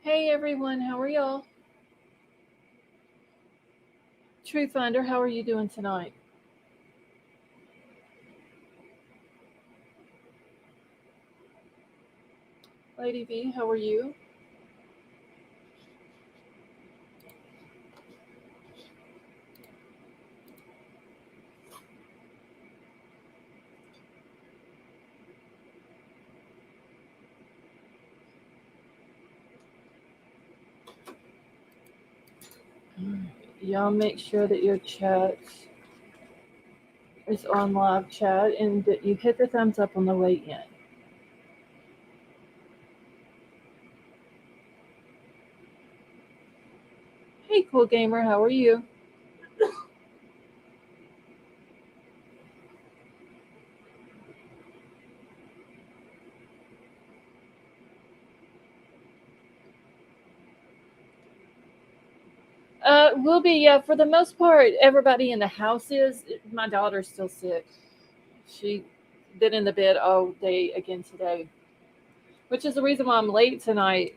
Hey everyone, how are y'all? True Thunder, how are you doing tonight? Lady V, how are you? Y'all make sure that your chat is on live chat and that you hit the thumbs up on the way in. Hey cool gamer, how are you? Will be, yeah, for the most part, everybody in the house is. My daughter's still sick. She been in the bed all day again today, which is the reason why I'm late tonight,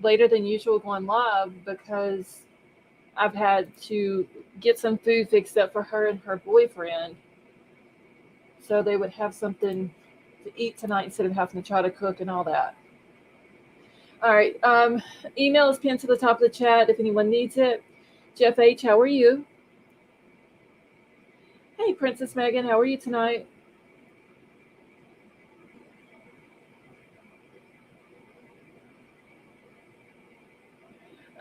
later than usual going live, because I've had to get some food fixed up for her and her boyfriend so they would have something to eat tonight instead of having to try to cook and all that. All right. Email is pinned to the top of the chat if anyone needs it. Jeff H, how are you? Hey, Princess Megan, how are you tonight?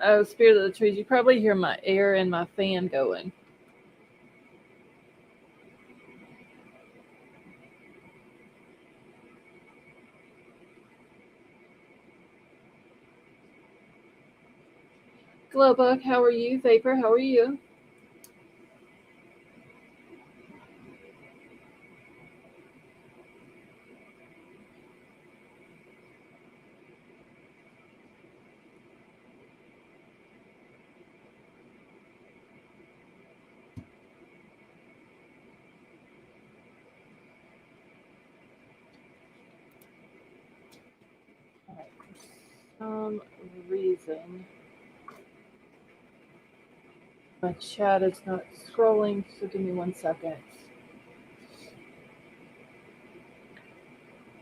Oh, Spirit of the Trees. You probably hear my air and my fan going. Glowbug, how are you? Vapor, how are you? All right. For some reason, my chat is not scrolling, so give me 1 second.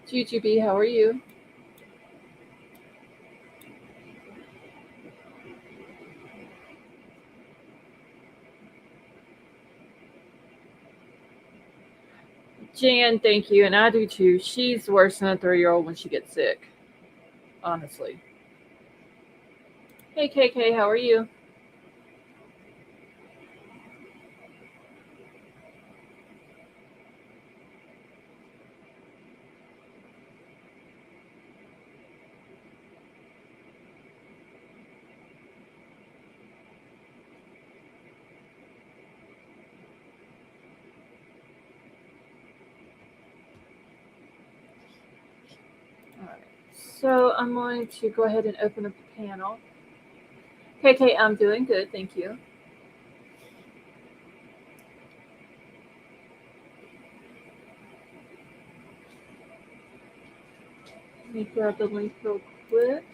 GGB, how are you? Jan, thank you, and I do too. She's worse than a 3-year-old when she gets sick, honestly. Hey, KK, how are you? All right. So I'm going to go ahead and open up the panel. KK, I'm doing good, thank you. Let me grab the link real quick.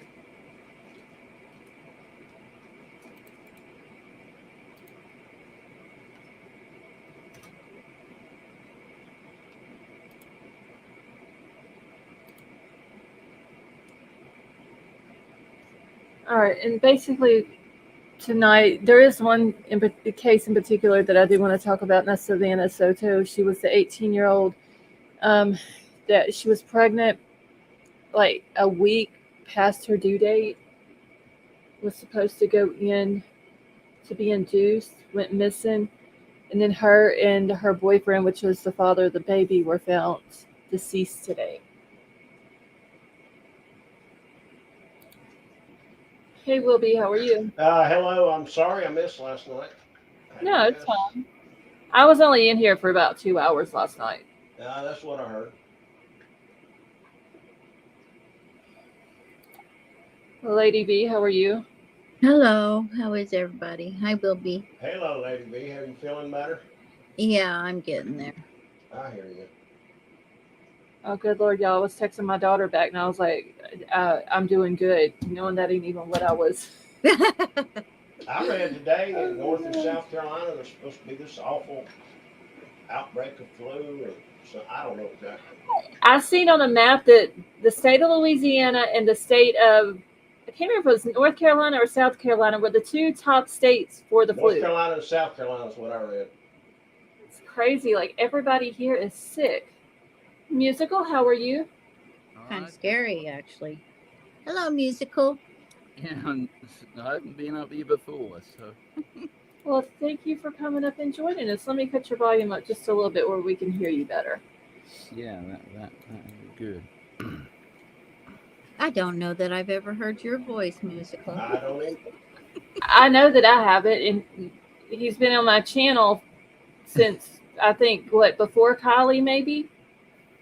All right, and basically tonight there is one case in particular that I do want to talk about, and that's Savannah Soto. She was the 18-year-old that she was pregnant like a week past her due date, was supposed to go in to be induced, went missing, and then her and her boyfriend, which was the father of the baby, were found deceased today. Hey, Wilby, how are you? Hello, I'm sorry I missed last night. No, it's fine. I was only in here for about 2 hours last night. That's what I heard. Lady B, how are you? Hello, how is everybody? Hi, Bilby. Hello, Lady B. Have you feeling better? Yeah, I'm getting there. I hear you. Oh, good Lord, y'all. I was texting my daughter back, and I was like, I'm doing good, knowing that ain't even what I was. I read today in North and South Carolina there's supposed to be this awful outbreak of flu, or so I don't know exactly. I seen on a map that the state of Louisiana and the state of, I can't remember if it was North Carolina or South Carolina, were the two top states for the North flu. Carolina and South Carolina is what I read. It's crazy. Like everybody here is sick. Musical, how are you? Kind of scary, actually. Hello, musical. Yeah, I haven't been up here before, so Well, thank you for coming up and joining us. Let me cut your volume up just a little bit where we can hear you better. yeah, that would be good. I don't know that I've ever heard your voice, musical. I don't even. I know that I have it, and he's been on my channel since I think before Kylie maybe.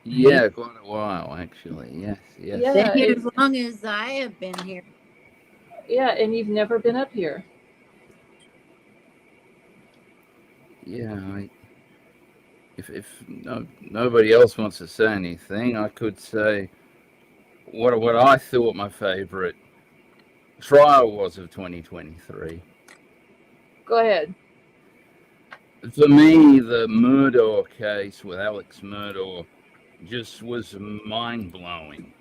Yeah, quite a while actually. Yes, yes. Yeah. Been here it's- as long as I have been here. Yeah, and you've never been up here. Yeah. If nobody else wants to say anything, I could say what I thought my favorite trial was of 2023. Go ahead. For me, the Murdaugh case with Alex Murdaugh just was mind blowing.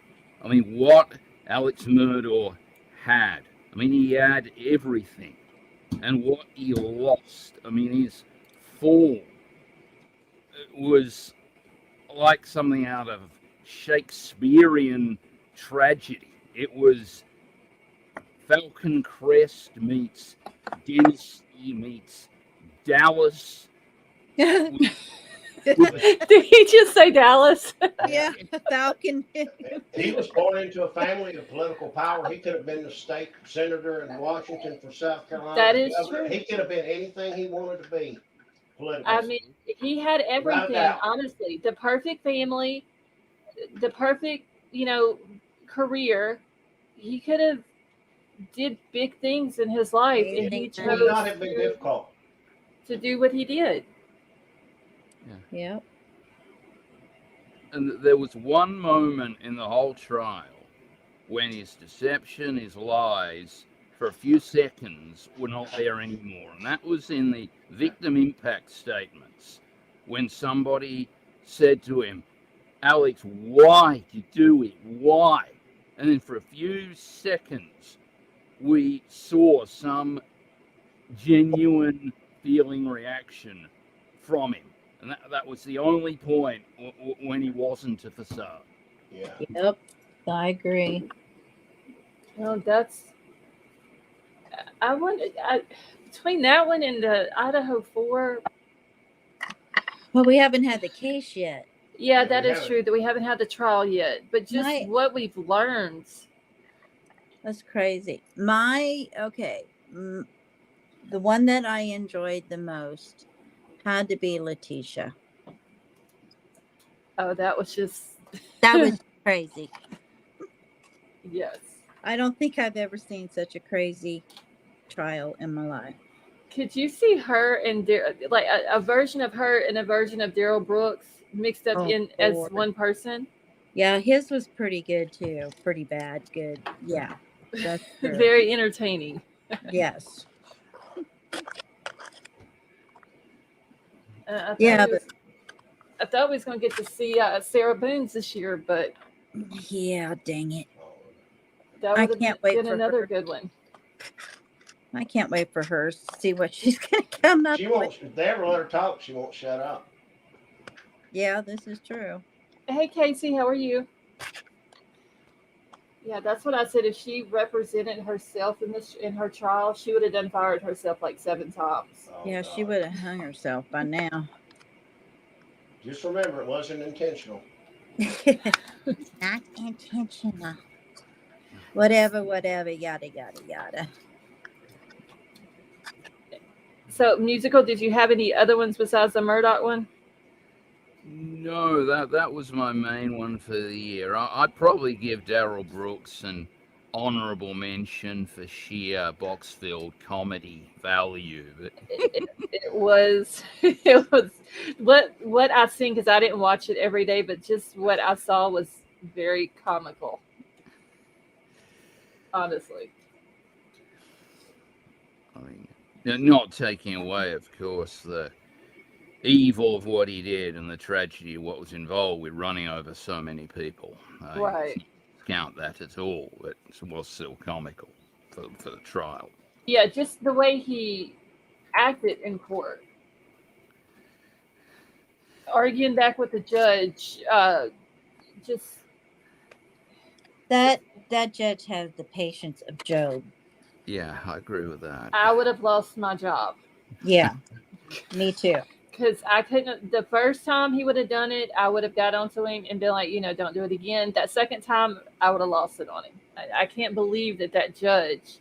I mean, what Alex Murdaugh had. I mean, he had everything. And what he lost. I mean, his fall was like something out of Shakespearean tragedy. It was Falcon Crest meets Dynasty meets Dallas. Did he just say Dallas? Yeah, Falcon. He was born into a family of political power. He could have been the state senator in Washington for South Carolina. That is Governor. true. He could have been anything he wanted to be politically. I mean, he had everything, doubt. honestly. The perfect family, the perfect, career. He could have did big things in his life, and he It would not have been chose difficult. to do what he did. Yep. And there was one moment in the whole trial when his deception, his lies, for a few seconds were not there anymore. And that was in the victim impact statements when somebody said to him, Alex, why did you do it? Why? And then for a few seconds, we saw some genuine feeling reaction from him. And that was the only point when he wasn't a facade. Yeah. Yep. I agree. Well, I wonder, between that one and the Idaho 4, Well, we haven't had the case yet. yeah, Yeah, that we is haven't. true that we haven't had the trial yet. But just My- what we've learned. That's crazy. The one that I enjoyed the most had to be Letitia. Oh, that was just, That was crazy. yes. I don't think I've ever seen such a crazy trial in my life. Could you see her and like a version of her and a version of Daryl Brooks mixed up Oh, in as Lord. one person? Yeah, his was pretty good too. Pretty bad. Good. Yeah. That's true. Very entertaining. Yes. I Yeah, thought we was going to get to see Sarah Boones this year, but Yeah, dang it. that I would have can't wait been for another her. good one. I can't wait for her to see what she's going to come up She with. won't. If they ever let her talk, she won't shut up. Yeah, this is true. Hey, Casey, how are you? Yeah, that's what I said. If she represented herself in her trial, she would have done fired herself like 7 times. Oh, Yeah, she God. would have hung herself by now. Just remember, it wasn't intentional. Not intentional. Whatever, yada, yada, yada. So, musical, did you have any other ones besides the Murdoch one? No, that was my main one for the year. I'd probably give Daryl Brooks an honorable mention for sheer Boxfield comedy value. But It was what I seen, because I didn't watch it every day, but just what I saw was very comical. honestly. I mean, not taking away, of course, the evil of what he did and the tragedy of what was involved with running over so many people. I Right. can't discount that at all. It was still comical for the trial. Yeah, just the way he acted in court, arguing back with the judge. Just That judge has the patience of Job. Yeah, I agree with that. I would have lost my job. Yeah, me too. Because I couldn't, the first time he would have done it, I would have got onto him and been like, don't do it again. That second time, I would have lost it on him. I can't believe that judge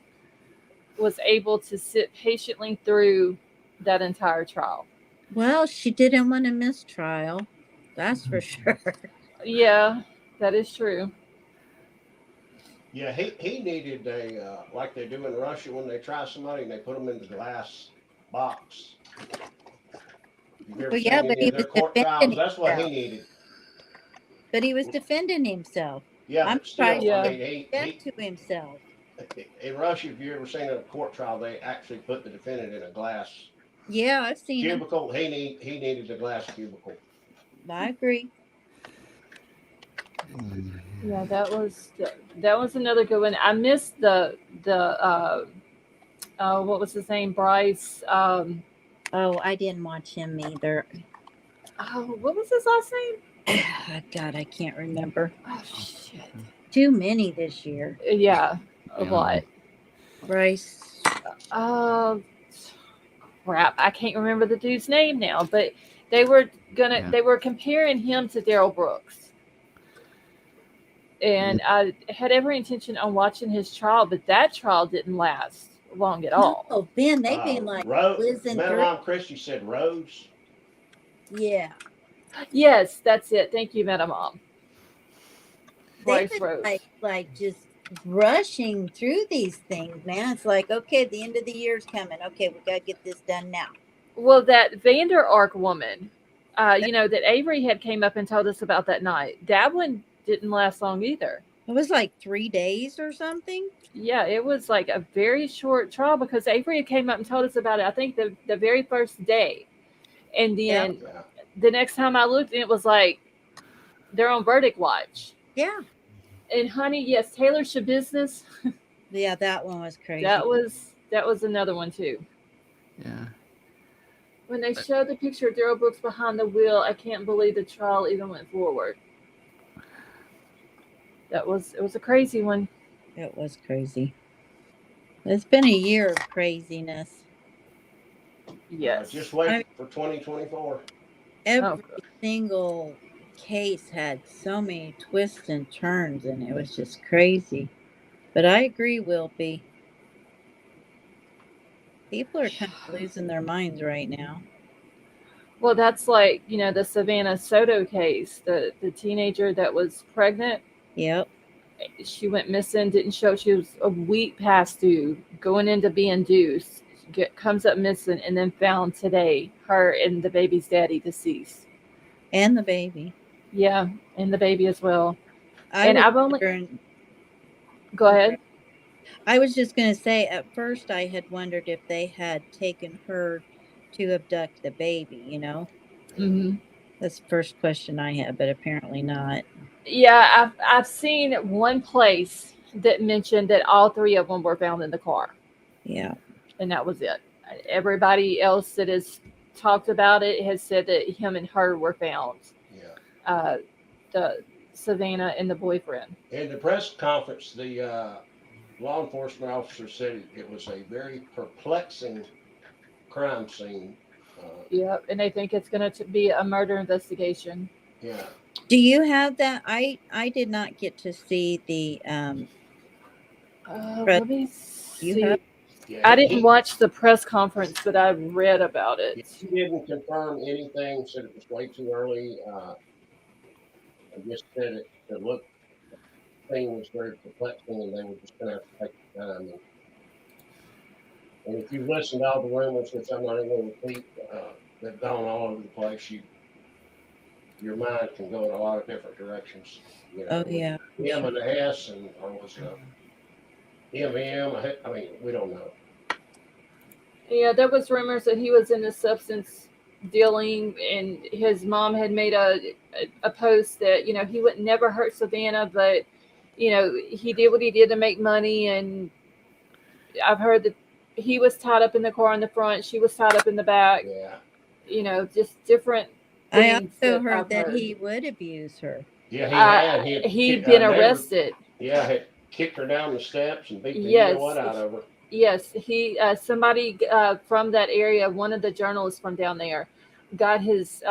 was able to sit patiently through that entire trial. Well, she didn't want a mistrial. That's for sure. Yeah, that is true. Yeah, he needed like they do in Russia when they try somebody and they put them in the glass box. You've ever Well, yeah, seen but any he of their was court trials? defending That's what he himself. needed. But he was defending himself. Yeah, I'm but surprised still, I Yeah. mean, he object to himself. in Russia, if you ever seen a court trial, they actually put the defendant in a glass Yeah, I've seen him. cubicle. He needed a glass cubicle. I agree. Yeah, that was another good one. I missed the what was his name? Bryce. Oh, I didn't watch him either. Oh, what was his last name? God, I can't remember. Oh shit. Too many this year. Yeah, a Yeah. lot. Bryce. Uh, crap. I can't remember the dude's name now, but they were Yeah. they were comparing him to Daryl Brooks. And I had every intention on watching his trial, but that trial didn't last long at all. Oh, Ben, they've been like whizzing Madam through. Mom Christie said Rose. Yeah. Yes, that's it. Thank you, Madam Mom. They've Bryce been Rose. like just rushing through these things, man. It's like, okay, the end of the year's coming. Okay, we gotta get this done now. Well, that Vander Ark woman, that Avery had came up and told us about that night. That one didn't last long either. It was like 3 days or something. Yeah, it was like a very short trial because Avery came up and told us about it. I think the very first day, and then Yeah. the next time I looked, it was like they're on verdict watch. Yeah. And honey, yes, Taylor Shabusiness. Yeah, that one was crazy. That was another one too. Yeah. When they showed the picture of Daryl Brooks behind the wheel, I can't believe the trial even went forward. It was a crazy one. It was crazy. It's been a year of craziness. Yes. Just wait for 2024. Every single case had so many twists and turns, and it was just crazy. But I agree, Wilby. People are kind of losing their minds right now. Well, that's like, the Savannah Soto case, the teenager that was pregnant. Yep. She went missing, didn't show. She was a week past due, going into being due. Comes up missing, and then found today, her and the baby's daddy deceased. And the baby. Yeah, and the baby as well. Go ahead. I was just going to say, at first I had wondered if they had taken her to abduct the baby, Mm-hmm. That's the first question I had, but apparently not. Yeah, I've seen one place that mentioned that all three of them were found in the car. Yeah. And that was it. Everybody else that has talked about it has said that him and her were found. Yeah. The Savannah and the boyfriend. In the press conference, the law enforcement officer said it was a very perplexing crime scene. Yep, and they think it's going to be a murder investigation. Yeah. Do you have that? I did not get to see the. Let me see. Yeah, I didn't watch the press conference, but I read about it. He didn't confirm anything. Said it was way too early. I just said it. The thing was very perplexing, and they were just going to have to take the time. And if you've listened to all the rumors, which I'm not even going to repeat, they've gone all over the place. Your mind can go in a lot of different directions. Oh yeah. Him and the Hess, or was EMM. I mean, we don't know. Yeah, there was rumors that he was into substance dealing, and his mom had made a post that he would never hurt Savannah, but he did what he did to make money. And I've heard that he was tied up in the car in the front, she was tied up in the back. Yeah. Just different I things also that heard I've that heard. he would abuse her. Yeah, he had. He'd been arrested. Yeah, had kicked her down the steps and beat the you know Yes, what out of her. yes. He somebody from that area, one of the journalists from down there, got his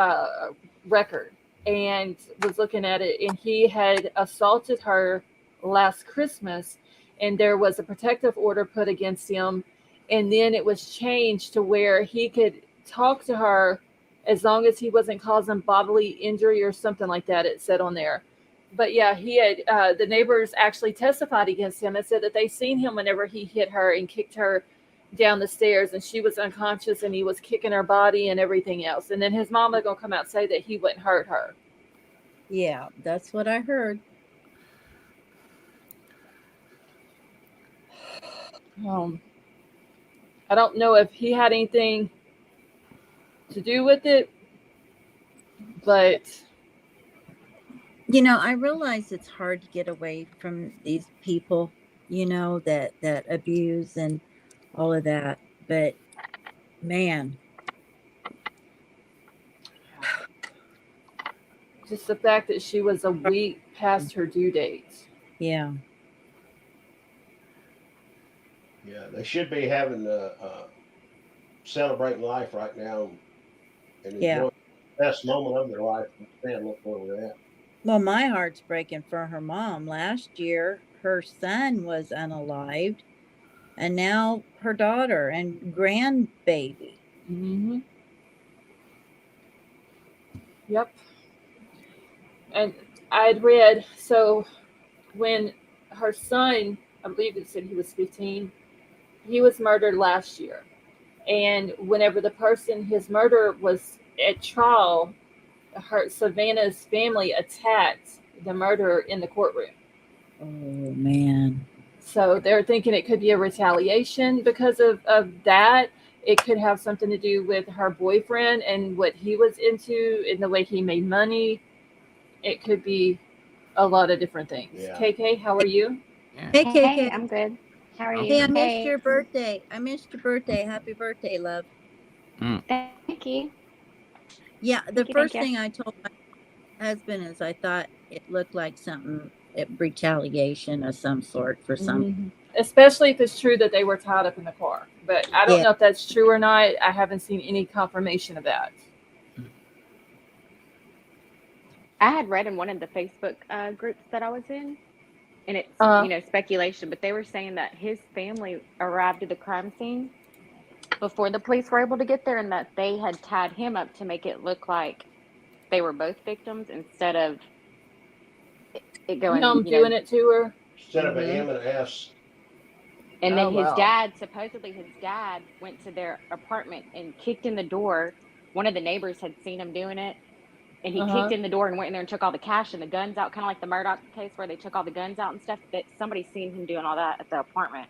record and was looking at it, and he had assaulted her last Christmas, and there was a protective order put against him, and then it was changed to where he could talk to her as long as he wasn't causing bodily injury or something like that. It said on there. But yeah, he had the neighbors actually testified against him and said that they seen him whenever he hit her and kicked her down the stairs, and she was unconscious, and he was kicking her body and everything else. And then his mama gonna come out and say that he wouldn't hurt her. Yeah, that's what I heard. I don't know if he had anything to do with it, but I realize it's hard to get away from these people, that abuse and all of that. But man, just the fact that she was a week past her due date. yeah. Yeah, they should be having the celebrating life right now and Yeah. enjoy the best moment of their life. Man, look where we're at. Well, my heart's breaking for her mom. Last year, her son was unalived, and now her daughter and grandbaby. Mm-hmm. Yep. And I'd read, so when her son, I believe it said he was 15, he was murdered last year. And whenever the person, his murder was at trial, Savannah's family attacked the murderer in the courtroom. Oh, man. So they're thinking it could be a retaliation because of that. It could have something to do with her boyfriend and what he was into and the way he made money. It could be a lot of different things. Yeah. KK, how are you? Yeah. Hey, Hey, KK. I'm good. How are Hey, you? I missed your birthday. Happy birthday, love. Thank you. Yeah, the Thank you, first thank you. thing I told my husband is I thought it looked like something, retaliation of some sort for some. Mhm. Especially if it's true that they were tied up in the car. But I don't Yeah. know if that's true or not. I haven't seen any confirmation of that. I had read in one of the Facebook groups that I was in, and it's speculation, but they were saying that his family arrived at the crime scene before the police were able to get there, and that they had tied him up to make it look like they were both victims instead of it going. Him doing it to her. Instead of an M and an S. And then Oh, his wow. dad, supposedly his dad, went to their apartment and kicked in the door. One of the neighbors had seen him doing it. And he kicked in the door and went in there and took all the cash and the guns out, kind of like the Murdoch case where they took all the guns out and stuff. That somebody's seen him doing all that at the apartment.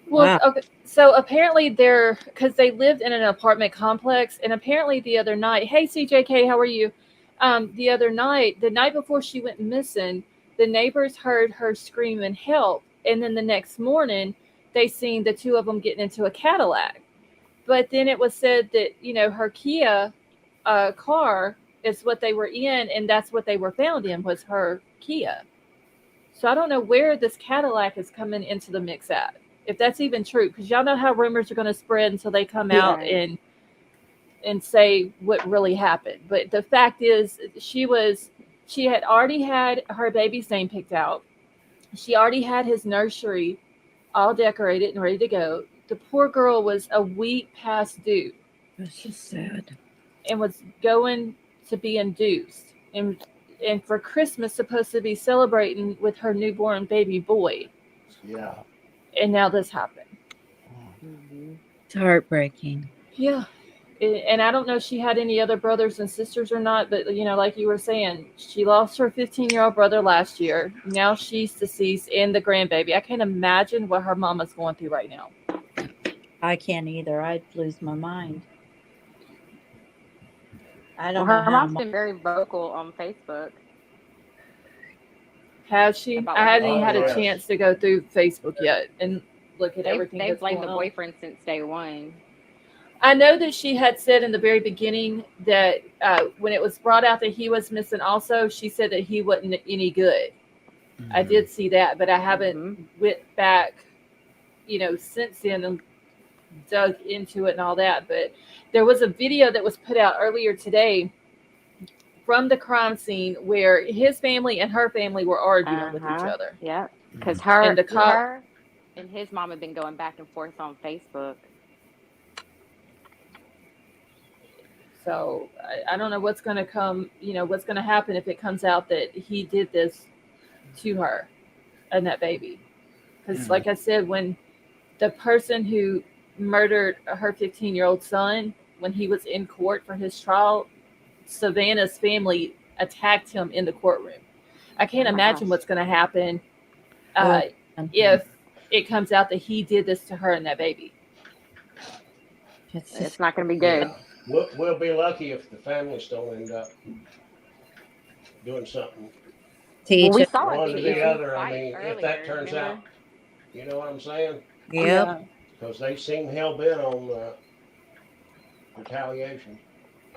Well, Wow. okay, so apparently because they lived in an apartment complex, and apparently the other night, hey CJK, how are you? The night before she went missing, the neighbors heard her scream and help, and then the next morning they seen the two of them getting into a Cadillac. But then it was said that her Kia car is what they were in, and that's what they were found in was her Kia. So I don't know where this Cadillac is coming into the mix at, if that's even true, because y'all know how rumors are going to spread until they come out and say what really happened. But the fact is, she had already had her baby's name picked out. She already had his nursery all decorated and ready to go. The poor girl was a week past due. That's just sad. And was going to be induced. And for Christmas, supposed to be celebrating with her newborn baby boy. Yeah. And now this happened. It's heartbreaking. Yeah. And I don't know if she had any other brothers and sisters or not, but like you were saying, she lost her 15-year-old brother last year. Now she's deceased and the grandbaby. I can't imagine what her mama's going through right now. I can't either. I'd lose my mind. I Well, don't know her how. mom's been very vocal on Facebook Has she? about I what haven't her even had a yes. chance to go through Facebook yet and look at They've everything they've that's blamed going the on. boyfriend since day one. I know that she had said in the very beginning that when it was brought out that he was missing, also she said that he wasn't any good. I did see that, but I haven't went back, since then and dug into it and all that. But there was a video that was put out earlier today from the crime scene where his family and her family were arguing with each other. Yep. Because And the cop, her and his mom have been going back and forth on Facebook. so I don't know what's going to come, what's going to happen if it comes out that he did this to her and that baby. Because, like I said, when the person who murdered her 15-year-old son, when he was in court for his trial, Savannah's family attacked him in the courtroom. I can't imagine what's going to happen if it comes out that he did this to her and that baby. It's not going to be good. Yeah. We'll be lucky if the families don't end up doing something. Well, we saw one a to video the other. I fight mean, earlier, if that turns remember? out, you know what I'm saying? Yep. Because they seem hell bent on retaliation.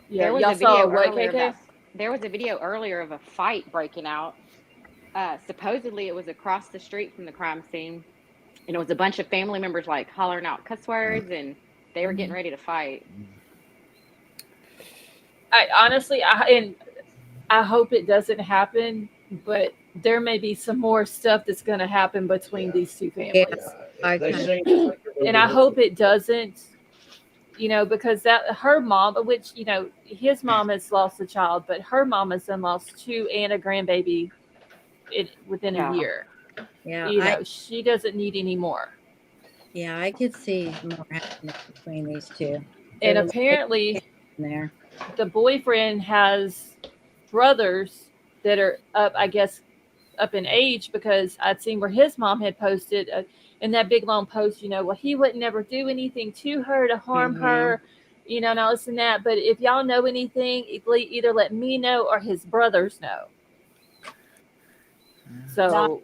Yeah, There was y'all a video saw what, earlier. KK? There was a video earlier of a fight breaking out. Supposedly, it was across the street from the crime scene, and it was a bunch of family members like hollering out cuss words, and they were getting ready to fight. I honestly, I hope it doesn't happen, but there may be some more stuff that's going to happen between these two families. They seem, and I hope it doesn't, because that her mom, which, his mom has lost a child, but her mom has then lost two and a grandbaby within a year. Yeah. She doesn't need any more. Yeah, I could see more happening between these two. And apparently the boyfriend has brothers that are up, I guess, up in age, because I'd seen where his mom had posted in that big long post, well, he would never do anything to her to harm her, and all this and that. But if y'all know anything, either let me know or his brothers know. So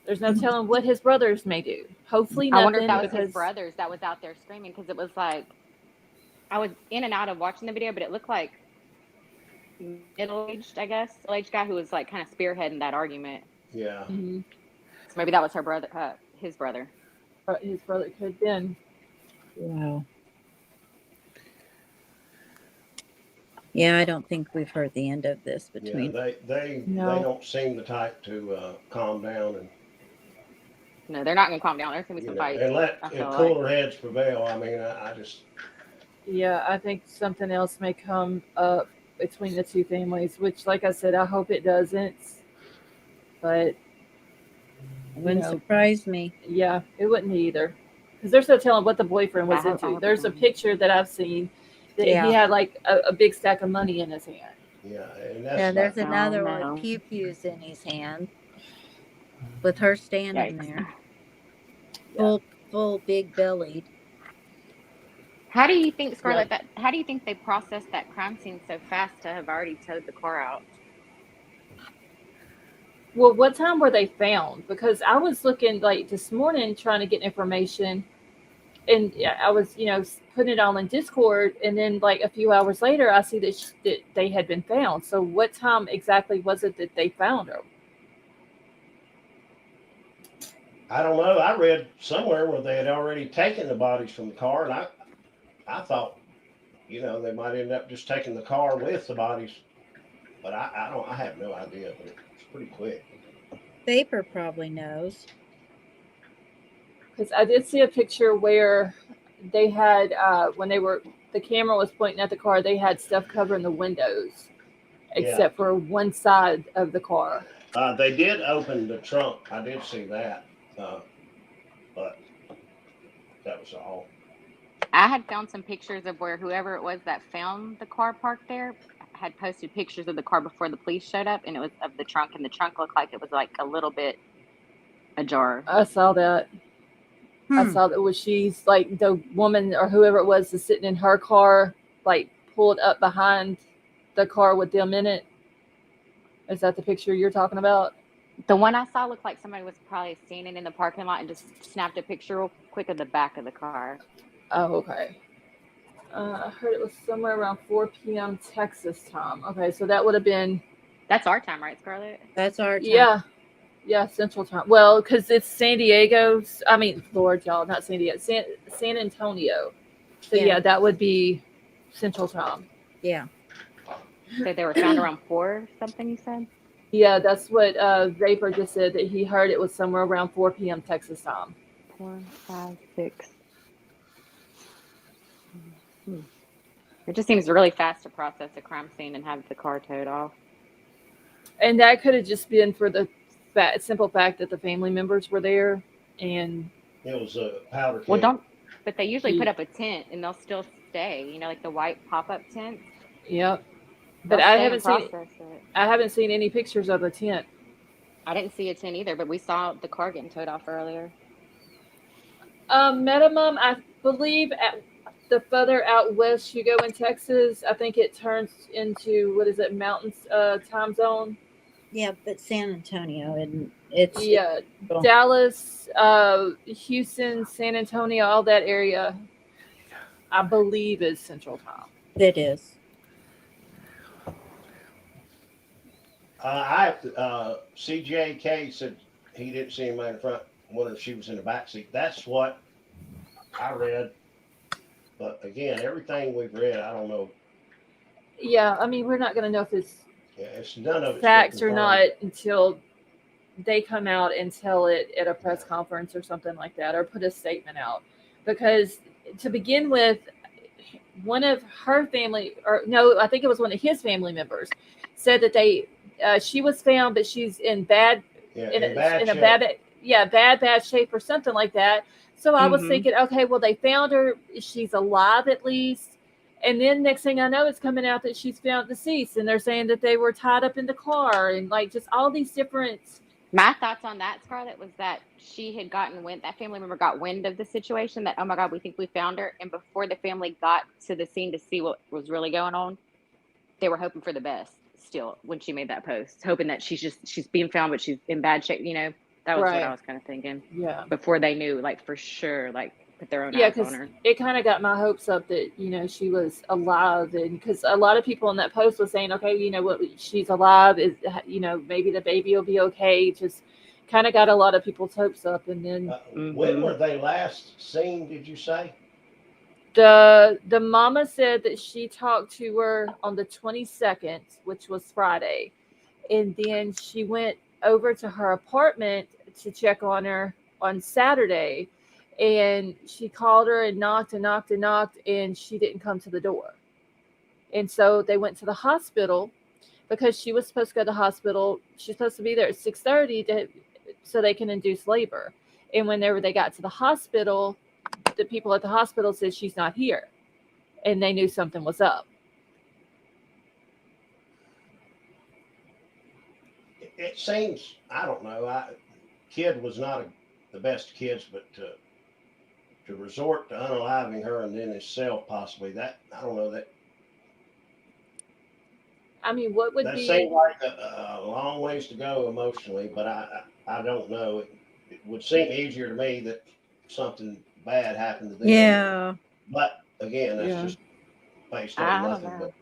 there's no telling what his brothers may do. Hopefully nothing. I wonder if that was his brothers that was out there screaming, because it was like, I was in and out of watching the video, but it looked like middle-aged guy who was like kind of spearheading that argument. Yeah. Mm-hmm. So maybe that was her brother, his brother. His brother could have been. Wow. Yeah, I don't think we've heard the end of this between. Yeah, they don't seem the type to calm down and. No, they're not going to calm down. There's going to be some fights. And let cooler heads prevail. I mean, I just. Yeah, I think something else may come up between the two families, which, like I said, I hope it doesn't. But wouldn't surprise me. Yeah, it wouldn't either, because they're still telling what the boyfriend was into. There's a picture that I've seen that he had like a big stack of money in his hand. Yeah, and there's another one, pew-pews in his hand, with her standing there, full big bellied. How do you think, Scarlett, how do you think they processed that crime scene so fast to have already towed the car out? Well, what time were they found? Because I was looking like this morning trying to get information, and I was, putting it all in Discord, and then like a few hours later, I see that they had been found. So what time exactly was it that they found her? I don't know. I read somewhere where they had already taken the bodies from the car, and I thought, they might end up just taking the car with the bodies, but I have no idea. But it's pretty quick. Vapor probably knows, because I did see a picture where they had when the camera was pointing at the car, they had stuff covering the windows, except for one side of the car. They did open the trunk. I did see that, but that was all. I had found some pictures of where whoever it was that found the car parked there had posted pictures of the car before the police showed up, and it was of the trunk, and the trunk looked like it was like a little bit ajar. I saw that. I saw that was she's like the woman or whoever it was is sitting in her car, like pulled up behind the car with them in it. Is that the picture you're talking about? The one I saw looked like somebody was probably standing in the parking lot and just snapped a picture real quick of the back of the car. Oh, okay. I heard it was somewhere around 4 p.m. Texas time. Okay, so that would have been. That's our time, right, Scarlett? That's our time. Yeah, Central Time. Well, because it's San Diego's. I mean, Lord, y'all, not San Diego, San Antonio. So yeah, that would be Central Time. Yeah. So they were found around 4 something, you said? Yeah, that's what Vapor just said, that he heard it was somewhere around 4 p.m. Texas time. 4, 5, 6. It just seems really fast to process a crime scene and have the car towed off. And that could have just been for the simple fact that the family members were there, and it was a powder keg. Well, but they usually put up a tent and they'll still stay. You know, like the white pop-up tents. Yep. But I haven't seen. It. I haven't seen any pictures of a tent. I didn't see a tent either, but we saw the car getting towed off earlier. Minimum, I believe at the further out west you go in Texas, I think it turns into mountains time zone. Yeah, but San Antonio, and it's Dallas, Houston, San Antonio, all that area, I believe is Central Time. It is. CJK said he didn't see anybody in front. Wondered if she was in the back seat. That's what I read. But again, everything we've read, I don't know. Yeah, I mean, we're not going to know if it's none of facts or not until they come out and tell it at a press conference or something like that, or put a statement out. Because to begin with, one of her family, or no, I think it was one of his family members, said that she was found, but she's in bad shape or something like that. So I was thinking, okay, well, they found her. She's alive at least. And then next thing I know, it's coming out that she's found deceased, and they're saying that they were tied up in the car, and like just all these different. My thoughts on that, Scarlett, was that she had that family member got wind of the situation, that, oh my God, we think we found her. And before the family got to the scene to see what was really going on, they were hoping for the best still when she made that post, hoping that she's being found, but she's in bad shape. You know, that was what I was kind of thinking. Yeah. Before they knew, like for sure, like put their own eyes on her. It kind of got my hopes up that, she was alive. And because a lot of people in that post was saying, okay, you know what, she's alive, is, maybe the baby will be okay. Just kind of got a lot of people's hopes up. And then when were they last seen, did you say? The mama said that she talked to her on the 22nd, which was Friday. And then she went over to her apartment to check on her on Saturday. And she called her and knocked, and she didn't come to the door. And so they went to the hospital because she was supposed to go to the hospital. She's supposed to be there at 6:30 so they can induce labor. And whenever they got to the hospital, the people at the hospital said she's not here. And they knew something was up. It seems, I don't know, kid was not the best of kids, but to resort to unaliving her and then himself possibly, that, I don't know, that. I mean, what would that be. That seems like a long ways to go emotionally, but I don't know. It would seem easier to me that something bad happened to them. Yeah. But again, that's just based on nothing. But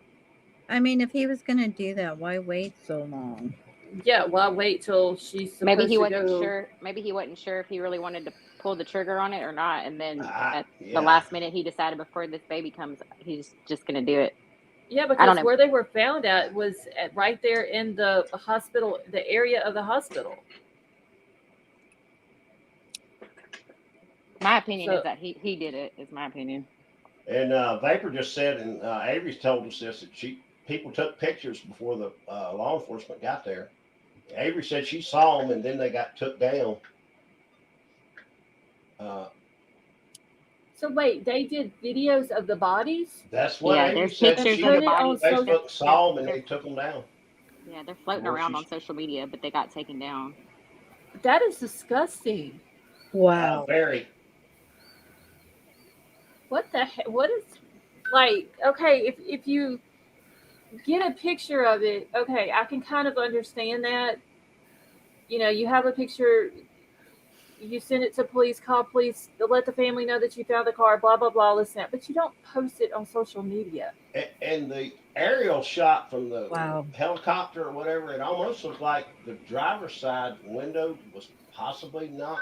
I mean, if he was going to do that, why wait so long? Yeah, why wait till she's supposed Maybe he wasn't go. sure. Maybe he wasn't sure if he really wanted to pull the trigger on it or not. And then at the last minute, he decided before this baby comes, he's just going to do it. Yeah, because where they were found at was right there in the hospital, the area of the hospital. My opinion is that he did it, is my opinion. And Vapor just said, and Avery's told us this, that people took pictures before the law enforcement got there. Avery said she saw them and then they got took down. So wait, they did videos of the bodies That's what Yeah, Amy there's said. pictures She of the put it on bodies. social. Facebook saw them and they took them down. Yeah, they're floating Where around she's on social media, but they got taken down. That is disgusting. Wow. very. What the heck? What is like? Okay, if you get a picture of it, okay, I can kind of understand that. You know, you have a picture, you send it to police, call police, let the family know that you found the car, blah blah blah, this and that. But you don't post it on social media. And the aerial shot from the Wow. helicopter or whatever, it almost looked like the driver's side window was possibly not.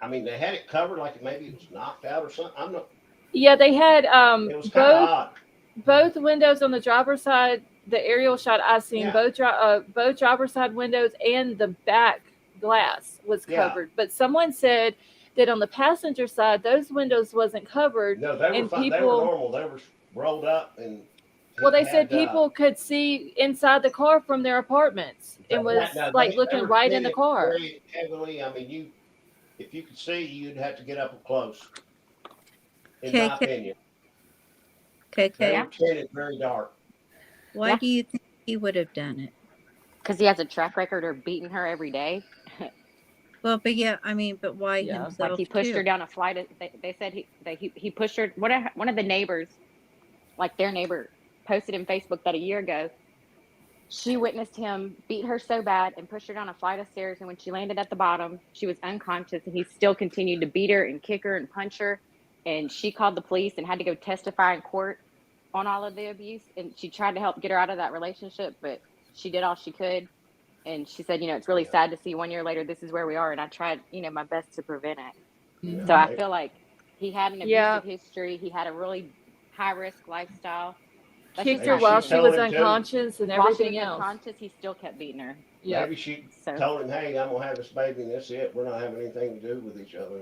I mean, they had it covered like maybe it was knocked out or something. I'm not. Yeah, they had It was kind of odd. both windows on the driver's side. The aerial shot I seen, Yeah. both driver's side windows and the back glass was Yeah. covered. But someone said that on the passenger side, those windows wasn't covered. No, they were And fine. They were normal. They were rolled up, and Well, they he said had, people could see inside the car from their apartments. It was now, like they looking were right in the tinted car. very heavily. I mean, if you could see, you'd have to get up close. In my opinion, they KK, were tinted very dark. why Yeah. do you think he would have done it? Because he has a track record of beating her every day. Well, but yeah, I mean, but why Yeah. himself Like he pushed too? her down a flight. They said he pushed her. One of the neighbors, like their neighbor, posted in Facebook that a year ago. She witnessed him beat her so bad and push her down a flight of stairs. And when she landed at the bottom, she was unconscious, and he still continued to beat her and kick her and punch her. And she called the police and had to go testify in court on all of the abuse. And she tried to help get her out of that relationship, but she did all she could. And she said, it's really sad to see 1 year later, this is where we are. And I tried, my best to prevent it. Mhm. So I feel like he had an Yeah. abusive history. He had a really high risk lifestyle. That's Kicked just her not while good. she was told him to. unconscious and While she everything was else. unconscious, he still kept beating her. Yeah. Maybe she So told him, "Hey, I'm gonna have this baby, and that's it. We're not having anything to do with each other."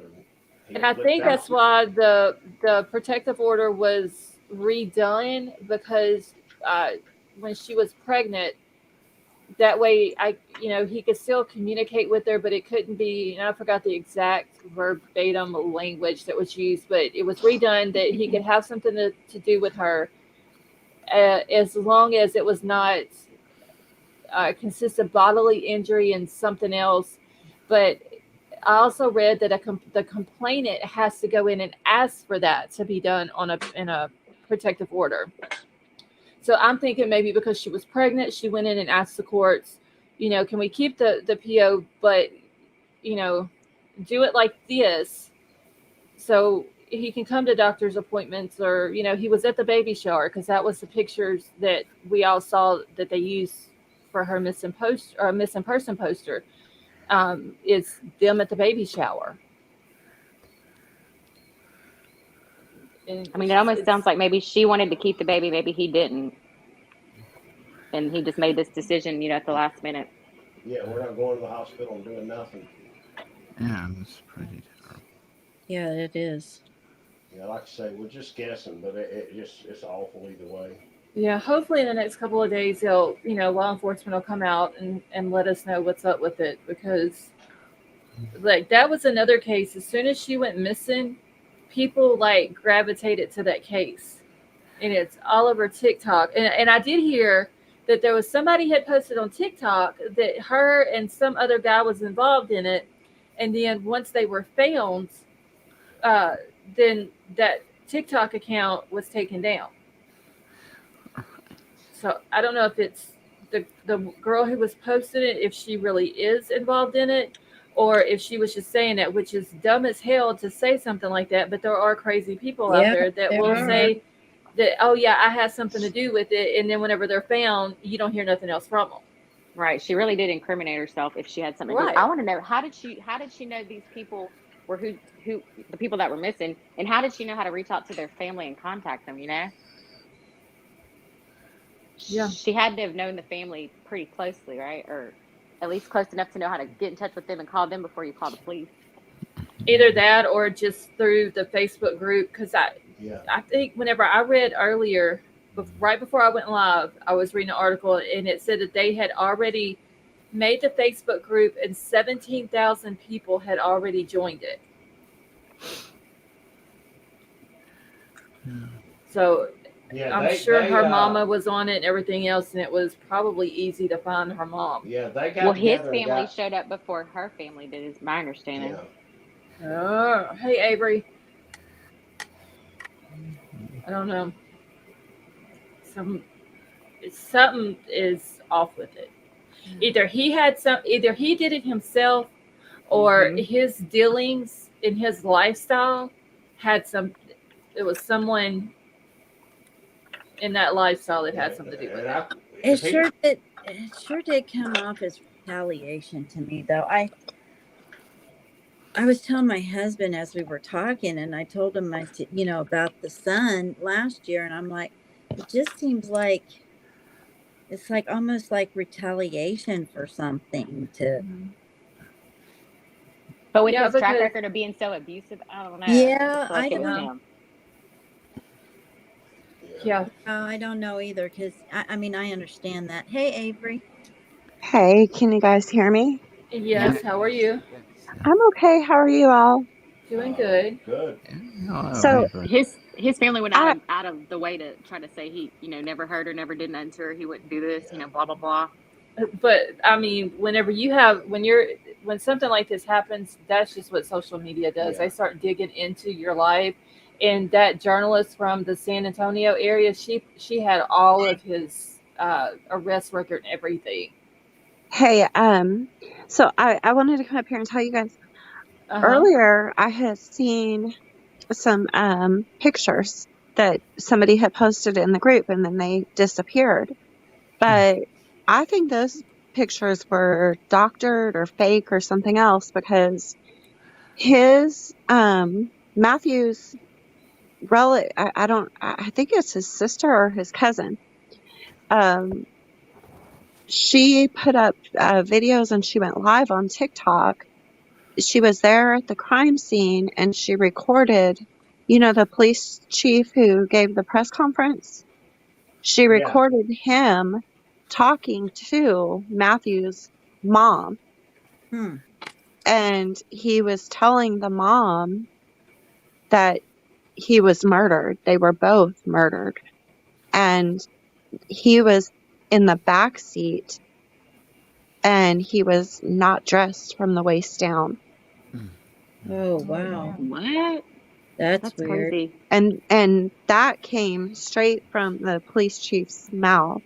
And I think that's why the protective order was redone, because when she was pregnant, that way he could still communicate with her, but it couldn't be, and I forgot the exact verbatim language that was used, but it was redone that he could have something to do with her as long as it was not consist of bodily injury and something else. But I also read that the complainant has to go in and ask for that to be done in a protective order. So I'm thinking maybe because she was pregnant, she went in and asked the courts, can we keep the PO, but do it like this, so he can come to doctor's appointments, or he was at the baby shower, because that was the pictures that we all saw that they used for her missing person poster. Is them at the baby shower. And I mean, it almost sounds like maybe she wanted to keep the baby, maybe he didn't, and he just made this decision, at the last minute. Yeah, we're not going to the hospital and doing nothing. Yeah, that's pretty terrible. Yeah, it is. Yeah, like I say, we're just guessing, but it's awful either way. Yeah, hopefully in the next couple of days, law enforcement will come out and let us know what's up with it, because like that was another case. As soon as she went missing, people like gravitated to that case, and it's all over TikTok. And I did hear that there was somebody had posted on TikTok that her and some other guy was involved in it, and then once they were found, then that TikTok account was taken down. So I don't know if it's the girl who was posting it, if she really is involved in it, or if she was just saying that, which is dumb as hell to say something like that. But there are crazy people out there that will say that, oh yeah, I had something to do with it, and then whenever they're found, you don't hear nothing else from them. Right. She really did incriminate herself if she had something to do. I want to know, how did she know these people were who the people that were missing, and how did she know how to reach out to their family and contact them, Yeah. She had to have known the family pretty closely, right? Or at least close enough to know how to get in touch with them and call them before you call the police. Either that or just through the Facebook group, because I think whenever I read earlier, right before I went live, I was reading an article, and it said that they had already made the Facebook group and 17,000 people had already joined it. So Yeah, I'm sure her mama was on it and everything else, and it was probably easy to find her mom. Yeah, they got Well, his together and family got. showed up before her family did, is my understanding. Yeah, Oh, hey Avery. I don't know. Something is off with it. Either he did it himself, or his dealings in his lifestyle had some. It was someone in that lifestyle that had something to do with it. It sure did come off as retaliation to me, though. I was telling my husband as we were talking, and I told him, I said, about the son last year, and I'm like, it just seems like it's like almost like retaliation for something to. But with Yeah, his track because record of being so abusive, I don't know. I just Yeah, feel I like it was don't. him. yeah, I don't know either, because I mean, I understand that. Hey, Avery. Hey, can you guys hear me? yes. How are you? I'm okay. How are you all? Doing good. Good. So, His family went I out of the way to try to say he, never heard her, never did nothing to her. He wouldn't do this, blah blah blah. But I mean, when something like this happens, that's just what social media does. Yeah. They start digging into your life. And that journalist from the San Antonio area, she had all of his arrest record and everything. hey, so I wanted to come up here and tell you guys Uh-huh. earlier I had seen some pictures that somebody had posted in the group and then they disappeared. But I think those pictures were doctored or fake or something else because his Matthew's relative, I think it's his sister or his cousin. She put up videos and she went live on TikTok. She was there at the crime scene and she recorded, the police chief who gave the press conference. She Yeah. recorded him talking to Matthew's mom. And he was telling the mom that he was murdered. They were both murdered. And he was in the back seat and he was not dressed from the waist down. Oh, wow. What? That's weird. Crazy. And that came straight from the police chief's mouth.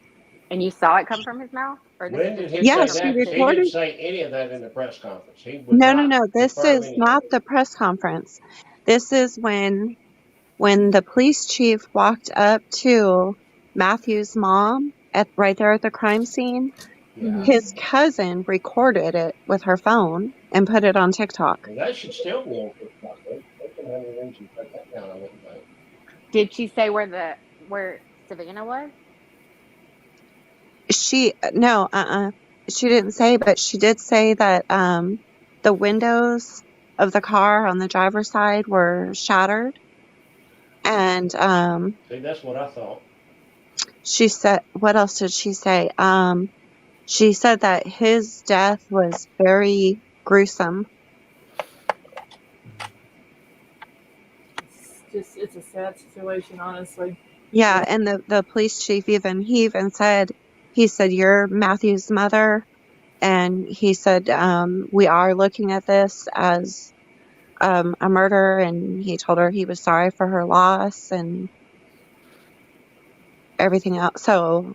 And you saw it come from his mouth, or this When is did just he Yeah, say she that? 'Cause he recorded. didn't say any of that in the press conference. He would No. not This confirm is anything. not the press conference. This is when the police chief walked up to Matthew's mom right there at the crime scene. Yeah. His cousin recorded it with her phone and put it on TikTok. Well, that should still be on TikTok. They can have a reason to take that down, I wouldn't think. Did she say where Savannah was? She didn't say, but she did say that the windows of the car on the driver's side were shattered. And See, that's what I thought. she said, what else did she say? She said that his death was very gruesome. It's a sad situation, honestly. Yeah, and the police chief even said, you're Matthew's mother. And he said, we are looking at this as a murder. And he told her he was sorry for her loss and everything else. So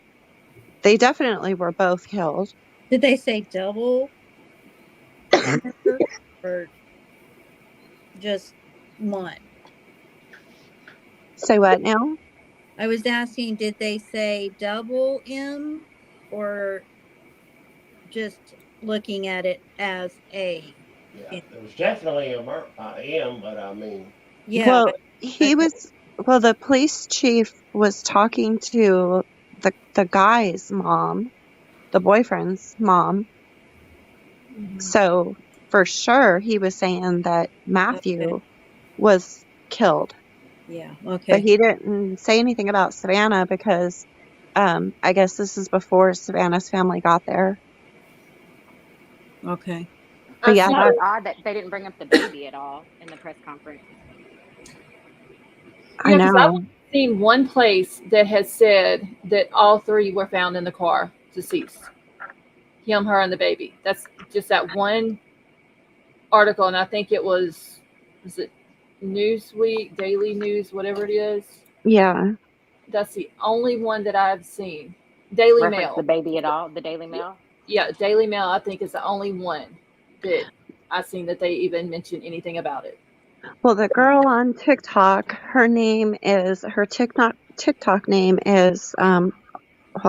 they definitely were both killed. Did they say double murder or just one? Say what now? I was asking, did they say double M or just looking at it as a? Yeah, it was definitely a M, but I mean. Yeah. Well, the police chief was talking to the guy's mom, the boyfriend's mom. Mm-hmm. So for sure he was saying that Matthew was killed. Yeah. Okay. But he didn't say anything about Savannah because I guess this is before Savannah's family got there. Okay. But yeah, That was odd that they didn't bring up the baby at all in the press conference. I know. seen one place that has said that all three were found in the car deceased. Him, her, and the baby. That's just that one article, and I think it was it Newsweek, Daily News, whatever it is. Yeah. That's the only one that I've seen. Daily Reference Mail. the baby at all? The Daily Mail? Yeah, Daily Mail, I think, is the only one that I've seen that they even mention anything about it. Well, the girl on TikTok, her TikTok name is hold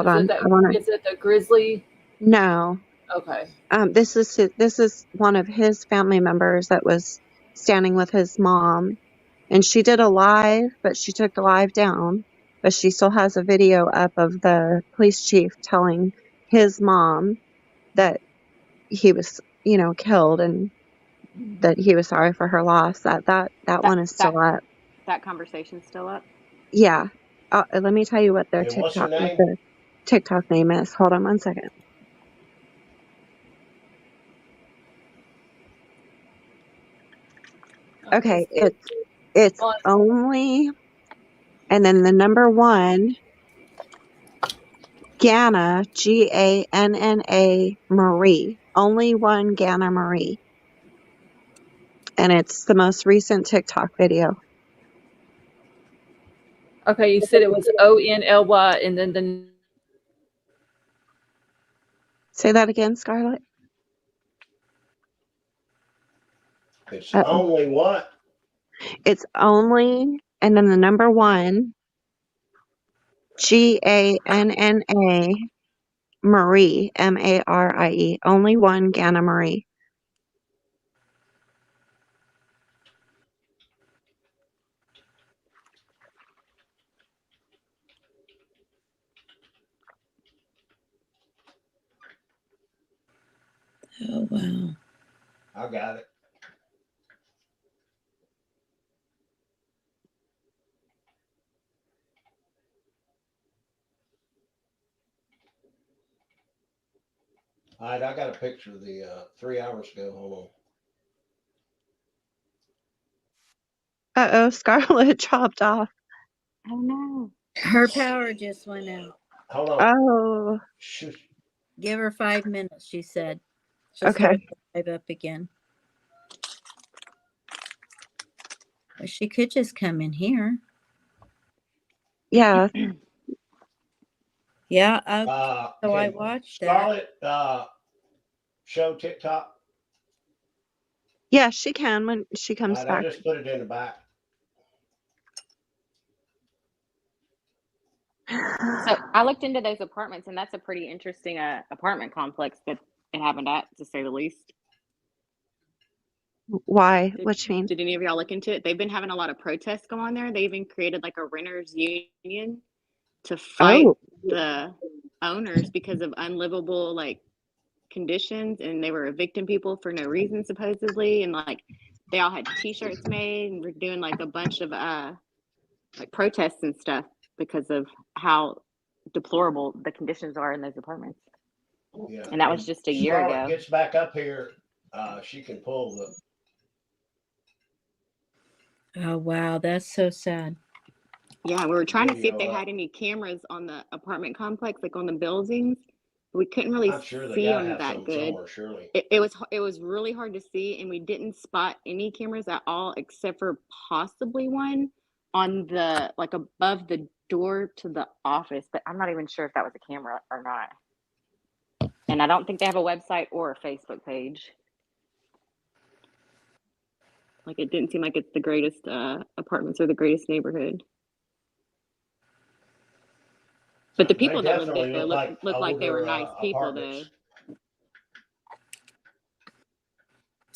Is on. it the Grizzly? No. Okay. This is one of his family members that was standing with his mom, and she did a live, but she took the live down. But she still has a video up of the police chief telling his mom that he was, killed, and that he was sorry for her loss. That one is still up. That conversation's still up? Yeah. Let me tell you what their And what's her what name? their TikTok name is. Hold on one second. Okay, it's only, and then the number one, Ganna, Ganna Marie. Only one Ganna Marie. And it's the most recent TikTok video. Okay, you said it was ONLY, and then the. Say that again, Scarlett. It's only what? It's only, and then the number one, Ganna Marie, Marie. Only one Ganna Marie. Oh, wow. I got it. All right, I got a picture of the 3 hours ago. Hold on. Uh-oh, Scarlett chopped off. Oh no. Her power just went out. Hold on. Oh. Shoot. Give her 5 minutes, she said. She'll Okay. start the live up again. Well, she could just come in here. Yeah. Yeah. So I Can watched Scarlett show TikTok? Yeah, she can when she comes All right, back. I just put it in the back. So I looked into those apartments, and that's a pretty interesting apartment complex that it happened at, to say the least. Why? What you mean? Did any of y'all look into it? They've been having a lot of protests go on there. They even created like a renters union to fight the owners because of unlivable like conditions, and they were evicting people for no reason supposedly, and like they all had t-shirts made and were doing like a bunch of like protests and stuff because of how deplorable the conditions are in those apartments. Yeah. And that was just a year ago. Scarlett gets back up here. She can pull the. Oh, wow. That's so sad. Yeah, we were trying to see if they had any cameras on the apartment complex, like on the buildings. We couldn't really see them that good. Surely. It was really hard to see, and we didn't spot any cameras at all, except for possibly one on the like above the door to the office. But I'm not even sure if that was a camera or not. And I don't think they have a website or a Facebook page. Like it didn't seem like it's the greatest apartments or the greatest neighborhood. But the people that lived there looked like they were nice people, though.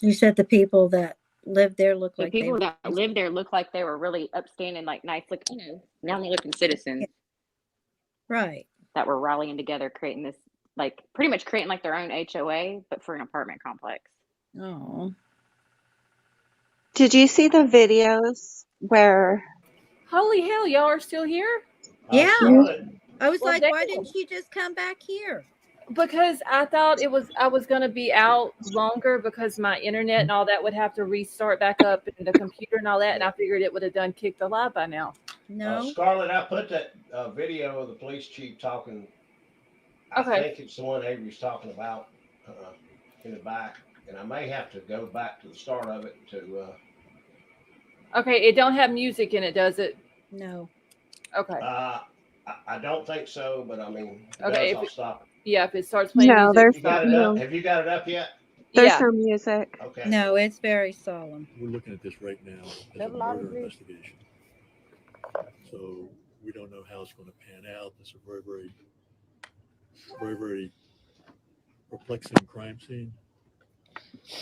You said the people that lived there looked like the people that lived there looked like they were really upstanding, like nice looking, normal looking citizens. Right. That were rallying together, creating this, like pretty much creating like their own HOA, but for an apartment complex. Oh. Did you see the videos where? Holy hell, y'all are still here? Yeah. Scarlett. I was Well, like, damn. why didn't she just come back here? Because I thought I was going to be out longer because my internet and all that would have to restart back up and the computer and all that. And I figured it would have done kicked the live by now. No. Scarlett, I put that video of the police chief talking. I Okay. think it's the one Avery's talking about in the back, and I may have to go back to the start of it to. Okay, it don't have music in it, does it? No. Okay. I don't think so, but I mean, if it Okay, does, I'll stop it. Yeah, if it starts playing No, music, there's You got it no, up? Have you got it up yet? there's yeah. no music. Okay. No, it's very solemn. We're looking at this right now as a murder investigation. So we don't know how it's going to pan out. It's a very perplexing crime scene.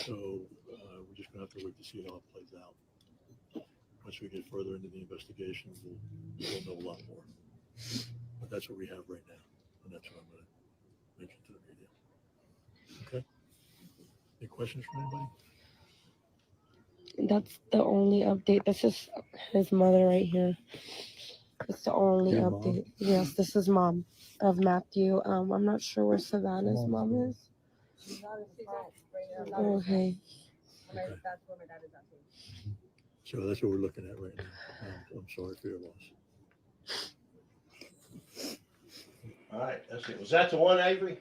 So we're just going to have to wait to see how it plays out. Once we get further into the investigation, we'll know a lot more. But that's what we have right now, and that's what I'm going to mention to the media. Okay. Any questions from anybody? That's the only update. This is his mother right here. It's the only Your update. mom? Yes, this is mom of Matthew. I'm not sure where Savannah's mom is. Okay. Okay. So that's what we're looking at right now. I'm sorry for your loss. All right. Let's see. Was that the one, Avery?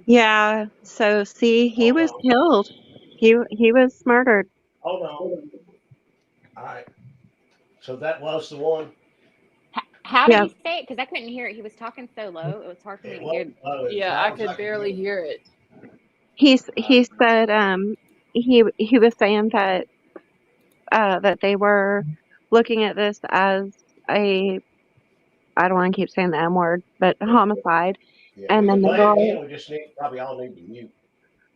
Yeah. So see, he Hold was on. killed. He was murdered. Hold on. All right. So that was the one. How did Yeah. he say it? Because I couldn't hear it. He was talking so low. It was hard for me It to was hear. low, as Yeah, loud I as could barely hear it. He said he was saying that that they were looking at this as a, I don't want to keep saying the M word, but homicide. Yeah, And we then can the play it girl, again. We just probably all need to mute.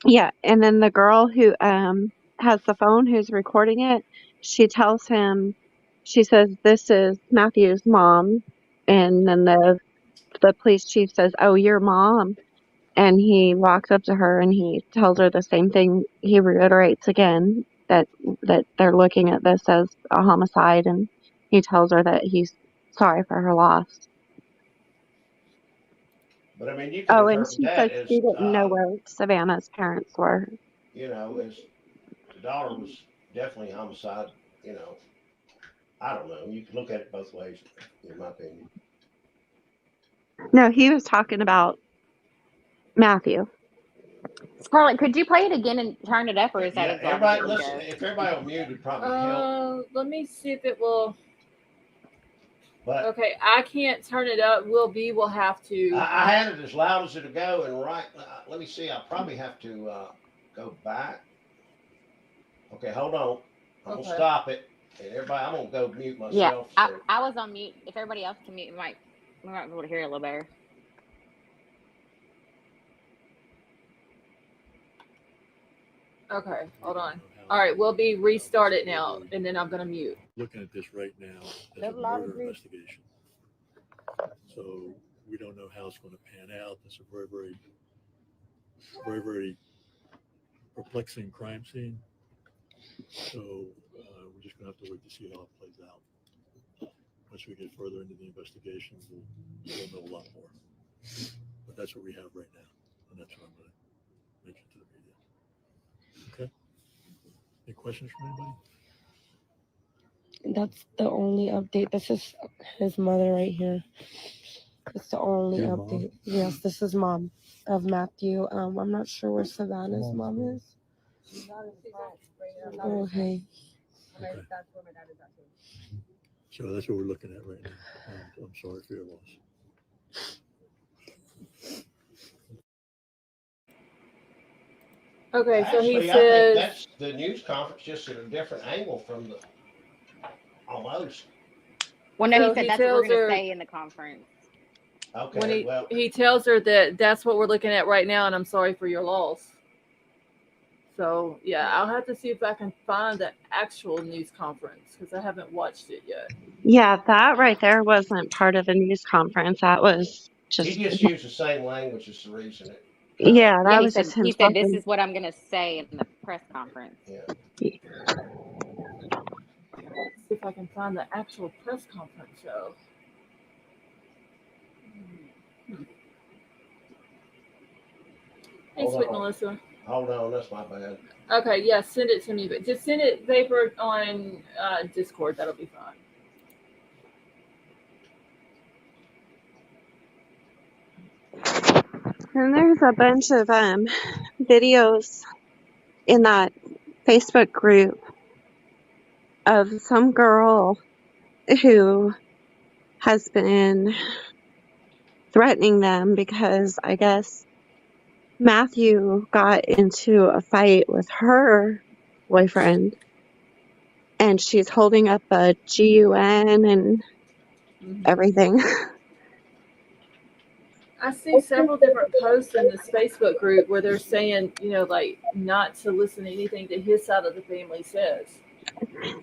yeah, and then the girl who has the phone who's recording it, she tells him, she says, "This is Matthew's mom," and then the police chief says, "Oh, your mom." And he walks up to her and he tells her the same thing. He reiterates again that they're looking at this as a homicide, and he tells her that he's sorry for her loss. But I mean, you can Oh, and interpret she that said as, she didn't know where Savannah's parents were. you know, as the daughter was definitely homicide. You know, I don't know. You can look at it both ways, in my opinion. No, he was talking about Matthew. Scarlett, could you play it again and turn it up, or is that Yeah, as loud as everybody, it will listen. go? If everybody on mute, it'd probably help. Let me see if it will. But Okay, I can't turn it up. Will have to. I had it as loud as it'll go, and right. Let me see. I probably have to go back. Okay, hold on. I'm gonna stop it, and everybody, I'm gonna go mute myself. Yeah, So. I was on mute. If everybody else can mute, we might be able to hear it a little better. Okay, hold on. All right, we'll be restart it now, and then I'm gonna mute. Looking at this right now as a murder investigation. So we don't know how it's going to pan out. It's a very perplexing crime scene. So we're just going to have to wait to see how it plays out. Once we get further into the investigation, we'll know a lot more. But that's what we have right now, and that's what I'm going to mention to the media. Okay. Any questions from anybody? That's the only update. This is his mother right here. It's the only Your update. mom? Yes, this is mom of Matthew. I'm not sure where Savannah's mom is. Okay. Okay. So that's what we're looking at right now. I'm sorry for your loss. Okay, so Actually, he I think says. that's the news conference, just at a different angle from the almost. Well, no, So he said he that's what we're tells going to her- say in the conference. Okay, When well, he tells her that that's what we're looking at right now, and I'm sorry for your loss. So yeah, I'll have to see if I can find the actual news conference because I haven't watched it yet. Yeah, that right there wasn't part of the news conference. That was he just, just used the same language as the reason it. yeah, that Yeah, was just him he said this talking. is what I'm going to say in the press conference. Yeah. See if I can find the actual press conference show. Hey, Hold sweet on. Melissa. Hold on, that's my bad. Okay, yeah, send it to me, but just send it paper on Discord. That'll be fine. And there's a bunch of videos in that Facebook group of some girl who has been threatening them because I guess Matthew got into a fight with her boyfriend, and she's holding up a GUN and everything. I see several different posts in this Facebook group where they're saying, like not to listen to anything that his side of the family says.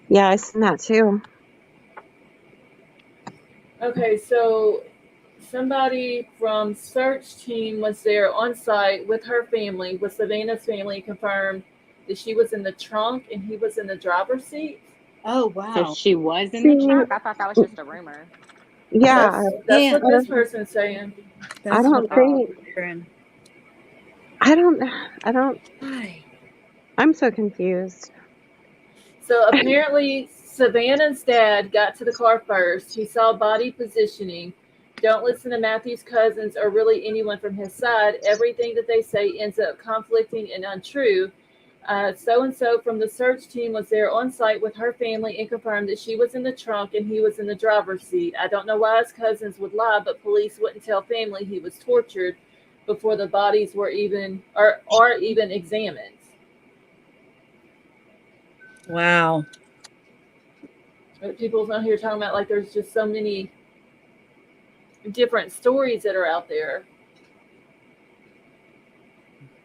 Yeah, I seen that too. Okay, so somebody from search team was there on site with her family, with Savannah's family, confirmed that she was in the trunk and he was in the driver's seat. Oh, So wow. she was in the trunk? I thought that was just a rumor. Yeah, That's Yeah. what this person's saying. I don't think. I don't. Why? I'm so confused. So apparently, Savannah's dad got to the car first. He saw body positioning. Don't listen to Matthew's cousins or really anyone from his side. Everything that they say ends up conflicting and untrue. So-and-so from the search team was there on site with her family and confirmed that she was in the trunk and he was in the driver's seat. I don't know why his cousins would lie, but police wouldn't tell family he was tortured before the bodies were even are even examined. Wow. But people's out here talking about like there's just so many different stories that are out there.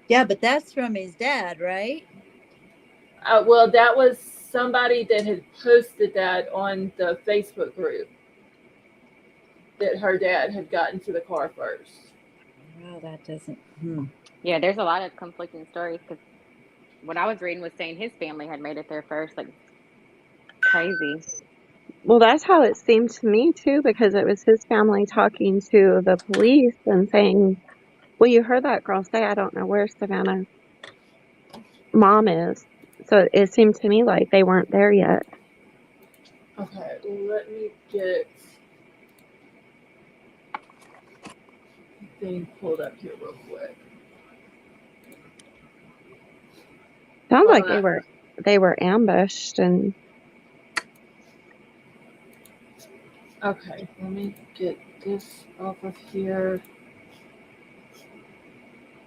Yeah, but that's from his dad, right? Well, that was somebody that had posted that on the Facebook group that her dad had gotten to the car first. Wow, that doesn't. Yeah, there's a lot of conflicting stories because what I was reading was saying his family had made it there first. Like, crazy. Well, that's how it seemed to me too, because it was his family talking to the police and saying, well, you heard that girl say, I don't know where Savannah's mom is. So it seemed to me like they weren't there yet. Okay, let me get the thing pulled up here real quick. Sounds like they were ambushed and. Okay, let me get this off of here.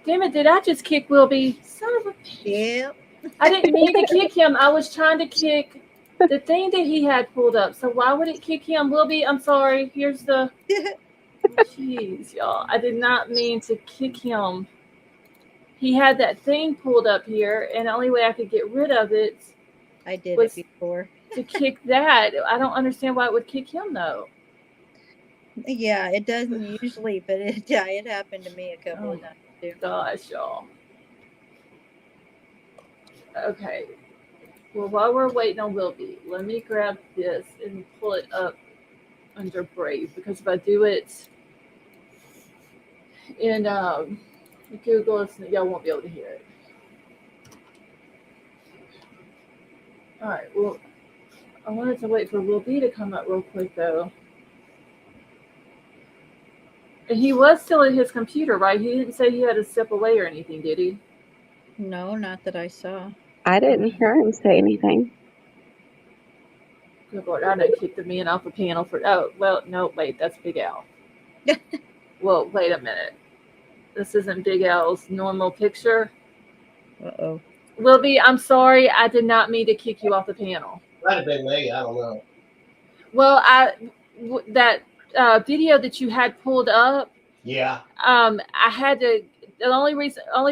Damn it, did I just kick Wilby? Son of a bitch. Yep. I didn't mean to kick him. I was trying to kick the thing that he had pulled up. So why would it kick him? Wilby, I'm sorry. Here's the... Jeez, y'all. I did not mean to kick him. He had that thing pulled up here, and the only way I could get rid of it I did was it before. to kick that. I don't understand why it would kick him, though. Yeah, it doesn't usually, but it happened to me a couple of times too. Gosh, y'all. Okay. Well, while we're waiting on Wilby, let me grab this and pull it up under Brave, because if I do it in Google, y'all won't be able to hear it. All right. Well, I wanted to wait for Wilby to come up real quick, though. And he was still at his computer, right? He didn't say he had to step away or anything, did he? No, not that I saw. I didn't hear him say anything. Good Lord, I done kicked the man off the panel for... Oh, well, no, wait, that's Big Al. Well, wait a minute. This isn't Big Al's normal picture. Uh-oh. Wilby, I'm sorry. I did not mean to kick you off the panel. Might have been me. I don't know. Well, that video that you had pulled up, Yeah, I had to... The only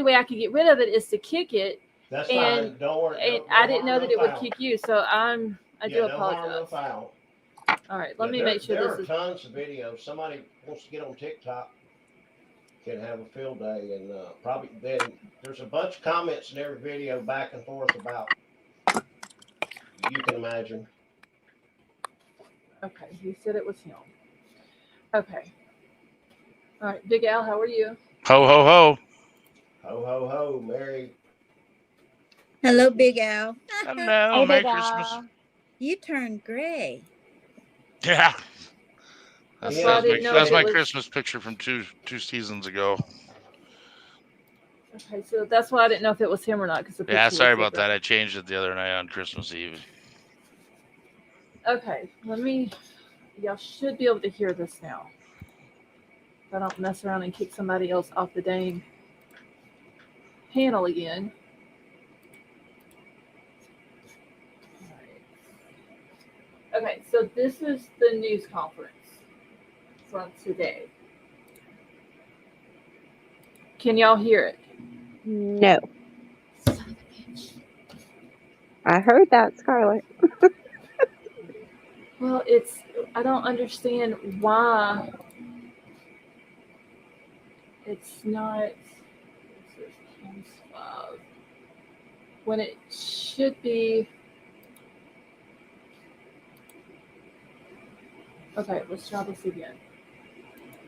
way I could get rid of it is to kick it. that's And- fine. Don't worry. And No I didn't know harm, that no it would foul. kick you, so I do No harm, no apologize. foul. All right, let Yeah, me make sure there this are is... tons of videos. Somebody wants to get on TikTok can have a field day, and probably then there's a bunch of comments in every video back and forth about, you can imagine. Okay, he said it was him. Okay. All right, Big Al, how are you? Ho, ho, ho. Ho ho ho, Merry. Hello, Big Al. Hello, Hey, Merry Big Christmas. Al. You turned gray. Yeah. That's Yeah, why I I didn't know That's if it my was... Christmas picture from two seasons ago. Okay, so that's why I didn't know if it was him or not because the Yeah, picture sorry was about that. different. I changed it the other night on Christmas Eve. Okay, y'all should be able to hear this now. If I don't mess around and kick somebody else off the dang panel again. Okay, so this is the news conference from today. Can y'all hear it? No. I heard that, Scarlett. Well, I don't understand why it's not when it should be. Okay, let's try this again.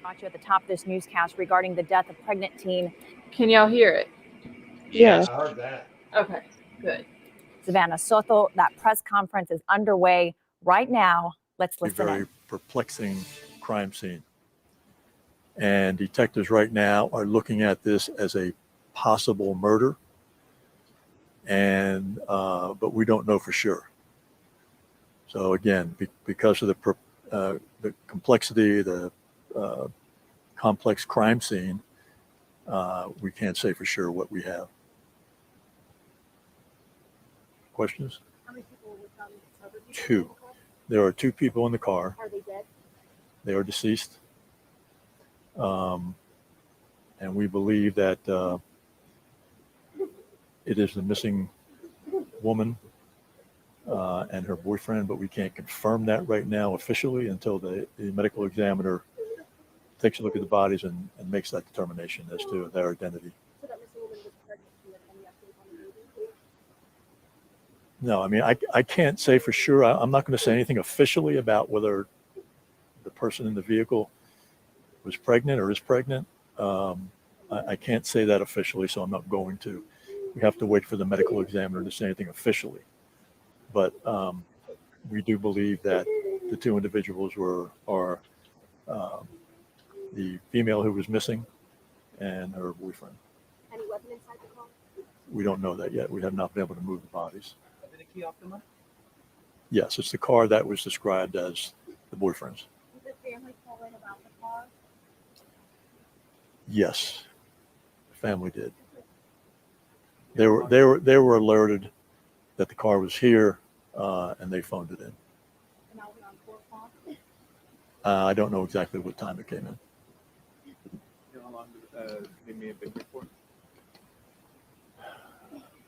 Brought you at the top of this newscast regarding the death of pregnant teen. Can y'all hear it? Yes. I heard that. Okay, good. Savannah Soto. That press conference is underway right now. Let's listen Very in. perplexing crime scene. And detectives right now are looking at this as a possible murder. And but we don't know for sure. So again, because of the complexity, the complex crime scene, we can't say for sure what we have. Questions? How many people were found? Two. There are two people in the car. Are they dead? They are deceased. And we believe that it is the missing woman and her boyfriend, but we can't confirm that right now officially until the medical examiner takes a look at the bodies and makes that determination as to their identity. So that missing woman was pregnant. Do you have any update on the baby? No, I mean, I can't say for sure. I'm not going to say anything officially about whether the person in the vehicle was pregnant or is pregnant. I can't say that officially, so I'm not going to. We have to wait for the medical examiner to say anything officially. But we do believe that the two individuals are the female who was missing and her boyfriend. Any weapon inside the car? We don't know that yet. We have not been able to move the bodies. Yes, it's the car that was described as the boyfriend's. Did the family call in about the car? Yes, the family did. They were alerted that the car was here, and they phoned it in. And that was around 4 o'clock? I don't know exactly what time it came in. How long they may have been here for?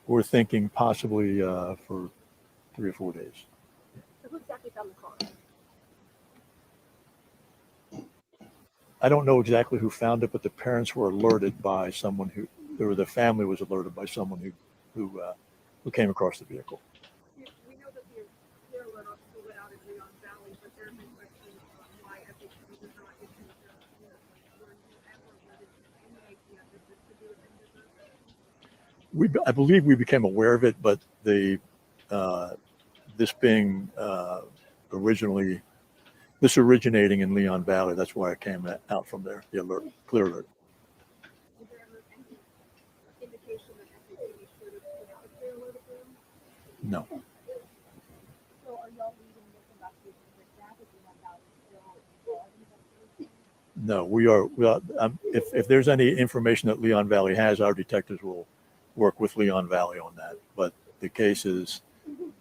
We're thinking possibly for 3 or 4 days. So who exactly found the car? I don't know exactly who found it, but the parents were alerted by someone the family was alerted by someone who came across the vehicle. We know that the clear alert obviously went out in Leon Valley, but there have been questions on why FHP did not issue the alert. Were you ever alerted to any idea that this could be within the I believe we became aware of it, but this being this originating in Leon Valley, that's why it came out from there, the alert, clear alert. Is there ever any indication that FHP should have put out a clear alert for them? No. So are y'all leaving this investigation with that? Is Leon Valley still involved in the investigation? No, we are. If there's any information that Leon Valley has, our detectives will work with Leon Valley on that. But the case is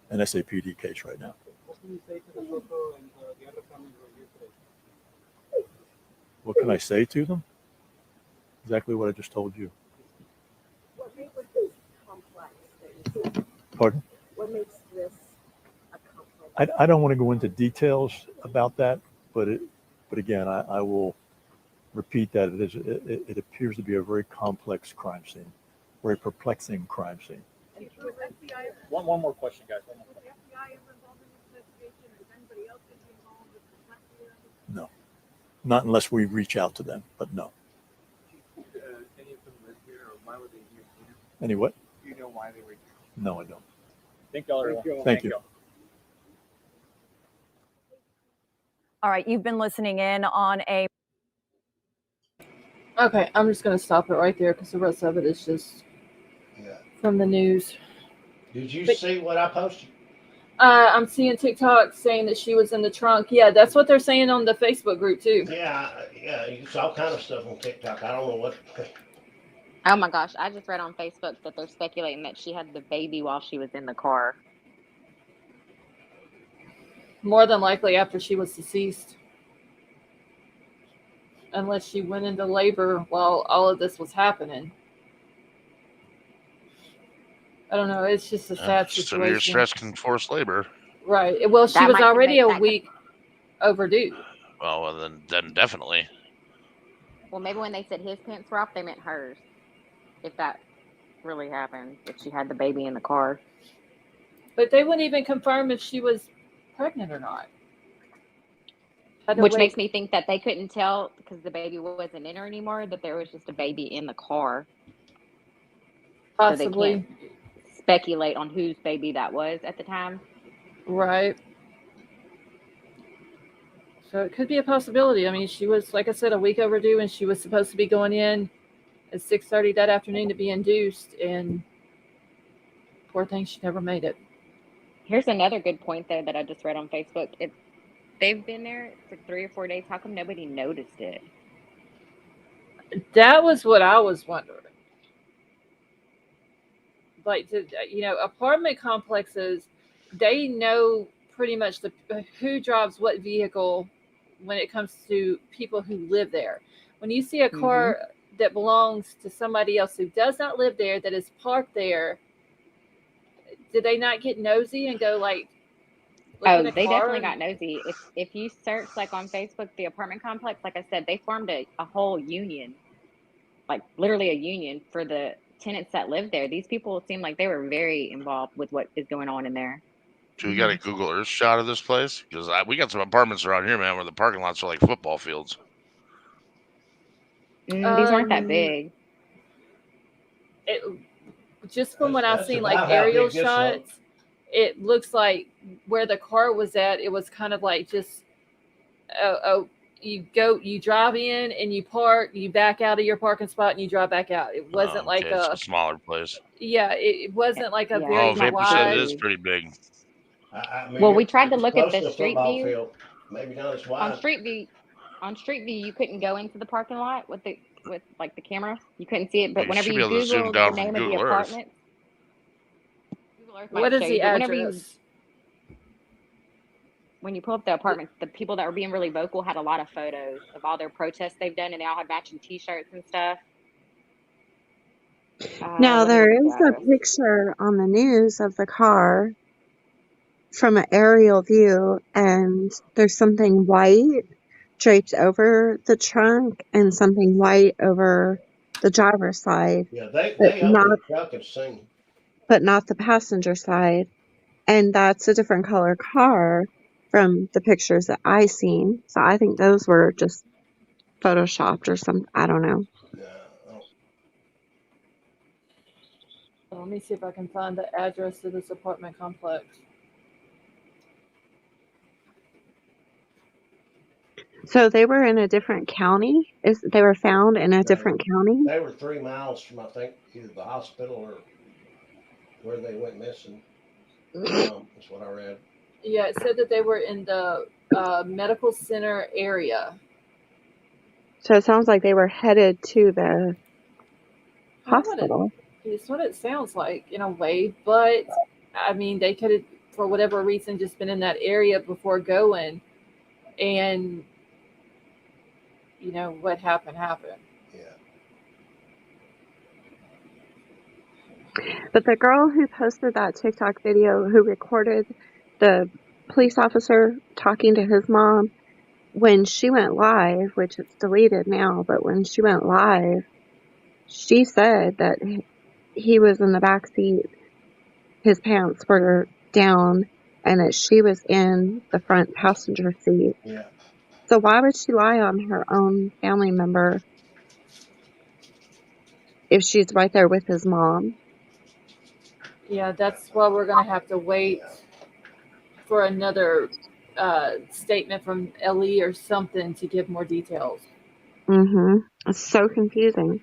an SAPD case right now. What can you say to the Soto and the other families who are here today? What can I say to them? Exactly what I just told you. What makes this complex? Pardon? What makes this a complex? I don't want to go into details about that, but again, I will repeat that it appears to be a very complex crime scene, very perplexing crime scene. One more question, guys. One more question. No, not unless we reach out to them, but no. Any of them live here, or why were they here? Any what? Do you know why they were here? No, I don't. Thank you all, everyone. Thank you. All right, you've been listening in on a Okay, I'm just going to stop it right there because the rest of it is just Yeah. from the news. Did you But see what I posted? I'm seeing TikTok saying that she was in the trunk. Yeah, that's what they're saying on the Facebook group too. Yeah. You saw all kind of stuff on TikTok. I don't know what. Oh my gosh, I just read on Facebook that they're speculating that she had the baby while she was in the car. More than likely after she was deceased, unless she went into labor while all of this was happening. I don't know. It's just a sad Severe situation. stress can force labor. Right. Well, she That was might could already make a that could week overdue. Well, then definitely. well maybe when they said his pants were off, they meant hers. If that really happened, if she had the baby in the car. But they wouldn't even confirm if she was pregnant or not. Had to Which makes wait. me think that they couldn't tell because the baby wasn't in her anymore, that there was just a baby in the car. So they can't Possibly. speculate on whose baby that was at the time. Right. So it could be a possibility. I mean, she was, like I said, a week overdue, and she was supposed to be going in at 6:30 that afternoon to be induced, and poor thing, she never made it. Here's another good point though that I just read on Facebook. If they've been there for 3 or 4 days, how come nobody noticed it? That was what I was wondering. Like, apartment complexes, they know pretty much who drives what vehicle when it comes to people who live there. When you see a car that belongs to somebody else who does not live there, that is parked there, did they not get nosy and go like, look in Oh, a they car? definitely got nosy. If you search like on Facebook, the apartment complex, like I said, they formed a whole union, like literally a union for the tenants that live there. These people seem like they were very involved with what is going on in there. So we got a Google Earth shot of this place because we got some apartments around here, man, where the parking lots are like football fields. These aren't that big. Just from what I've That's seen, like about how aerial big this looks. shots, it looks like where the car was at, it was kind of like just you drive in and you park, you back out of your parking spot and you drive back out. It wasn't like It's a smaller place. it wasn't like a Yeah, very it's not 50% super wide. is huge. pretty big. I mean, Well, we it tried to was look at close the to a street football view. field. Maybe not as On wide. Street View, you couldn't go into the parking lot with like the camera. You couldn't see it, but You whenever should be you able to zoom Google the down from name of the Google Earth. apartment, Google Earth What might is show the you. But address? when you pull up the apartments, the people that were being really vocal had a lot of photos of all their protests they've done, and they all had matching T-shirts and stuff. Now, Let me there look at the is a address. picture on the news of the car from an aerial view, and there's something white draped over the trunk and something white over the driver's side, Yeah, but they not opened the truck and seen. the passenger side. And that's a different color car from the pictures that I seen. So I think those were just photoshopped or something. I don't know. Let me see if I can find the address of this apartment complex. So they were in a different county? They were found in a different county? They were 3 miles from, I think, either the hospital or where they went missing. That's what I read. Yeah, it said that they were in the medical center area. So it sounds like they were headed to the hospital. It's what it sounds like in a way, but I mean, they could have, for whatever reason, just been in that area before going, and what happened. Yeah. But the girl who posted that TikTok video, who recorded the police officer talking to his mom, when she went live, which it's deleted now, but when she went live, she said that he was in the back seat, his pants were down, and that she was in the front passenger seat. Yeah. So why would she lie on her own family member if she's right there with his mom? Yeah, that's why we're going to have to wait for another statement from Ellie or something to give more details. It's so confusing.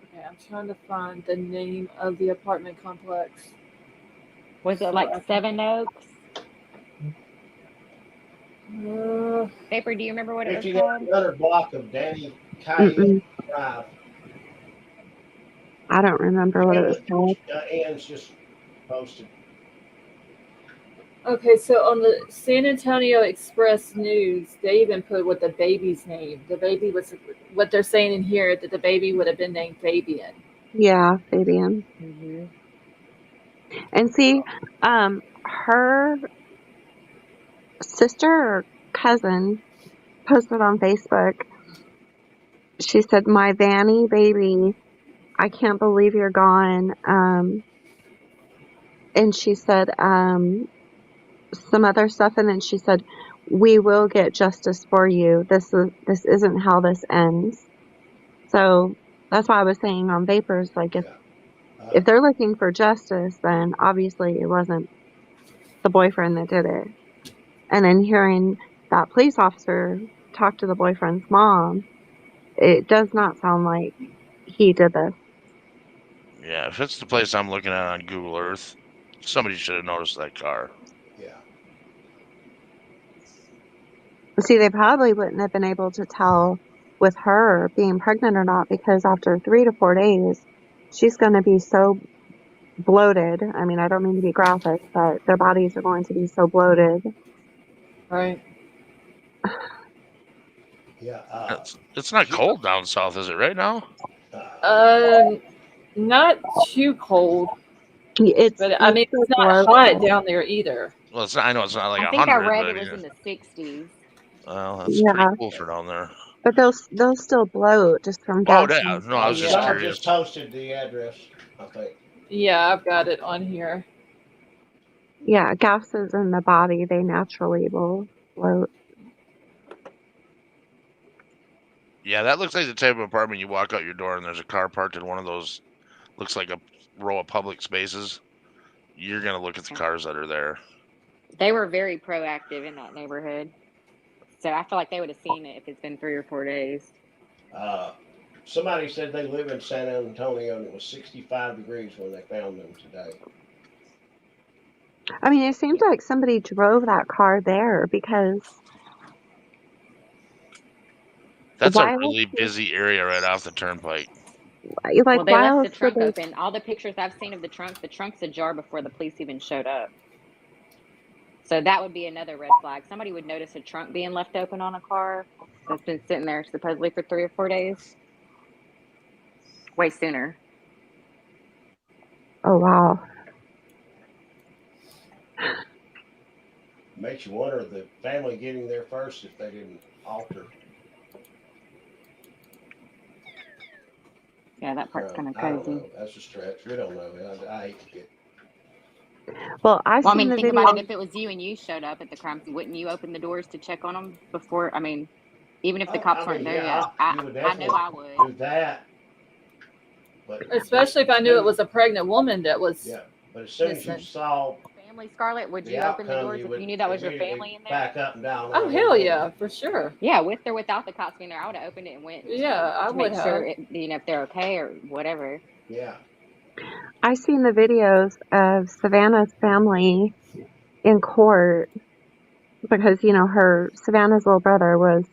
Okay, I'm trying to find the name of the apartment complex. Was it So like I can- Seven Oaks? Paper, do you remember what it was 5900 called? block of Danny Cahill Drive. I don't remember what it was called. Ann's just posted. Okay, so on the San Antonio Express News, they even put what the baby's name. The baby was what they're saying in here that the baby would have been named Fabian. Yeah, Fabian. Mm-hmm. And see, her sister or cousin posted on Facebook. She said, "My Vanny baby, I can't believe you're gone." And she said some other stuff, and then she said, "We will get justice for you. This isn't how this ends." So that's why I was saying on Vapors, like if they're looking for justice, then obviously it wasn't the boyfriend that did it. And then hearing that police officer talk to the boyfriend's mom, it does not sound like he did this. Yeah, if it's the place I'm looking at on Google Earth, somebody should have noticed that car. Yeah. See, they probably wouldn't have been able to tell with her being pregnant or not, because after 3 to 4 days, she's going to be so bloated. I mean, I don't mean to be graphic, but their bodies are going to be so bloated. Right. Yeah. It's not cold down south, is it right now? Not too cold. But I mean, it's not hot down there either. Well, it's not, I know it's not like I think 100. I read but it was in the 60s. Well, that's pretty cool for down there. But they'll still bloat just from Oh, gas. yeah. No, I was just Someone curious. just posted the address, I think. Yeah, I've got it on here. Yeah, gases in the body, they naturally will bloat. Yeah, that looks like the type of apartment you walk out your door and there's a car parked in one of those, looks like a row of public spaces. You're going to look at the cars that are there. They were very proactive in that neighborhood. So I feel like they would have seen it if it's been 3 or 4 days. Somebody said they live in San Antonio and it was 65 degrees when they found them today. I mean, it seems like somebody drove that car there, because That's a really busy area right off the turnpike. Well, they left the trunk open. All the pictures I've seen of the trunk's ajar before the police even showed up. So that would be another red flag. Somebody would notice a trunk being left open on a car that's been sitting there supposedly for 3 or 4 days. Way sooner. Oh, wow. Makes you wonder the family getting there first if they didn't alter. Yeah, that part's kind of I don't crazy. know. That's a stretch. We don't know. I hate to get. Well, I mean, think about it. If it was you and you showed up at the crime scene, wouldn't you open the doors to check on them before? I mean, even if the cops weren't there yet, I know I would. Do that. But especially if I knew it was a pregnant woman that was. Yeah, but as soon as you saw family, Scarlett, would you open the doors if you knew that was your family in there? Back up and down. Oh, hell yeah, for sure. Yeah, with or without the cops being there, I would have opened it and went. Yeah, I would have. Sure, if they're okay or whatever. Yeah. I seen the videos of Savannah's family in court, because Savannah's little brother was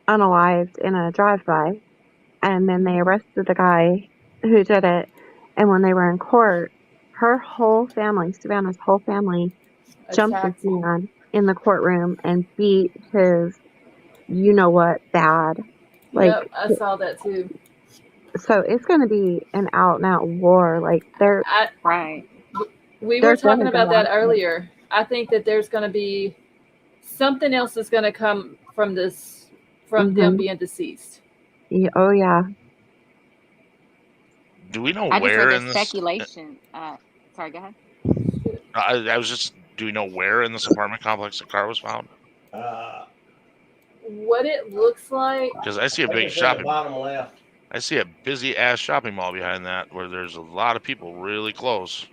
unalived in a drive-by, and then they arrested the guy who did it. And when they were in court, her whole family, Savannah's whole family, jumped this man in the courtroom and beat his you-know-what bad. Yep, I saw that too. So it's going to be an out-and-out war. Like, right. We were talking about that earlier. I think that there's going to be something else that's going to come from this, from them being deceased. Yeah, oh, yeah. Do we know I where just in heard this? Speculation. Sorry, go ahead. I was just. Do we know where in this apartment complex the car was found? What it looks like. Because I see a big shopping. Bottom left. I see a busy ass shopping mall behind that, where there's a lot of people really close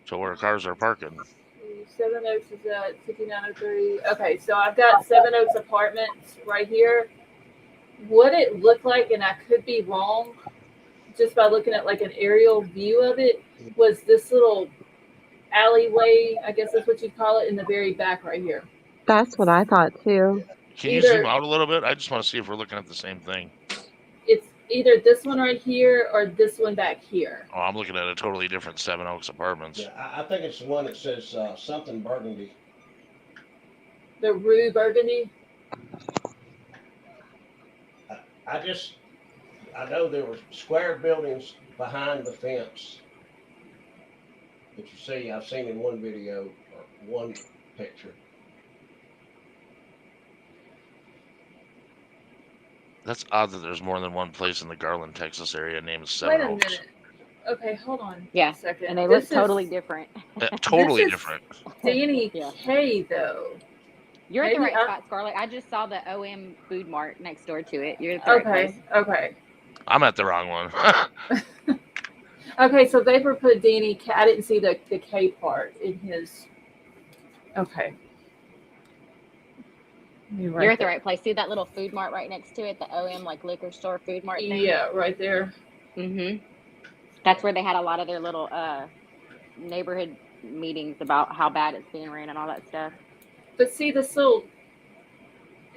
to where cars are parking. Seven Oaks is at 5903. Okay, so I've got Seven Oaks Apartments right here. What it looked like, and I could be wrong, just by looking at like an aerial view of it, was this little alleyway, I guess that's what you'd call it, in the very back right here. That's what I thought too. Can you zoom out a little bit? I just want to see if we're looking at the same thing. It's either this one right here or this one back here. Oh, I'm looking at a totally different Seven Oaks Apartments. Yeah, I think it's the one that says something Burgundy. The Rue Burgundy. I know there were square buildings behind the fence that you see. I've seen in one video or one picture. That's odd that there's more than one place in the Garland, Texas area named Seven Wait a Oaks. minute. Okay, hold on. Yeah, a second. and they look totally different. Totally This is different. Danny Yeah. K though. You're at the Maybe right spot, Scarlett. I just saw the OM Food Mart next door to it. You're at the right place. Okay. I'm at the wrong one. Okay, so they were put Danny K. I didn't see the K part in his. Okay. You're at the right place. See that little food mart right next to it, the OM like liquor store food mart thing? Yeah, right there. That's where they had a lot of their little neighborhood meetings about how bad it's being ran and all that stuff. But see this little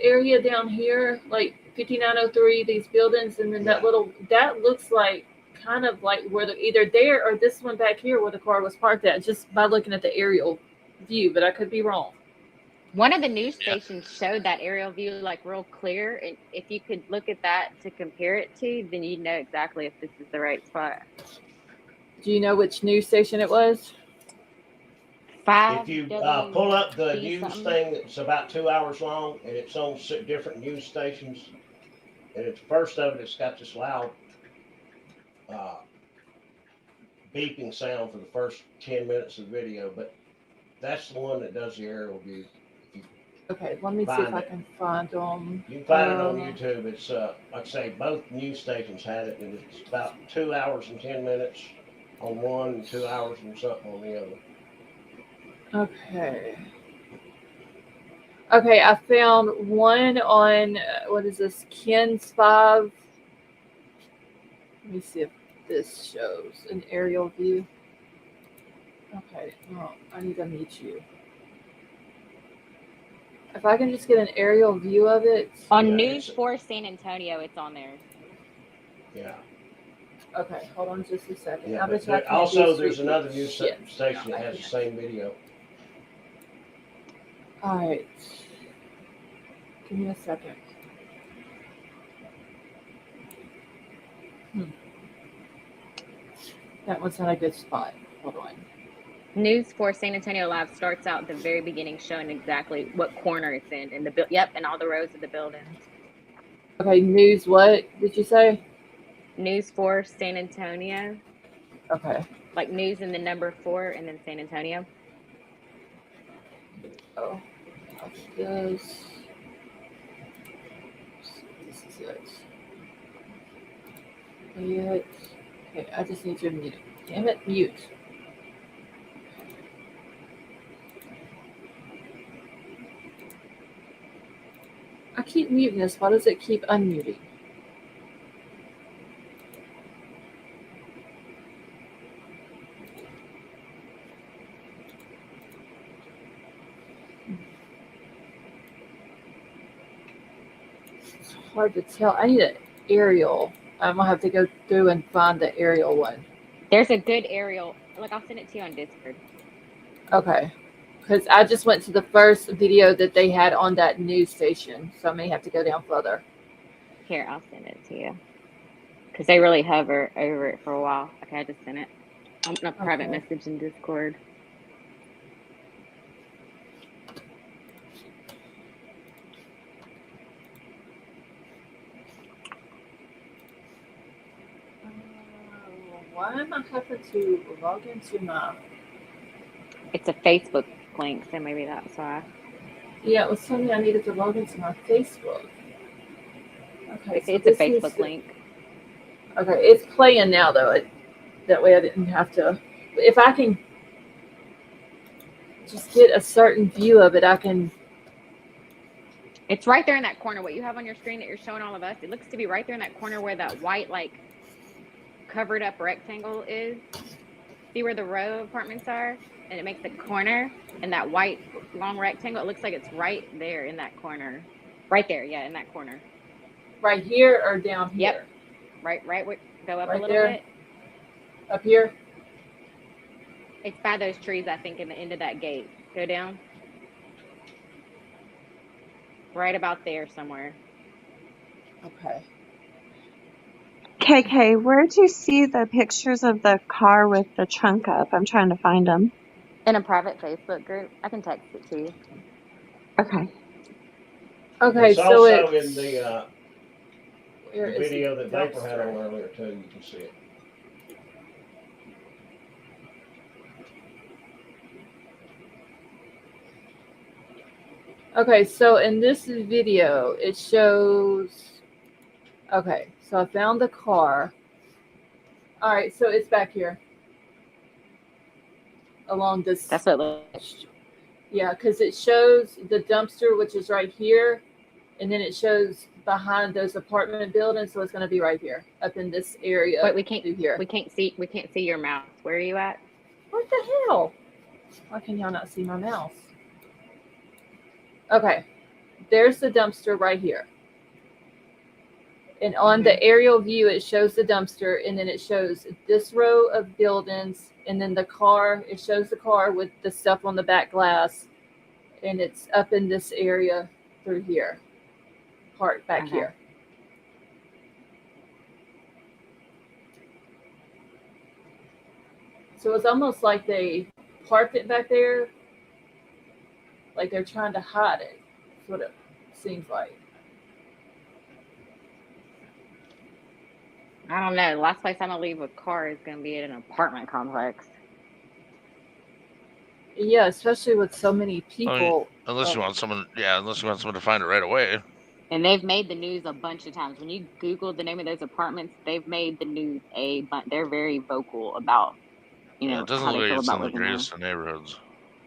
area down here, like 5903, these buildings, and then that looks like kind of like where either there or this one back here where the car was parked at, just by looking at the aerial view, but I could be wrong. One of the news stations showed that aerial view like real clear, and if you could look at that to compare it to, then you'd know exactly if this is the right spot. Do you know which news station it was? If you pull up the news thing, it's about 2 hours long, and it's on different news stations. And at the first of it, it's got this loud beeping sound for the first 10 minutes of the video. But that's the one that does the aerial view. Okay, let me see if I can find them. You can find it on YouTube. It's like I say, both news stations had it, and it's about 2 hours and 10 minutes on one, and 2 hours and something on the other. Okay, I found one on what is this? Ken's 5. Let me see if this shows an aerial view. Okay, well, I need to mute you. If I can just get an aerial view of it. On News 4 San Antonio, it's on there. Yeah. Okay, hold on just a second. Yeah, but also, there's another news station that has the same video. All right. Give me a second. That one's not a good spot. Hold on. News 4 San Antonio Live starts out at the very beginning, showing exactly what corner it's in, and and all the rows of the buildings. Okay, news what did you say? News 4 San Antonio. Okay. Like news and the number 4 and then San Antonio. Oh, this is it. Mute. Okay, I just need to mute. Damn it, mute. I keep muting this. Why does it keep unmuting? It's hard to tell. I need an aerial. I'm gonna have to go through and find the aerial one. There's a good aerial. Like, I'll send it to you on Discord. Okay. Because I just went to the first video that they had on that news station, so I may have to go down further. Here, I'll send it to you. Because they really hover over it for a while. Okay, I just sent it. I'm going to private message in Discord. Why am I having to log into my... It's a Facebook link, so maybe that's why. Yeah, it was telling me I needed to log into my Facebook. Okay, it's a Facebook link. Okay, it's playing now though. That way I didn't have to. If I can, just get a certain view of it, I can. It's right there in that corner. What you have on your screen that you're showing all of us, it looks to be right there in that corner where that white, like, covered up rectangle is. See where the row of apartments are? And it makes a corner, and that white long rectangle, it looks like it's right there in that corner. Right there, yeah, in that corner. Right here or down here? Yep. Right. Go up Right a little there? bit. Up here? It's by those trees, I think, in the end of that gate. Go down. Right about there somewhere. Okay. KK, where'd you see the pictures of the car with the trunk up? I'm trying to find them. In a private Facebook group. I can text it to you. Okay. Okay, It's so also it's in the where is video the that Vapor had on dumpster? earlier too. You can see it. Okay, so in this video, it shows. Okay, so I found the car. All right, so it's back here along this. That's what it looks. Yeah, because it shows the dumpster, which is right here, and then it shows behind those apartment buildings. So it's going to be right here, up in this area. Wait, we can't through here. We can't see your mouse. Where are you at? What the hell? Why can y'all not see my mouse? Okay, there's the dumpster right here. And on the aerial view, it shows the dumpster, and then it shows this row of buildings, and then the car. It shows the car with the stuff on the back glass, and it's up in this area through here, part back here. So it's almost like they parked it back there, like they're trying to hide it. That's what it seems like. I don't know. The last place I'm gonna leave a car is gonna be at an apartment complex. Yeah, especially with so many people. Unless you want someone to find it right away. And they've made the news a bunch of times. When you Google the name of those apartments, they've made the news a bunch. They're very vocal about, It doesn't how look they like feel it's about in the living there. greatest of neighborhoods.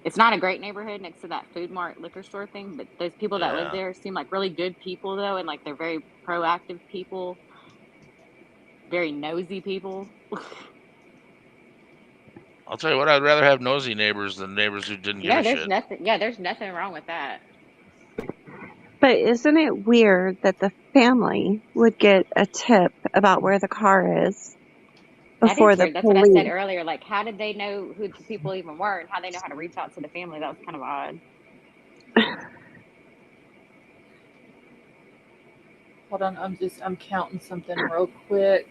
It's not a great neighborhood next to that Food Mart liquor store thing, but those people that live there seem like really good people, though, and like they're very proactive people, very nosy people. I'll tell you what, I'd rather have nosy neighbors than neighbors who didn't give a shit. There's nothing wrong with that. But isn't it weird that the family would get a tip about where the car is before the That's police? what I said earlier. Like, how did they know who the people even were, and how they know how to reach out to the family? That was kind of odd. Hold on, I'm counting something real quick.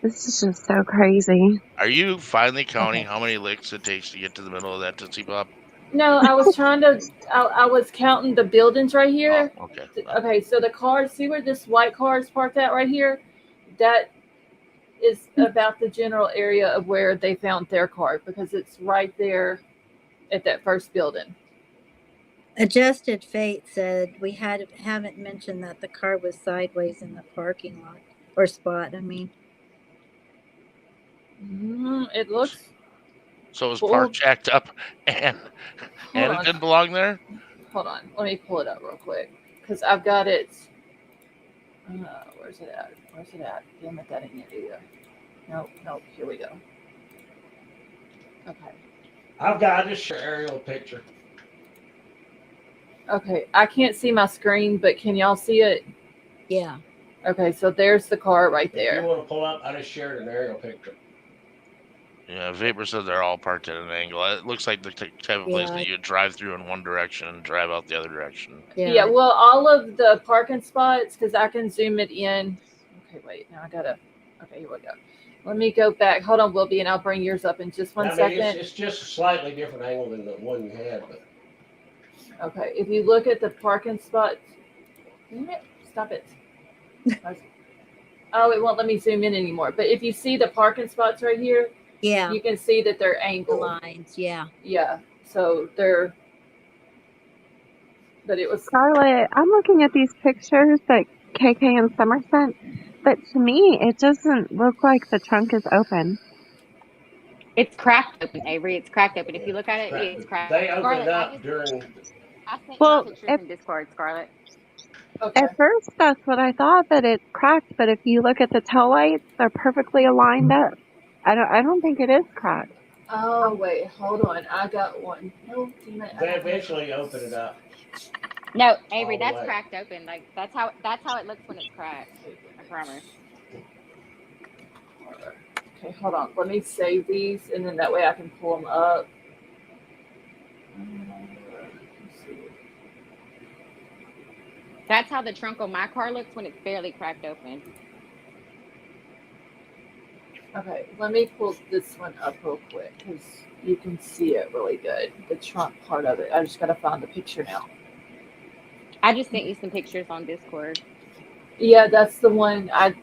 This is just so crazy. Are you finally counting how many licks it takes to get to the middle of that Tootsie Pop? No, I was trying to. I was counting the buildings right here. Oh, okay. Okay, so the cars. See where this white car is parked at right here? That is about the general area of where they found their car, because it's right there at that first building. Adjusted Fate said we haven't mentioned that the car was sideways in the parking lot or spot. I mean, it looks. So it was parked jacked up, and it didn't belong there. Hold on, let me pull it up real quick because I've got it. Where's it at? Damn it, that ain't it either. Nope. Here we go. Okay. I've got this aerial picture. Okay, I can't see my screen, but can y'all see it? Yeah. Okay, so there's the car right there. If you want to pull up, I just shared an aerial picture. Yeah, Vapor said they're all parked at an angle. It looks like the type of place that you drive through in one direction and drive out the other direction. Yeah, well, all of the parking spots, because I can zoom it in. Okay, wait, now I gotta. Okay, here we go. Let me go back. Hold on, Wilby, and I'll bring yours up in just one second. It's just a slightly different angle than the one you had, but. Okay, if you look at the parking spots. Stop it. Oh, it won't let me zoom in anymore. But if you see the parking spots right here, yeah, you can see that they're angled. Lines, yeah. Yeah, so they're. But it was. Scarlett, I'm looking at these pictures that KK and Summer sent, but to me, it doesn't look like the trunk is open. It's cracked open, Avery. It's cracked open. If you look at it, it's cracked. They open Scarlett, it up during. I sent you Well, pictures in Discord, Scarlett. Okay. at first that's what I thought, that it's cracked, but if you look at the taillights, they're perfectly aligned up. I don't think it is cracked. Oh wait, hold on. I got one. No, damn it. They eventually open it up. No, Avery, All the that's way. cracked open. Like that's how it looks when it's cracked. I promise. Okay, hold on. Let me save these, and then that way I can pull them up. Let's see. That's how the trunk on my car looks when it's barely cracked open. Okay, let me pull this one up real quick because you can see it really good. The trunk part of it. I just gotta find the picture now. I just sent you some pictures on Discord. Yeah, that's the one I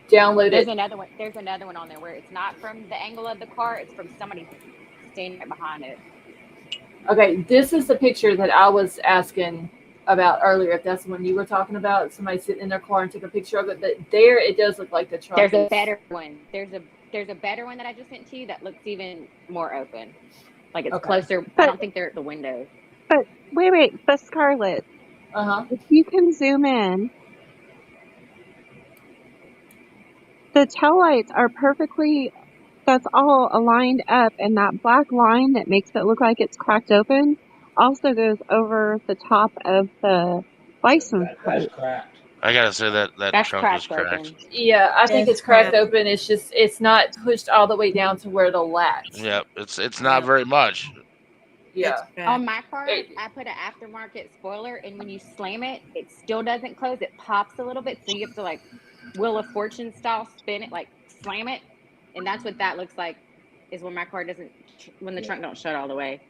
downloaded. There's another one. There's another one on there where it's not from the angle of the car. It's from somebody standing right behind it. Okay, this is the picture that I was asking about earlier. If that's the one you were talking about, somebody sitting in their car and took a picture of it. But there, it does look like the trunk. There's a is- better one. There's a better one that I just sent to you that looks even more open. Like it's Okay. closer. I don't think they're at the window. But wait, but Scarlett, if you can zoom in, the taillights are perfectly, that's all aligned up, and that black line that makes it look like it's cracked open also goes over the top of the license plate. That's cracked. I gotta say that That's trunk is cracked cracked. open. Yeah, I think It's it's cracked cracked. open. It's just it's not pushed all the way down to where it'll latch. Yep, it's not very much. Yeah. It's cracked. On my car, I put an aftermarket spoiler, and when you slam it, it still doesn't close. It pops a little bit, so you have to like Wheel of Fortune style spin it, like slam it, and that's what that looks like. Is when my car doesn't, when the trunk don't shut all the way.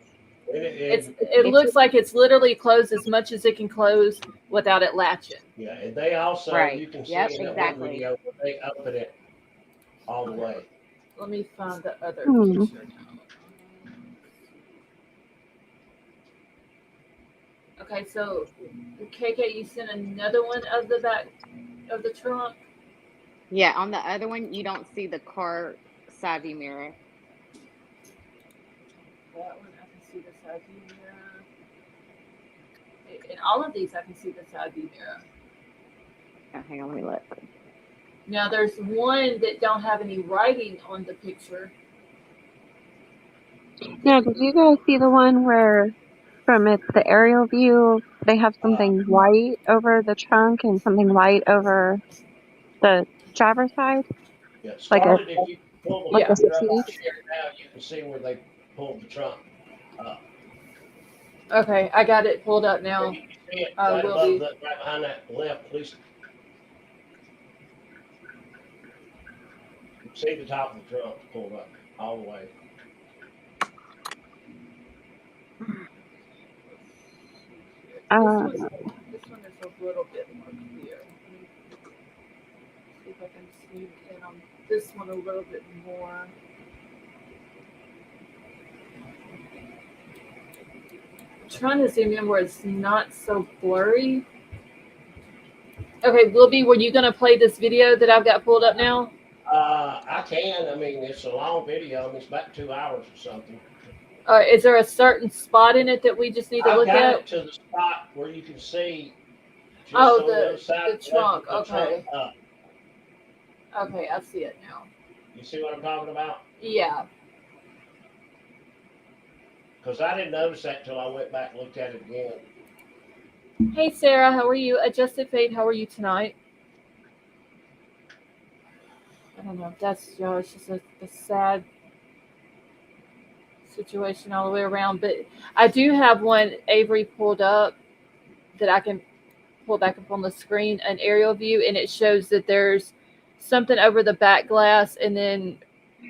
It looks like it's literally closed as much as it can close without it latching. Yeah, and they also, Right. you can see Yep, in that exactly. one video, they open it all the way. Let me find the other Hmm. picture now. Okay, so KK, you sent another one of the back of the trunk. Yeah, on the other one, you don't see the car side view mirror. That one, I can see the side view mirror. In all of these, I can see the side view mirror. Oh, hang on, let me look. Now, there's one that don't have any writing on the picture. Now, did you guys see the one where from the aerial view, they have something white over the trunk and something white over the driver's side? Yeah, Like Scarlett, if you pull the like a picture up on seat? here now, you can see where they pulled the trunk up. Okay, I got it pulled up now. You can see it I right will above be. right behind that left police. You can see the top of the trunk pulled up all the way. This one is a little bit more clear. Let me see if I can zoom in on this one a little bit more. I'm trying to zoom in where it's not so blurry. Okay, Wilby, were you gonna play this video that I've got pulled up now? I can. I mean, it's a long video. I mean, it's about 2 hours or something. Is there a certain spot in it that we just need to I've look got at? it to the spot where you can see just Oh, on the other side the trunk. the trunk Okay. up. Okay, I see it now. You see what I'm talking about? Yeah. Because I didn't notice that till I went back and looked at it again. Hey, Sarah, how are you? Adjusted Fate, how are you tonight? I don't know. That's, it's just a sad situation all the way around. But I do have one Avery pulled up that I can pull back up on the screen, an aerial view, and it shows that there's something over the back glass, and then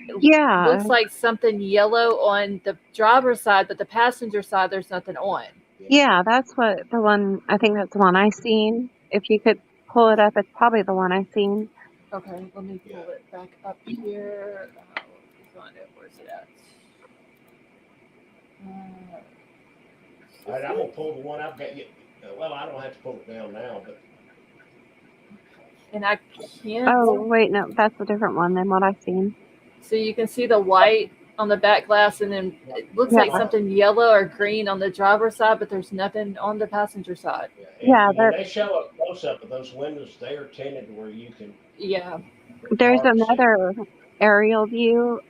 it looks like something yellow on the driver's side, but the passenger side, there's nothing on. Yeah, that's what the one, I think that's the one I seen. If you could pull it up, it's probably the one I seen. Okay, let me pull it back up here. Find it. Where's it at? All right, I'm going to pull the one I've got. Well, I don't have to pull it down now, but. And I can't. Oh, wait, no, that's a different one than what I seen. So you can see the white on the back glass, and then it looks Yeah. like something yellow or green on the driver's side, but there's nothing on the passenger side. Yeah, And when they show a close up of those windows, they are tinted to where you can. Yeah. There's hard to see. another aerial view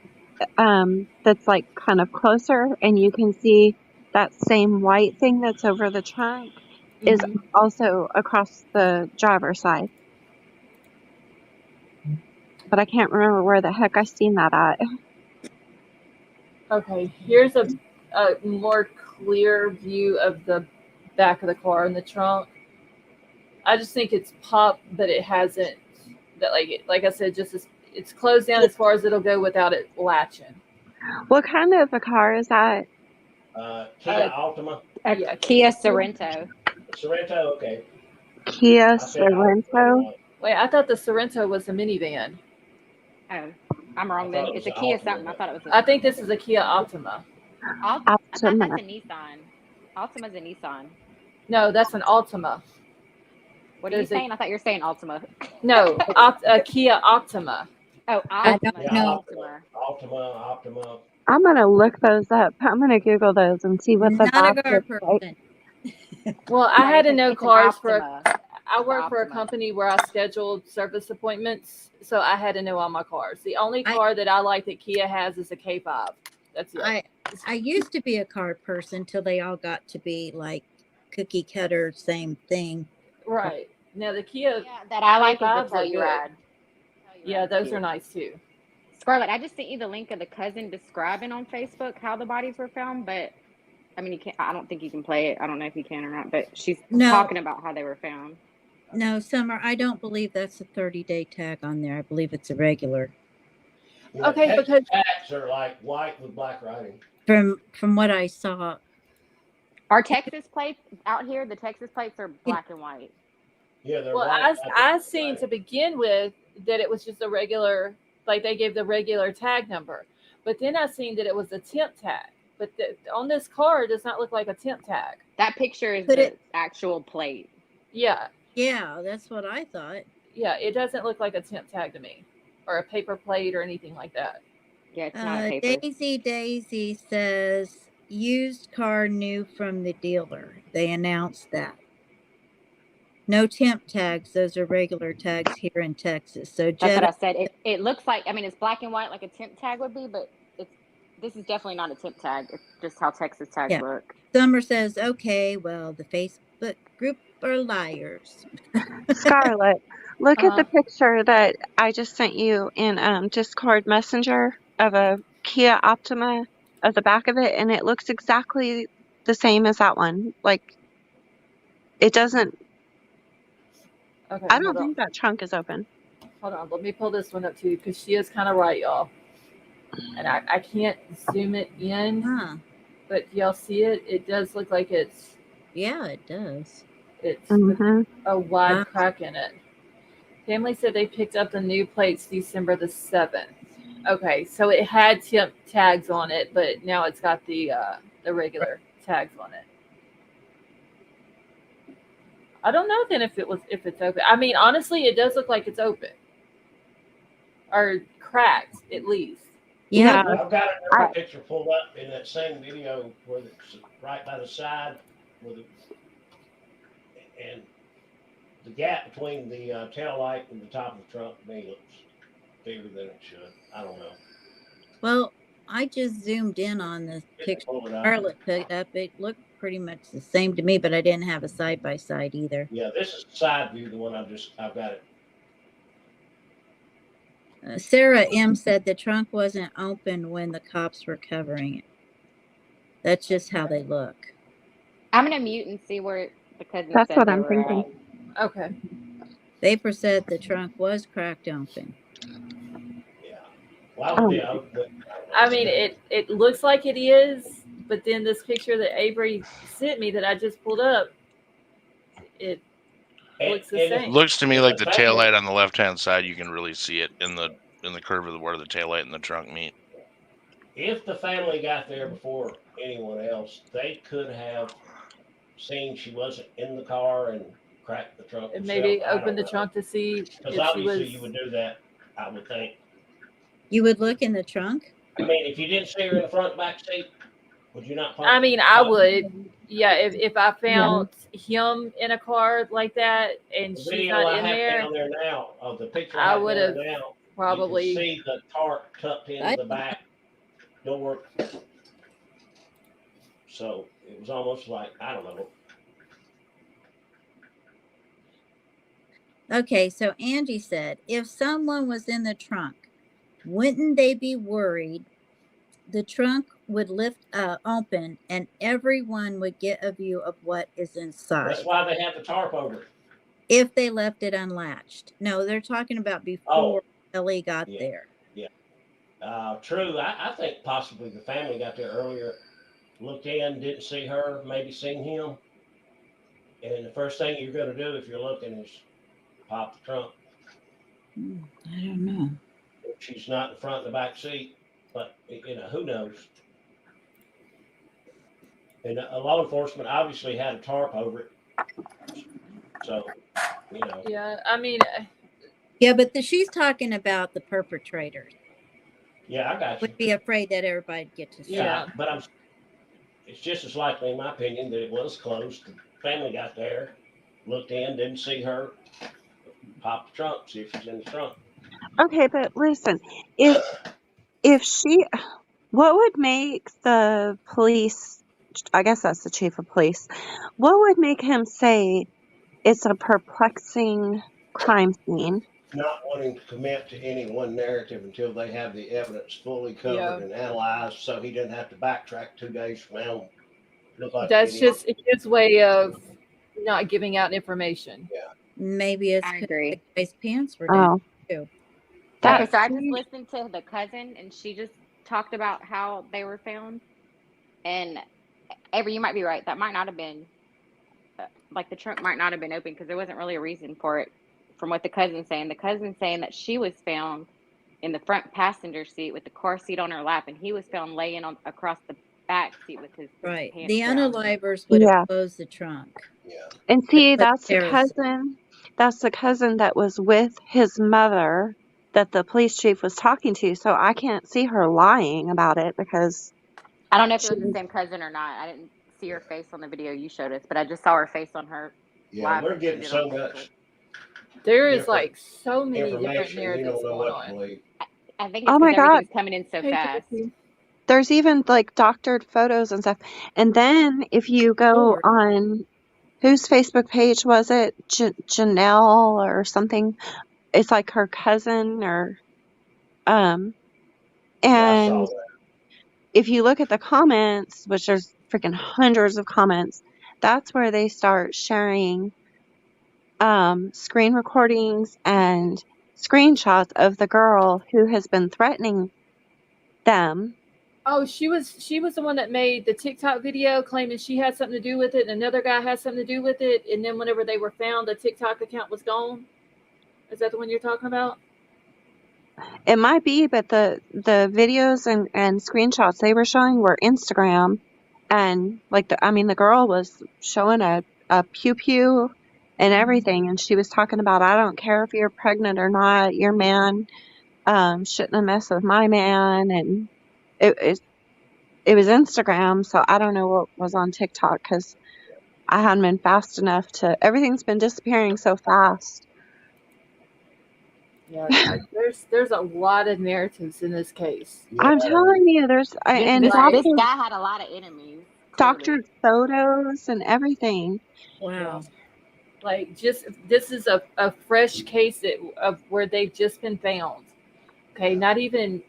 that's like kind of closer, and you can see that same white thing that's over the trunk is Mhm. also across the driver's side. But I can't remember where the heck I seen that at. Okay, here's a more clear view of the back of the car in the trunk. I just think it's popped, but it hasn't. That like I said, just it's closed down as far as it'll go without it latching. What kind of a car is that? Kia Altima, Yeah, Kia Sorento. Sorento. Okay. Kia I said Altima. Sorento? Wait, I thought the Sorento was a minivan. Oh, I'm wrong I then. thought it It's was a Kia Altima, something. I but- thought it was. I think this is a Kia Optima. I thought Optima. that's a Nissan. Altima's a Nissan. No, that's an Altima. What are you There's a- saying? I thought you were saying Altima. No, Kia Optima. Oh, I Altima. don't know. Optima. I'm gonna look those up. I'm gonna Google those and see what the Not a back car looks like. person. Well, I had to It's know an cars for. Optima. I work for a Optima. company where I scheduled service appointments, so I had to know all my cars. The only I- car that I like that Kia has is a K5. That's it. I used to be a car person till they all got to be like cookie cutter, same thing. Right. Now the Kia, Yeah, that I like is the K5s are good. Telluride. yeah, those cute. are nice too. Scarlett, I just sent you the link of the cousin describing on Facebook how the bodies were found, but I mean, you can't. I don't think you can play it. I don't know if you can or not, but she's No. talking about how they were found. No, Summer, I don't believe that's a 30-day tag on there. I believe it's a regular. Yeah, Okay, Texas because- tags are like white with black writing. From what I saw, Our Texas plates out here, the Texas plates are black and white. Yeah, they're Well, white. I seen to begin with that it was just a regular, like they gave the regular tag number, but then I seen that it was a temp tag. But on this car, it does not look like a temp tag. That picture is But the actual plate. Yeah, yeah, that's what I thought. yeah, it doesn't look like a temp tag to me, or a paper plate or anything like that. Yeah, it's not a paper. Daisy says used car new from the dealer. They announced that. No temp tags. Those are regular tags here in Texas. So That's what Jetta, I said. It looks like, I mean, it's black and white like a temp tag would be, but this is definitely not a temp tag. It's just how Texas tags Yeah. look. Summer says, okay, well, the Facebook group are liars. Scarlett, look at the Uh-huh. picture that I just sent you in Discord Messenger of a Kia Optima of the back of it, and it looks exactly the same as that one. Like, it doesn't. Okay, I don't hold on. think that trunk is open. Hold on. Let me pull this one up too, because she is kind of right, y'all. And I can't zoom it in, Huh. but y'all see it? It does look like it's Yeah, it does. Mhm. a wide Wow. crack in it. Family said they picked up the new plates December the 7th. Okay, so it had temp tags on it, but now it's got the regular tags on it. I don't know then if it's open. I mean, honestly, it does look like it's open or cracked at least. Yeah. I've got another picture pulled up in that same video where it's right by the side and the gap between the tail light and the top of the trunk to me looks bigger than it should. I don't know. Well, I just zoomed in on the picture Pull it up. Scarlett put up. It looked pretty much the same to me, but I didn't have a side by side either. Yeah, this is the side view, the one I've got it. Sarah M said the trunk wasn't open when the cops were covering it. That's just how they look. I'm going to mute and see where the cousin That's said what they I'm were thinking. at. Okay. Vapor said the trunk was cracked open. Yeah. Well, yeah. I mean, it looks like it is, but then this picture that Avery sent me that I just pulled up, it looks the same. Looks to me like the tail light on the left hand side. You can really see it in the curve of where the tail light and the trunk meet. If the family got there before anyone else, they could have seen she wasn't in the car and cracked the trunk. And maybe themselves. I open the don't know. trunk to see Because if she obviously was. you would do that, I would think. You would look in the trunk? I mean, if you didn't see her in the front back seat, would you not? I mean, I would. Yeah, if I Yeah. found him in a car like that and The she's video not I in have there, down there now, of the picture I I have would down have there now, you can probably. see the tarp tucked into I the back door. So it was almost like, I don't know. Okay, so Angie said, if someone was in the trunk, wouldn't they be worried? The trunk would lift open and everyone would get a view of what is That's inside why they have the tarp over it. if they left it unlatched. No, they're talking about Oh, before Ellie got yeah, there. yeah. True. I think possibly the family got there earlier, looked in, didn't see her, maybe seen him. And the first thing you're going to do if you're looking is pop the trunk. I don't know. If she's not in the front and the back seat, but you know, who knows? And law enforcement obviously had a tarp over it, so you know. Yeah, I mean, Yeah, but she's talking about the perpetrators. Yeah, I got you. Would be afraid that everybody'd get to see. Yeah, but it's just as likely, in my opinion, that it was closed. The family got there, looked in, didn't see her, popped the trunk, see if she's in the trunk. Okay, but listen, if she, what would make the police, I guess that's the chief of police, what would make him say it's a perplexing crime scene? Not wanting to commit to any one narrative until they have the evidence fully covered Yeah. and analyzed, so he doesn't have to backtrack 2 days from now. Look like that's an idiot. just his way of not giving out information. Maybe it's I because agree. the guy's pants were down Oh, too. Okay, that's so I just listened to the cousin, and she just talked about how they were found. And Avery, you might be right. That might not have been, like, the trunk might not have been open because there wasn't really a reason for it. From what the cousin's saying, that she was found in the front passenger seat with the car seat on her lap, and he was found laying on across the back seat with his Right. pants The down. unalivers would have yeah. closed the trunk. Yeah. And see, Because that's the Harrison. cousin. That's the cousin that was with his mother that the police chief was talking to. So I can't see her lying about it because I don't know if it she, was the same cousin or not. I didn't see her face on the video you showed us, but I just saw her face on her Yeah, live we're that she getting did so on Facebook. much There is different like so many different information, you narratives don't know going what to on. believe. I think it's oh my because God, everything's coming in so Hey, fast. Casey. there's even like doctored photos and stuff. And then if you go Lord. on, whose Facebook page was it? Janelle or something. It's like her cousin or, Yeah, I and saw that. if you look at the comments, which there's freaking hundreds of comments, that's where they start sharing screen recordings and screenshots of the girl who has been threatening them. Oh, she was the one that made the TikTok video claiming she had something to do with it, and another guy had something to do with it, and then whenever they were found, the TikTok account was gone. Is that the one you're talking about? It might be, but the videos and screenshots they were showing were Instagram, and like the girl was showing a pew pew and everything, and she was talking about, I don't care if you're pregnant or not, your man shouldn't have messed with my man, and it was Instagram, so I don't know what was on TikTok because I hadn't been fast enough to. Everything's been disappearing so fast. Yeah, there's a lot of narratives in this case. Yeah, I'm telling you, there's and This Like, guy had a lot of enemies. doctored Clearly. photos and everything. Wow. like just this is a fresh case of where they've just been found. Okay, not even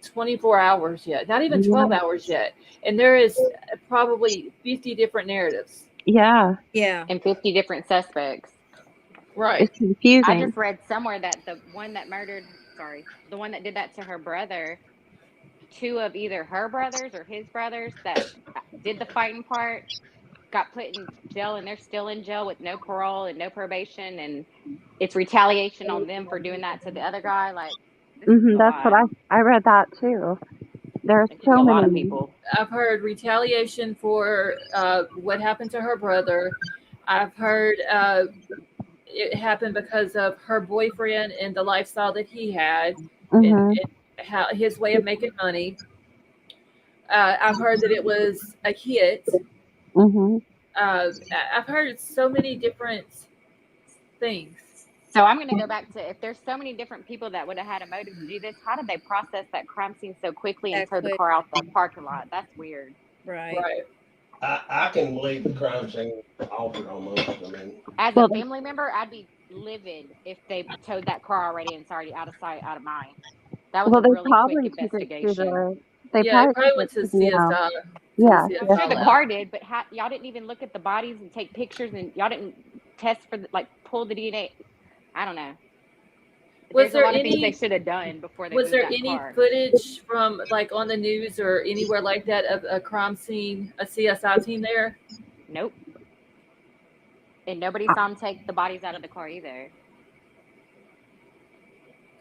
24 hours yet, not even 12 hours yet, and there is probably 50 different narratives. Yeah, Yeah. And 50 different suspects. Right. it's confusing. I just read somewhere that the one that did that to her brother, 2 of either her brothers or his brothers that did the fighting part got put in jail, and they're still in jail with no parole and no probation, and it's retaliation on them for doing that to the other guy. Like, this is a That's lot. what I read that too. There's It could so be a lot of many. people. I've heard retaliation for what happened to her brother. I've heard it happened because of her boyfriend and the lifestyle that he had, Mhm. and how his way of making money. I've heard that it was a hit. Mm-hmm. I've heard so many different things. So I'm going to go back to, if there's so many different people that would have had a motive to do this, how did they process that crime scene so quickly and That tow the quick. car out the parking lot? That's weird. Right. Right. I can believe the crime scene altered almost. I mean, As Well, a family member, I'd be livid if they towed that car already and it's already out of sight, out of mind. That was well, a they really quick probably took it to investigation. the. They Yeah, it probably probably took went it to to the. CSI. Yeah, To the I'm CSI sure the lab. car did, but y'all didn't even look at the bodies and take pictures, and y'all didn't test for like pull the DNA. I don't know. Was There's a there lot of things they any should have done before they was moved there that any car. footage from like on the news or anywhere like that of a crime scene, a CSI team there? Nope. And nobody I- saw him take the bodies out of the car either.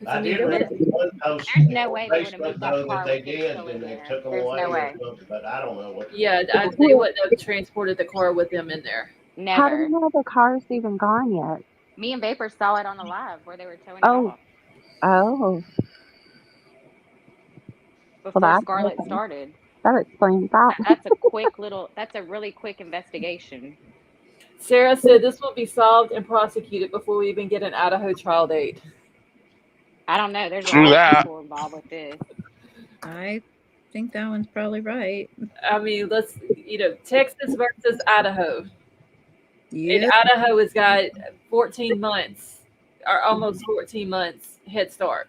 'Cause, I did there read was- one post There's on no way they would have Facebook moved that though car that they with him did, still in and they there. took them There's away no or way. something, but I don't know what. yeah, they wouldn't have transported the car with them in there. How do Never. you know the car's even gone yet? Me and Vapor saw it on the live where they were towing it Oh, off oh. before Well, Scarlett started. that explains that. That's a really quick investigation. Sarah said this will be solved and prosecuted before we even get an Idaho trial date. I don't know. There's a True lot that. of people involved with this. I think that one's probably right. I mean, Texas versus Idaho. Yeah. And Idaho has got 14 months or almost 14 months head start.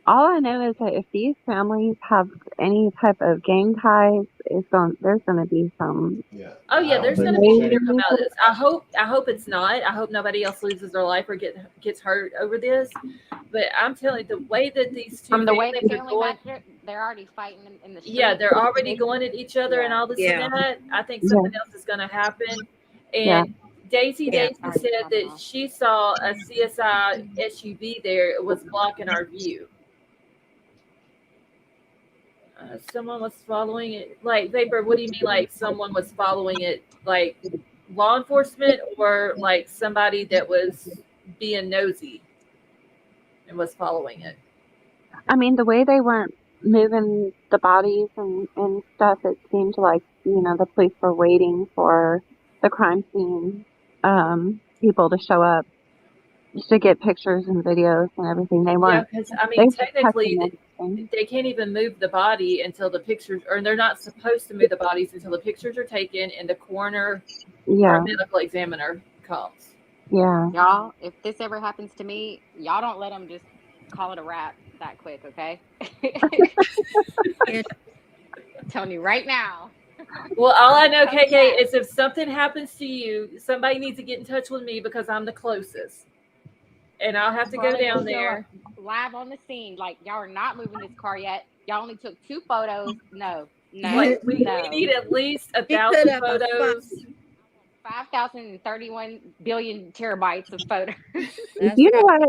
All I know is that if these families have any type of gang ties, there's going to be some. Yeah. Oh yeah, I there's don't going to think be there's shit any- about this. I hope it's not. I hope nobody else loses their life or gets hurt over this. But I'm telling you, the way that these two From the way the families are family going, matched it, they're already fighting in the street. yeah, they're already going at each other and Yeah. all this Yeah. and that. I think something else is going to happen. Yeah. And Daisy Yeah. said that she saw a CSI SUV there. It was blocking our view. Someone was following it. Like, Vapor, what do you mean? Like, someone was following it? Like, law enforcement or like somebody that was being nosy and was following it? I mean, the way they weren't moving the bodies and stuff, it seemed like, the police were waiting for the crime scene people to show up just to get pictures and videos and everything. They Yeah, weren't. because I They mean, were technically, touching everything. they can't even move the body until the pictures, or they're not supposed to move the bodies until the pictures are taken and the coroner Yeah. or medical examiner comes. Yeah. Y'all, if this ever happens to me, y'all don't let them just call it a wrap that quick, okay? Yeah. I'm telling you right now. Well, all I know, Okay. KK, is if something happens to you, somebody needs to get in touch with me because I'm the closest. And I'll have to go Scarlett will down show there. up live on the scene. Like, y'all are not moving this car yet. Y'all only took 2 photos. No. Like, we no. need at least put 1,000 up a photos. 5,031 billion terabytes of photos. That's You know right.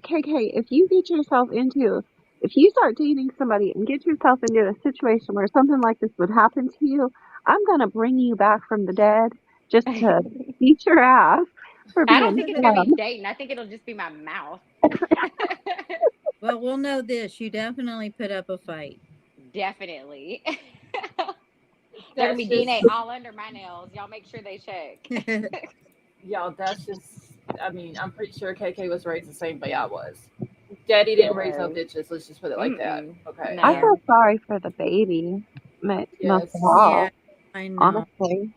what, KK, if you start dating somebody and get yourself into a situation where something like this would happen to you, I'm going to bring you back from the dead just to beat your ass for I don't being think it's going to dumb. be dating. I think it'll just be my mouth. Well, we'll know this. You definitely put up a fight. Definitely. There's going to be DNA all under my nails. Y'all make sure they check. Y'all, that's just, I mean, I'm pretty sure KK was raised the same way I was. Daddy didn't raise no bitches. Let's just put it like that. Okay. No. I feel sorry for the baby. Most Yes. of all, Yeah, I know. honestly.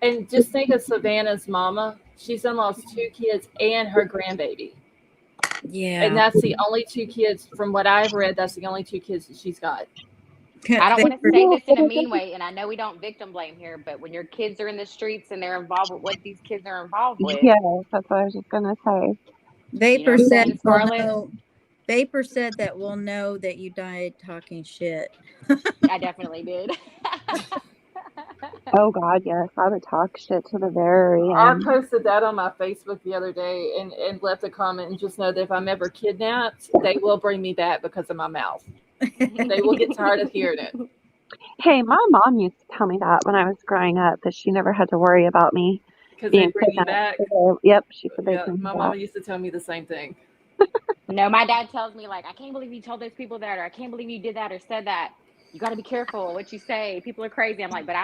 And just think of Savannah's mama. She's done lost 2 kids and her grandbaby. Yeah. And that's the only 2 kids, from what I've read, that's the only 2 kids that she's got. I don't want to say this in a mean way, and I know we don't victim blame here, but when your kids are in the streets and they're involved with what these kids are involved with. Yeah, that's what I was just going to say. Vapor You know what I'm said saying, Scarlett? Vapor said that we'll know that you died talking shit. I definitely did. Oh, God, yes. I would talk shit to the very I end. posted that on my Facebook the other day and left a comment, and just know that if I'm ever kidnapped, they will bring me back because of my mouth. They will get tired of hearing it. Hey, my mom used to tell me that when I was growing up, that she never had to worry about me Because they being bring you kidnapped. back. Yep, she said they Yeah, bring me my back. mama used to tell me the same thing. No, my dad tells me, like, I can't believe you told those people that, or I can't believe you did that or said that. You got to be careful what you say. People are crazy. I'm like, but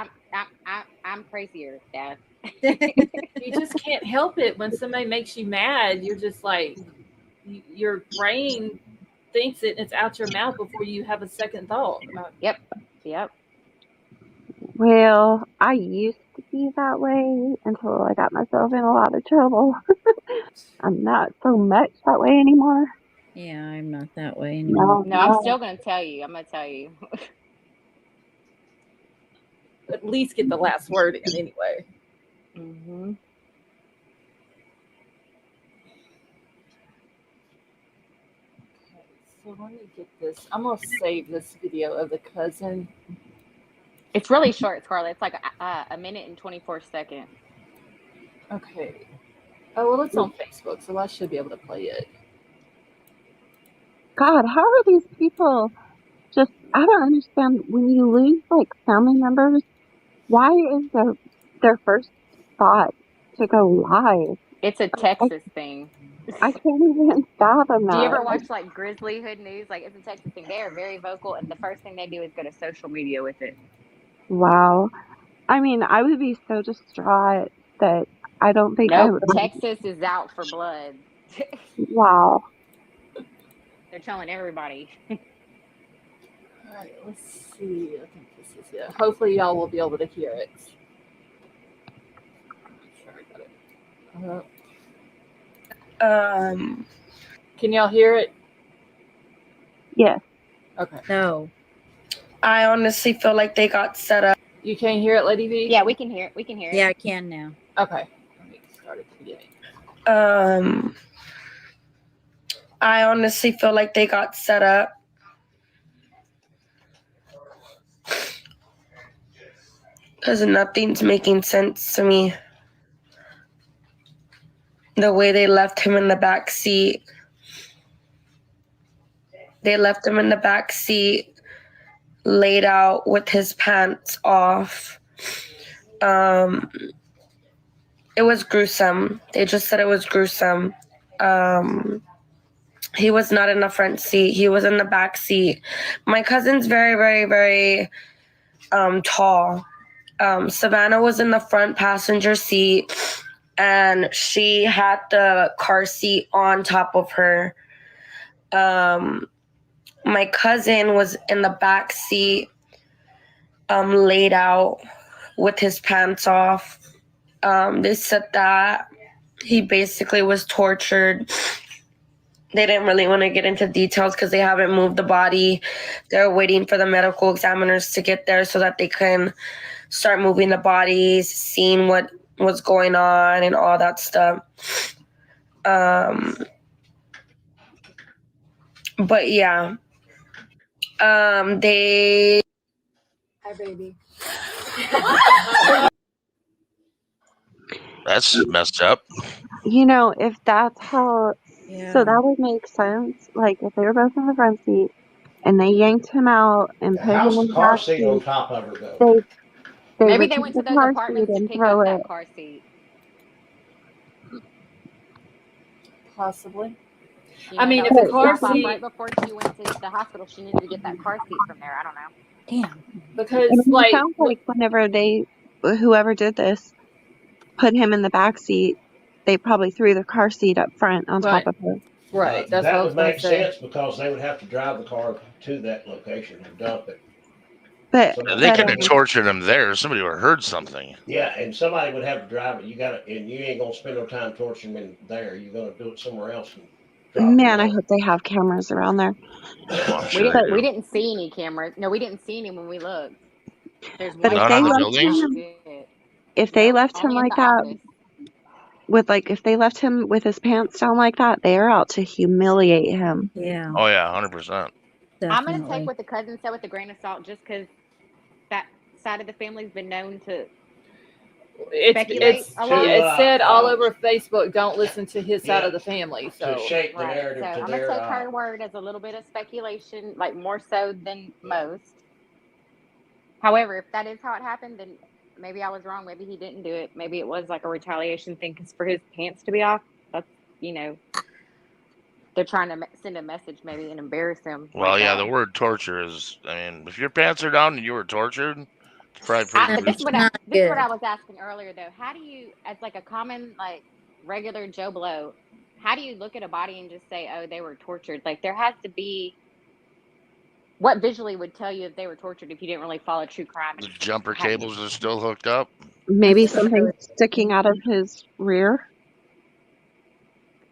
I'm crazier, Dad. You just can't help it when somebody makes you mad. You're just like, your brain thinks it and it's out your mouth before you have a second thought. Yep. Well, I used to be that way until I got myself in a lot of trouble. I'm not so much that way anymore. Yeah, I'm not that way anymore. No, I'm still going to tell you. I'm going to tell you. At least get the last word in anyway. Mm-hmm. So let me get this. I'm going to save this video of the cousin. It's really short, Scarlett. It's like a minute and 24 seconds. Okay. Oh, well, it's on Facebook, so I should be able to play it. God, how are these people just, I don't understand, when you lose like family members, why is their first thought to go live? It's a Texas thing. I can't even fathom Do you ever that. watch like Grizzly Hood News? Like, it's a Texas thing. They are very vocal, and the first thing they do is go to social media with it. Wow. I mean, I would be so distraught that I don't think I Nope, would. Texas is out for blood. Wow. They're telling everybody. All right, let's see. I think this is it. Hopefully, y'all will be able to hear it. Sure, I got it. Can y'all hear it? Yes. Okay. No. I honestly feel like they got set up. You can't hear it, Lady V? Yeah, we can hear it. We can hear it. Yeah, I can now. Okay. Let me start at the beginning. I honestly feel like they got set up. Because nothing's making sense to me. The way they left him in the back seat. They left him in the back seat, laid out with his pants off. It was gruesome. They just said it was gruesome. He was not in the front seat. He was in the back seat. My cousin's very, very, very tall. Savannah was in the front passenger seat, and she had the car seat on top of her. My cousin was in the back seat, laid out with his pants off. They said that he basically was tortured. They didn't really want to get into details because they haven't moved the body. They're waiting for the medical examiners to get there so that they can start moving the bodies, seeing what was going on and all that stuff. But yeah. They... Hi, baby. That's messed up. You know, if that's how, Yeah. so that would make sense. Like, if they were both in the front seat and they yanked him out and put him How's in the the car back seat on seat, top of her though? they Maybe would they take went to the those car seat apartments to and pick up throw that it. car seat. Possibly. You I know, mean, that if was the a car stop off seat, right before she went to the hospital. She needed to get that car seat from there. I don't know. Damn. because And it like, sounds like whenever whoever did this, put him in the back seat, they probably threw the car seat up front on Right. top of her. right, that's what That I was would going make to say. sense because they would have to drive the car to that location and dump it. But They couldn't have tortured him there. Somebody would have heard something. Yeah, and somebody would have to drive it. And you ain't gonna spend no time torturing him in there. You're gonna do it somewhere else. And drop man, him I hope they have cameras around there. Well, I'm We sure they didn't. do. We didn't see any cameras. No, we didn't see any when we looked. There's But one if Not they on the spot left we see buildings? him, legit. if they Nope, left him only in like the that, office. if they left him with his pants down like that, they are out to humiliate him. Yeah. Oh yeah, 100%. I'm gonna take Definitely. what the cousin said with a grain of salt, just because that side of the family's been known to speculate a lot. It said all over Facebook, don't listen to his side of the family. So to shape the Right. So narrative to I'm gonna their take her word as a little bit of speculation, like more so than most. However, if that is how it happened, then maybe I was wrong. Maybe he didn't do it. Maybe it was like a retaliation thing, because for his pants to be off, that's, you know. they're trying to send a message maybe and embarrass him. Well, like yeah, that. the word torture is. I mean, if your pants are down and you were tortured, it's probably pretty But this is gruesome. what Not this is what good. I was asking earlier though. How do you, as like a common like regular Joe Blow, how do you look at a body and just say, "Oh, they were tortured"? Like there has to be. What visually would tell you if they were tortured if you didn't really follow true crime? The And jumper hadn't- cables are still hooked up. Maybe That's what I something was sticking out of his rear.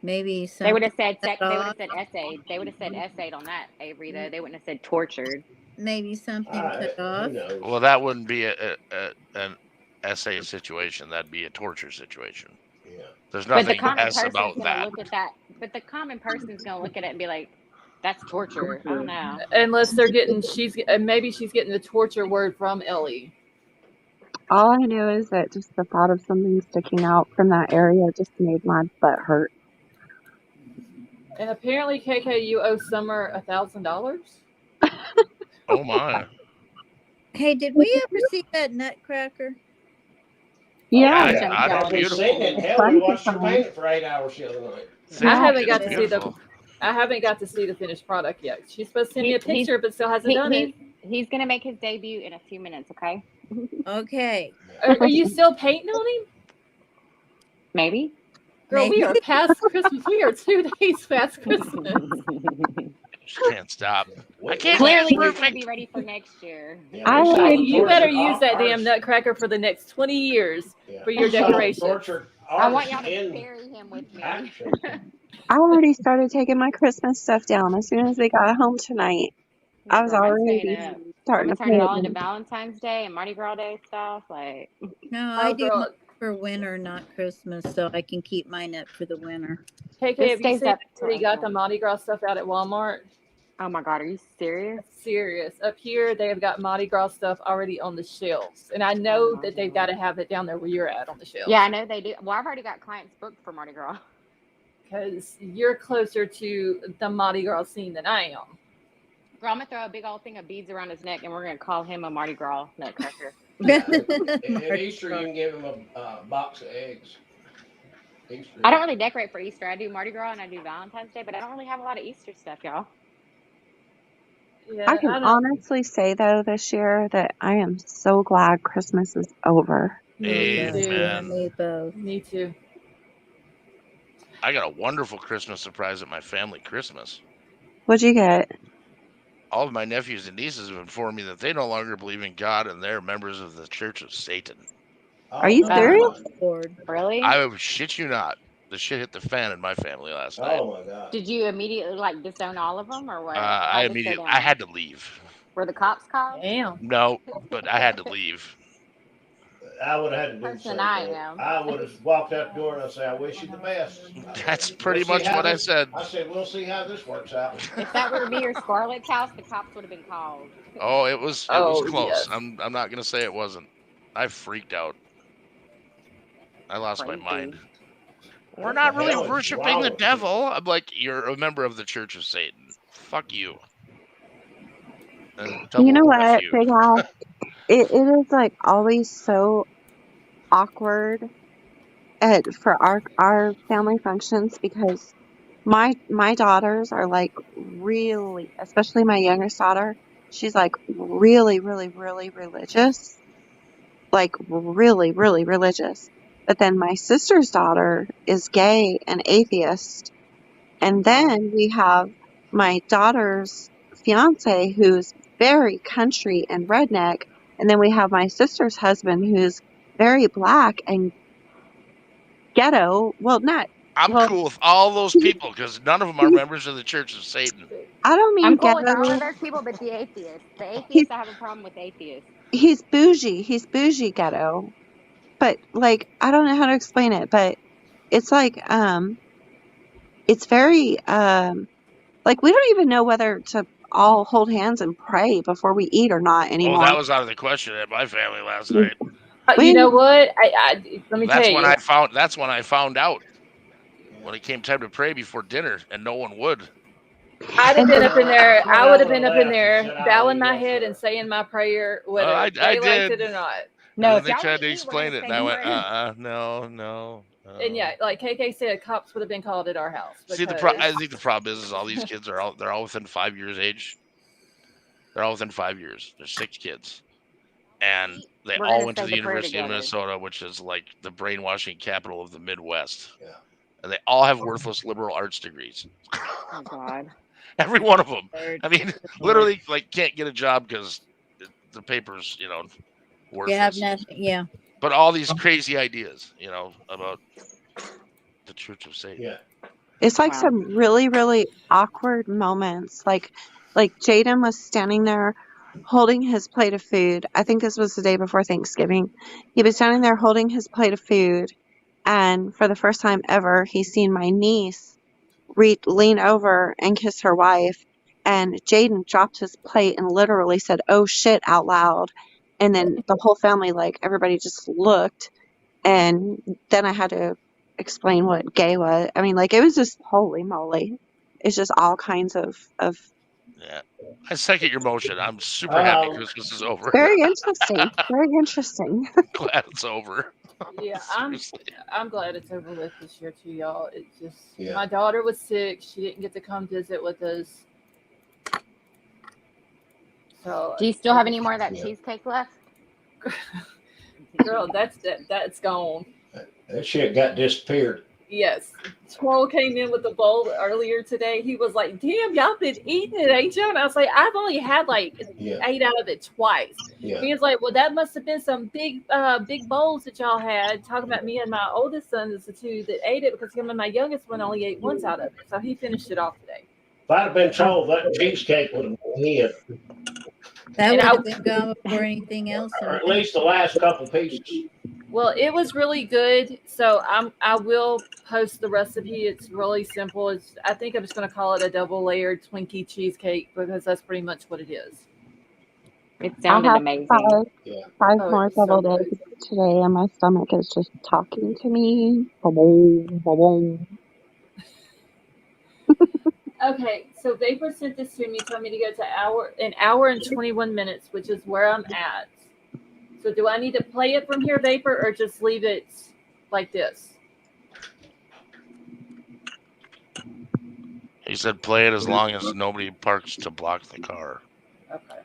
Maybe They would something have said cut they would off. have said essayed. They would have said essayed on that, Avery. Though they wouldn't have said tortured. Maybe something cut Who off. knows? Well, that wouldn't be an essay situation. That'd be a torture situation. Yeah. There's But the nothing common S person's about gonna that. look at that. But the common person's gonna look at it and be like, "That's torture." I don't know. Unless they're getting, maybe she's getting the torture word from Ellie. All I know is that just the thought of something sticking out from that area just made my butt hurt. And apparently, KK, you owe Summer $1,000. Oh my! Hey, did we ever see that Nutcracker? Yeah, I Yeah, sent God, y'all it's We've beautiful. seen it. it's Hell, we fun to watched her find. paint it for 8 hours the other night. I Yeah, haven't It's got to see the. beautiful. I haven't got to see the finished product yet. She's supposed to send me a He's picture, but still hasn't done it. he's gonna make his debut in a few minutes. Okay, Okay. Are you still painting on him? maybe. Girl, we Maybe. are past Christmas. We are 2 days past Christmas. Just can't stop. I can't Clearly, be he's gonna perfect. be ready for next year. Yeah, I we saw already- the You better tortured use that damn artist. Nutcracker for the next 20 years Yeah, for your we saw the decoration. tortured I want artist y'all to in bury him with me. action. I already started taking my Christmas stuff down as soon as we got home tonight. I was Girl, mine's already staying up. I'm starting gonna to turn it put all it into in. Valentine's Day and Mardi Gras Day stuff. Like, No, I Oh, do girl. mine for winter, not Christmas, so I can keep mine up for the winter. KK, this have you stays seen up that he till got the April. Mardi Gras stuff out at Walmart? Oh my God, are you serious? Serious. Up here, they have got Mardi Gras stuff already on the shelves. And I know that they've got to have it down there where you're at on the shelves. Yeah, I know they do. Well, I've already got clients booked for Mardi Gras. Because you're closer to the Mardi Gras scene than I am. Girl, I'm gonna throw a big old thing of beads around his neck, and we're gonna call him a Mardi Gras nutcracker. Yeah. At Easter, you can give him a box of eggs. Easter. I don't really decorate for Easter. I do Mardi Gras and I do Valentine's Day, but I don't really have a lot of Easter stuff, y'all. Yeah, I can don't. honestly say though this year that I am so glad Christmas is over. Me Yeah, too. Amen. me both. Me too. I got a wonderful Christmas surprise at my family Christmas. What'd you get? All of my nephews and nieces have informed me that they no longer believe in God and they're members of the Church of Satan. Are you my serious? God. Lord. Really? I shit you not. The shit hit the fan in my family last night. Oh my God. Did you immediately like disown all of them, or what? I How'd this go down? had to leave. Were the cops called? Damn. No, but I had to leave. I would have had to do the Person same I thing. am. I would have walked out the door and I say, I wish you the best. That's We'll pretty see much how what I this- said. I said, we'll see how this works out. If that were to be your Scarlett's house, the cops would have been called. Oh, it was Oh, close. yes. I'm not gonna say it wasn't. I freaked out. I lost my Crazy. mind. We're What not the really hell is worshiping wrong the with devil. I'm like, you're a member of the Church of Satan. Fuck you. And You know double what, F you. Big Al? It is like always so awkward for our family functions because my daughters are like really, especially my youngest daughter, she's like really, really, really religious. Like really, really religious. But then my sister's daughter is gay and atheist. And then we have my daughter's fiance who's very country and redneck. And then we have my sister's husband who's very black and ghetto. Well, not. I'm Well, cool with all those people because none of them are members of the Church of Satan. I don't mean I'm cool with all ghetto. of those people, but the atheists. The atheists, I have a problem with atheists. He's bougie. He's bougie ghetto. But like, I don't know how to explain it, but it's like, it's very, like we don't even know whether to all hold hands and pray before we eat or not Oh, anymore. that was out of the question at my family last night. You know what? Let me That's tell when you. That's when I found out. When it came time to pray before dinner, and no one would. I'd have been up in there. That's when I would have would've been up in left there, and said, I bowing will my go head for and it. saying my prayer, whether I they liked did. it or not. No, And if then they y'all tried want to to eat, we're explain gonna it, say and I went, prayer. no. And yeah, like KK said, cops would have been called at our house. See, I think the problem is all these kids they're all within 5 years age. They're all within 5 years. There's 6 kids, and they We're all gonna went to say the the prayer University of together. Minnesota, which is like the brainwashing capital of the Midwest. Yeah. And they all have worthless liberal arts degrees. Oh God. Every one of them. Lord, I mean, Lord. literally, like, can't get a job because the paper's, You have worthless. nothing. Yeah. But all these crazy ideas, about the Church of Satan. Yeah. It's like Wow. some really, really awkward moments. Like Jaden was standing there holding his plate of food. I think this was the day before Thanksgiving. He was standing there holding his plate of food, and for the first time ever, he's seen my niece lean over and kiss her wife. And Jaden dropped his plate and literally said, "Oh shit," out loud. And then the whole family, like everybody, just looked. And then I had to explain what gay was. I mean, like, it was just holy moly. It's just all kinds of Yeah. I second your motion. I'm super happy Christmas is over. very interesting. Very interesting. Glad it's over. Yeah, Seriously. I'm glad it's over with this year too, y'all. It just Yeah. my daughter was sick. She didn't get to come visit with us. So Do you still have any more of that Yeah. cheesecake left? girl, that's gone. That shit got disappeared. Yes. Troll came in with the bowl earlier today. He was like, "Damn, y'all been eating it, ain't you?" And I was like, "I've only had like Yeah. 8 out of it twice." Yeah. He was like, "Well, that must have been some big bowls that y'all had." Talking about me and my oldest son is the two that ate it, because him and my youngest one only ate once out of it. So he finished it off today. If I'd have been told, that cheesecake would have been in, That And would I- have been gone before anything else. or at least the last couple pieces. Well, it was really good. So I will post the recipe. It's really simple. I think I'm just going to call it a double layered Twinkie cheesecake, because that's pretty much what it is. It I sounded have amazing. five Oh, more it's so double good. days today, and my stomach is just talking to me. Ba-boom, ba-boom. Okay, so Vapor sent this to me, told me to go to an hour and 21 minutes, which is where I'm at. So do I need to play it from here, Vapor, or just leave it like this? He said play it as long as nobody parks to block the car. Okay.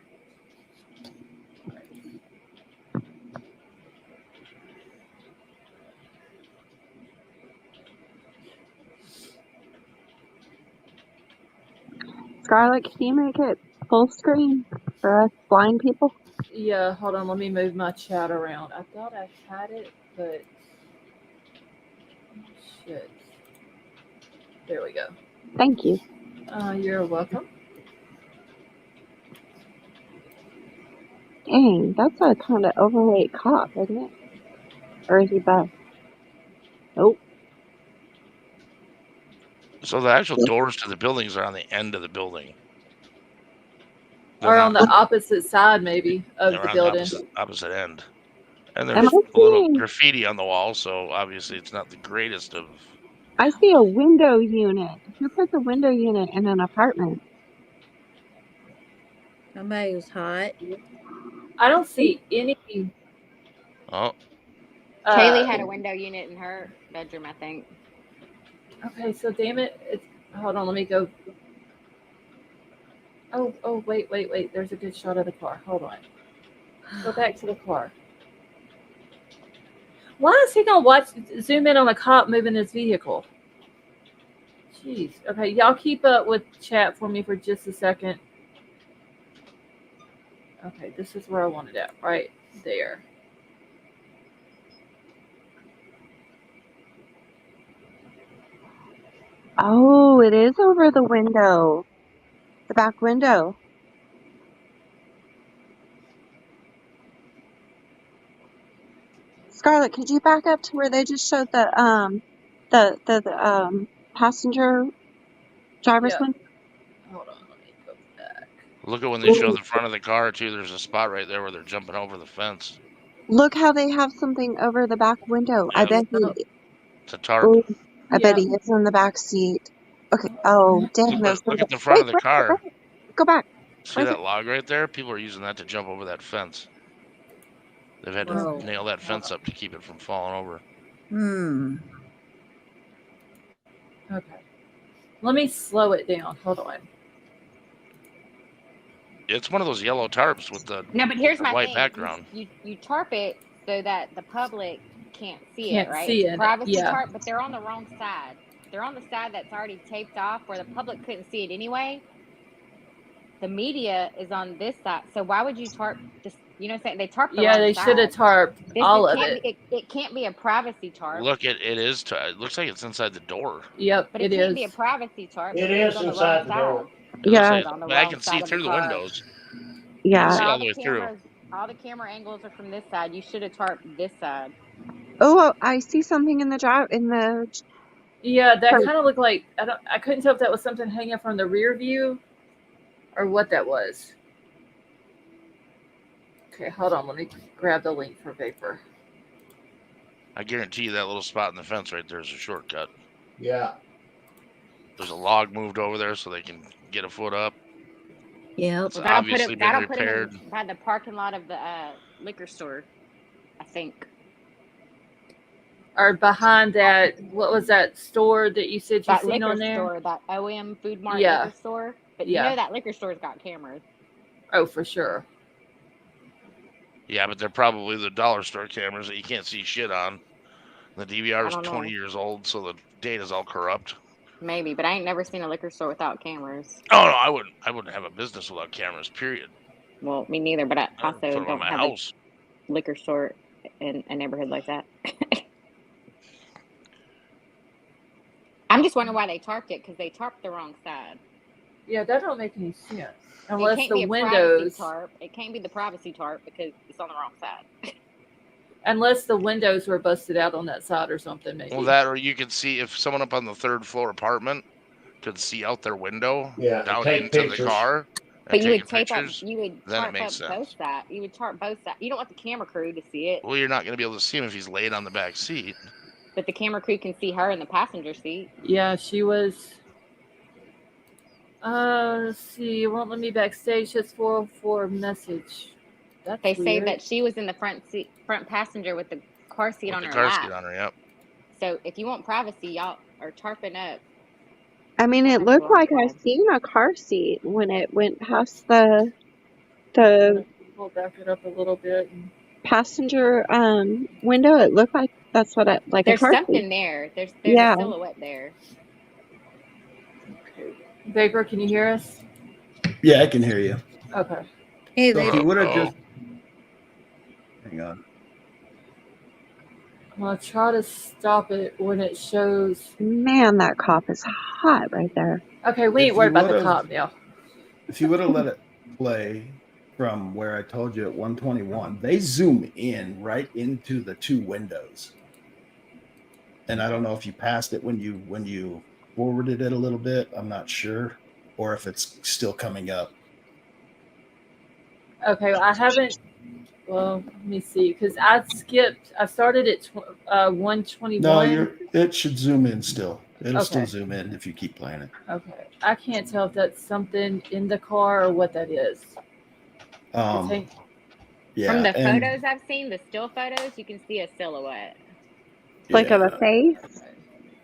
Scarlett, can you make it full screen for us blind people? Yeah, hold on. Let me move my chat around. I thought I had it, but shit. There we go. Thank you. You're welcome. Dang, that's a kind of overweight cop, isn't it? Or is he buff? Nope. So the actual doors to the buildings are on the end of the building. Or on the opposite side, maybe, of They're the on building. the opposite end. And Am there's I a little seeing? graffiti on the wall, so obviously it's not the greatest of. I see a window unit. Who puts a window unit in an apartment? Somebody was hot. I don't see any. Oh, Kaylee had a window unit in her bedroom, I think. Okay, so damn it. Hold on, let me go. Oh, wait. There's a good shot of the car. Hold on. Go back to the car. Why is he gonna zoom in on a cop moving his vehicle? Jeez. Okay, y'all keep up with chat for me for just a second. Okay, this is where I wanted it, right there. Oh, it is over the window. The back window. Scarlett, could you back up to where they just showed the passenger driver's Yeah. window? Hold on, let me go back. look at when they show the front of the car too. There's a spot right there where they're jumping over the fence. Look how they have something over the back window. I Yeah. bet Oh, It's a tarp. ooh, I bet yeah. he is in the back seat. Okay. Oh, dang those Look windows. at the front Wait, of the wait, car. wait. Go back. See Where's that log right there? People are using that to jump over that fence. They've had to Whoa. nail that fence up to keep it from falling over. Okay. Let me slow it down. Hold on. It's one of those yellow tarps with the No, but here's my white thing. background. You tarp it so that the public can't see it, Can't right? see It's a it. privacy Yeah. tarp, but they're on the wrong side. They're on the side that's already taped off where the public couldn't see it anyway. The media is on this side. So why would you tarp this? You know what I'm saying? They tarp the Yeah, wrong they should have side. tarped This all it of can't it. be it can't be a privacy tarp. Look, it is. It looks like it's inside the door. Yep, But it it can't is. be a privacy tarp It because it's is on the wrong inside the door. side. It looks Yeah, like It's on the but I wrong can see side of the through the car. windows. You can yeah. see But all all the the way through. camera angles are from this side. You should have tarped this side. Oh, I see something in the Yeah, that front. kind of looked like I couldn't tell if that was something hanging from the rear view or what that was. Okay, hold on. Let me grab the link for Vapor. I guarantee you that little spot in the fence right there is a shortcut. Yeah. There's a log moved over there so they can get a foot up. Yep. It's Well, that'll obviously been put him repaired. in by the parking lot of the liquor store, I think. Or behind that, what was that store that you said you That seen liquor on there? store, that OM Food Mart Yeah. liquor store. But Yeah. you know that liquor store's got cameras. Oh, for sure. Yeah, but they're probably the dollar store cameras that you can't see shit on. The DVR I is don't 20 know. years old, so the data's all corrupt. Maybe, but I ain't never seen a liquor store without cameras. Oh no, I wouldn't have a business without cameras. Period. Well, me neither, but I I would put also them on don't my have house. a liquor store in a neighborhood like that. I'm just wondering why they tarped it, because they tarped the wrong side. Yeah, that don't make any sense. It Unless can't the be a privacy windows, tarp. It can't be the privacy tarp because it's on the wrong side. unless the windows were busted out on that side or something, maybe. Well, that or you could see if someone up on the third floor apartment could see out their window Yeah, and down take into pictures. the car But and you taking would tape up, pictures, you would then it tarp makes up both sense. sides. You would tarp both sides. You don't want the camera crew to see it, Well, you're not going to be able to see him if he's laid on the back seat. but the camera crew can see her in the passenger seat. Yeah, she was. Let's see. It won't let me backstage. Just 404 message. That's They say weird. that she was in the front passenger with the car seat With on the her car lap. seat on her, yep. So if you want privacy, y'all are tarping up. I mean, it That's the looked wrong like I side. seen a car seat when it went past the We'll back it up a little bit. passenger window. It looked like that's what a There's car seat. something there. There's Yeah. a silhouette there. Okay. Vapor, can you hear us? Yeah, I can hear you. Okay. Hey, So if Vapor. you would have just hang on. I'm gonna try to stop it when it shows. Man, that cop is hot right there. Okay, we ain't If worried you about the would've- cop now. If you would have let it play from where I told you at 121, they zoom in right into the two windows. And I don't know if you passed it when you forwarded it a little bit. I'm not sure, or if it's still coming up. Okay, I haven't. Well, let me see, because I skipped. I started at 121. No, it should zoom in still. It'll still Okay. zoom in if you keep playing it. Okay, I can't tell if that's something in the car or what that is. Yeah. From the and- photos I've seen, the still photos, you can see a silhouette. Like of a face.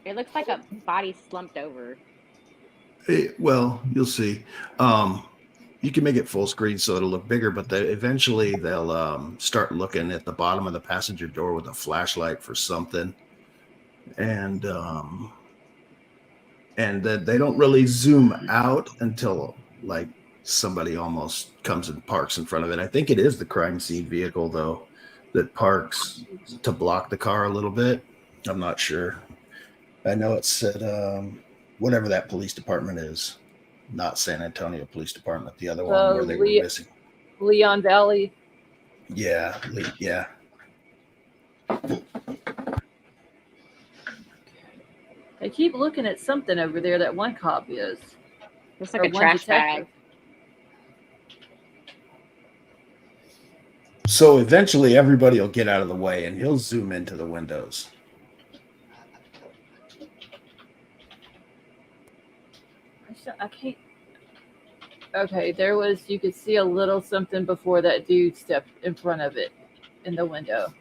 It looks like a body slumped over. Well, you'll see. You can make it full screen so it'll look bigger, but eventually they'll start looking at the bottom of the passenger door with a flashlight for something, and then they don't really zoom out until like somebody almost comes and parks in front of it. I think it is the crime scene vehicle though that parks to block the car a little bit. I'm not sure. I know it said whatever that police department is. Not San Antonio Police Department, the other one where they were missing. Leon Valley. Yeah, yeah. They keep looking at something over there. That one cop is. Looks like a trash bag. So eventually everybody will get out of the way and he'll zoom into the windows. I can't. Okay, there was, you could see a little something before that dude stepped in front of it in the window.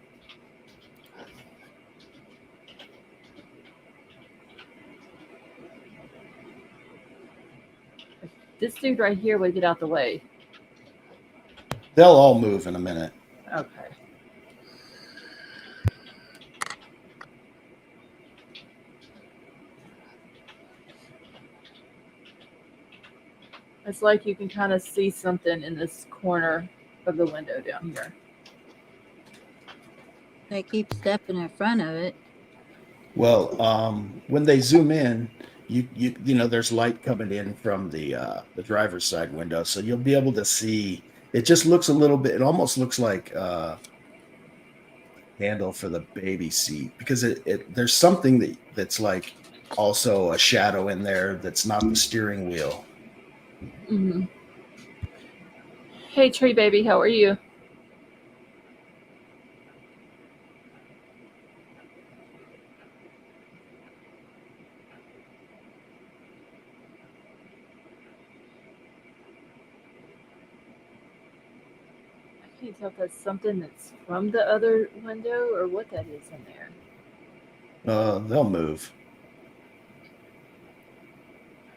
this dude right here would get out the way. They'll all move in a minute. Okay. It's like you can kind of see something in this corner of the window down here. They keep stepping in front of it. Well, when they zoom in, you know there's light coming in from the driver's side window, so you'll be able to see. It just looks a little bit. It almost looks like handle for the baby seat because there's something that's like also a shadow in there that's not the steering wheel. Mm-hmm. Hey, Tree Baby, how are you? I can't tell if that's something that's from the other window or what that is in there. They'll move.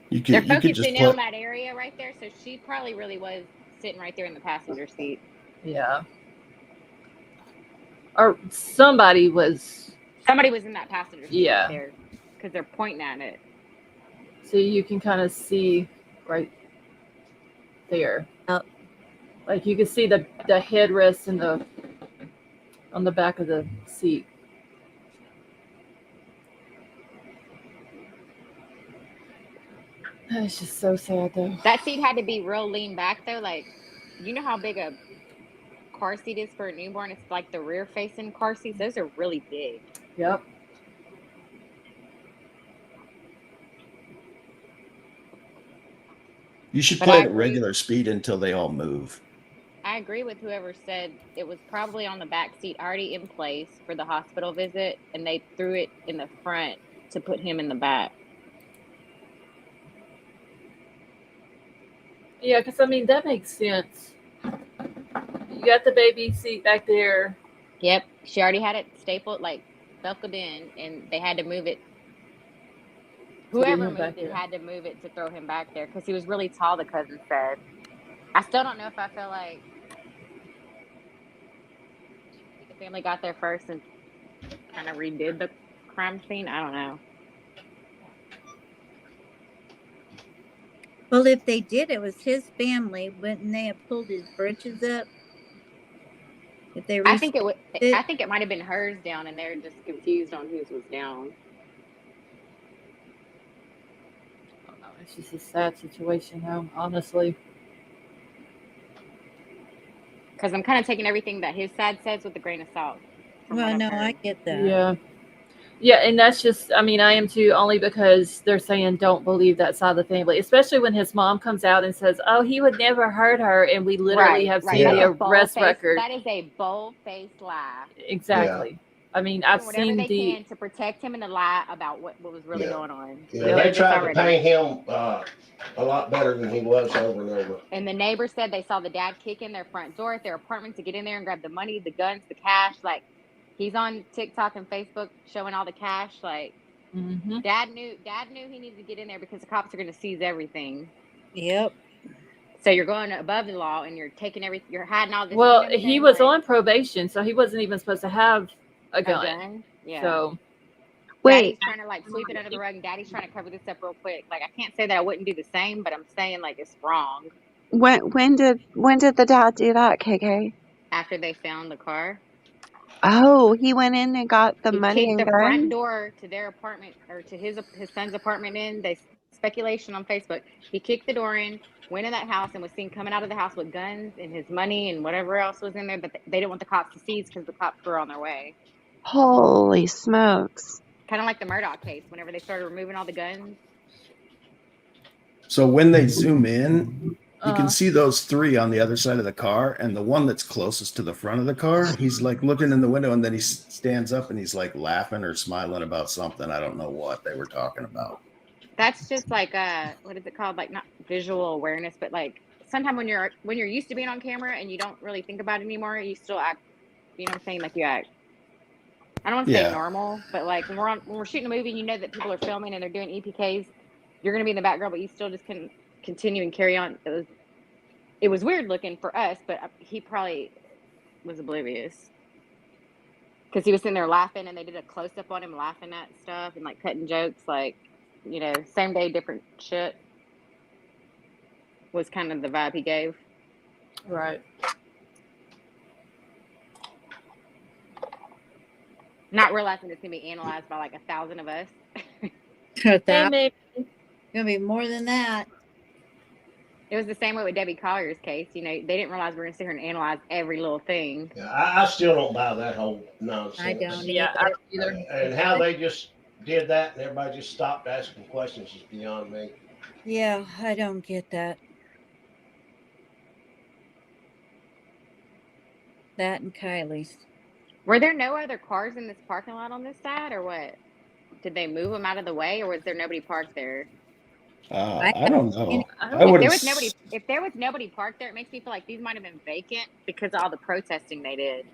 They're You could just focusing in on that area right there, so she probably really was sitting right there in the passenger seat. Yeah. Or somebody was in that passenger seat Yeah. right there because they're pointing at it. So you can kind of see right there. Oh. Like you can see the headrest and on the back of the seat. That's just so sad though. That seat had to be real lean back though. Like, you know how big a car seat is for a newborn? It's like the rear facing car seats. Those are really big. Yep. You should But play I at agree. regular speed until they all move. I agree with whoever said it was probably on the back seat already in place for the hospital visit, and they threw it in the front to put him in the back. Yeah, because I mean that makes sense. You got the baby seat back there. Yep, she already had it stapled, like buckled in, and they had to move it. Whoever him back moved it there. had to move it to throw him back there because he was really tall, the cousin said. I still don't know if I feel like the family got there first and kind of redid the crime scene. I don't know. Well, if they did, it was his family. Wouldn't they have pulled his britches up? If they I think it might have been hers down, and they're just confused on whose was down. I don't know. It's just a sad situation, though, honestly. Because I'm kind of taking everything that his side says with a grain of salt. Well, no, I get that. Yeah. Yeah, and that's just, I mean, I am too, only because they're saying don't believe that side of the family, especially when his mom comes out and says, oh, he would never hurt her. And we literally have seen the arrest record. That is a bold-faced lie. Exactly. Yeah. I mean, I've whatever seen they can to protect him and to lie about what was really going on. Yeah, they tried to paint him a lot better than he was over and over. And the neighbors said they saw the dad kick in their front door at their apartment to get in there and grab the money, the guns, the cash. Like, he's on TikTok and Facebook showing all the cash. Like, Dad knew he needed to get in there because the cops are going to seize everything. Yep. So you're going above the law and you're taking everything. You're hiding all this. Well, he was on probation, so he wasn't even supposed to have a gun. Yeah. So, Daddy's trying to like sweep it under the rug, and Daddy's trying to cover this up real quick. Like, I can't say that I wouldn't do the same, but I'm saying like it's wrong. When did the dad do that, KK? After they found the car. Oh, he went in and got the money and kicked the gun? front door to their apartment or to his son's apartment in. They speculation on Facebook. He kicked the door in, went in that house, and was seen coming out of the house with guns and his money and whatever else was in there. But they didn't want the cops to seize because the cops were on their way. Holy smokes! Kind of like the Murdoch case. Whenever they started removing all the guns. So when they zoom in, you can see those three on the other side of the car, and the one that's closest to the front of the car, he's like looking in the window, and then he stands up and he's like laughing or smiling about something. I don't know what they were talking about. That's just like what is it called? Like not visual awareness, but like sometimes when you're used to being on camera and you don't really think about it anymore, you still act. You know what I'm saying? Like you act. I don't want to say normal, but like when we're shooting a movie, and you know that people are filming and they're doing EPKs, you're gonna be in the background, but you still just can continue and carry on. It was weird looking for us, but he probably was oblivious because he was sitting there laughing, and they did a close up on him laughing at stuff and like cutting jokes, like, you know, same day, different shit. Was kind of the vibe he gave. Right. Not realizing it's gonna be analyzed by like 1,000 of us. That Maybe. gonna be more than that. It was the same way with Debbie Collier's case. You know, they didn't realize we were gonna sit here and analyze every little thing. Yeah, I still don't buy that whole nonsense. I don't Yeah, I either. don't either. And how they just did that and everybody just stopped asking questions is beyond me. Yeah, I don't get that. That and Kylie's. Were there no other cars in this parking lot on this side, or what? Did they move them out of the way, or was there nobody parked there? I don't know. I I would If there was nobody parked there, it makes me feel like these might have been vacant because of all the protesting they did.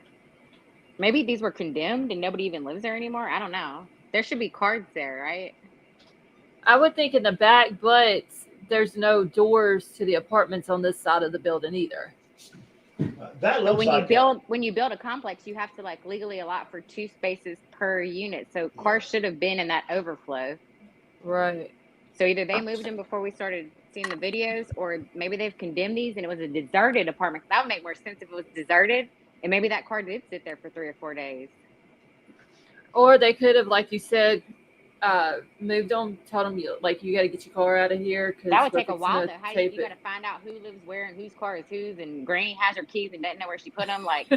Maybe these were condemned and nobody even lives there anymore. I don't know. There should be cards there, right? I would think in the back, but there's no doors to the apartments on this side of the building either. That But looks when you build a complex, you have to like legally allot for 2 spaces per unit. So cars should have been in that overflow. Right. So either they moved them before we started seeing the videos, or maybe they've condemned these and it was a deserted apartment. That would make more sense if it was deserted, and maybe that car did sit there for 3 or 4 days. Or they could have, like you said, moved them, told them, you got to get your car out of here. That would take a while, though. How you got to find out who lives where and whose car is whose, and Granny has her keys and doesn't know where she put them. Like,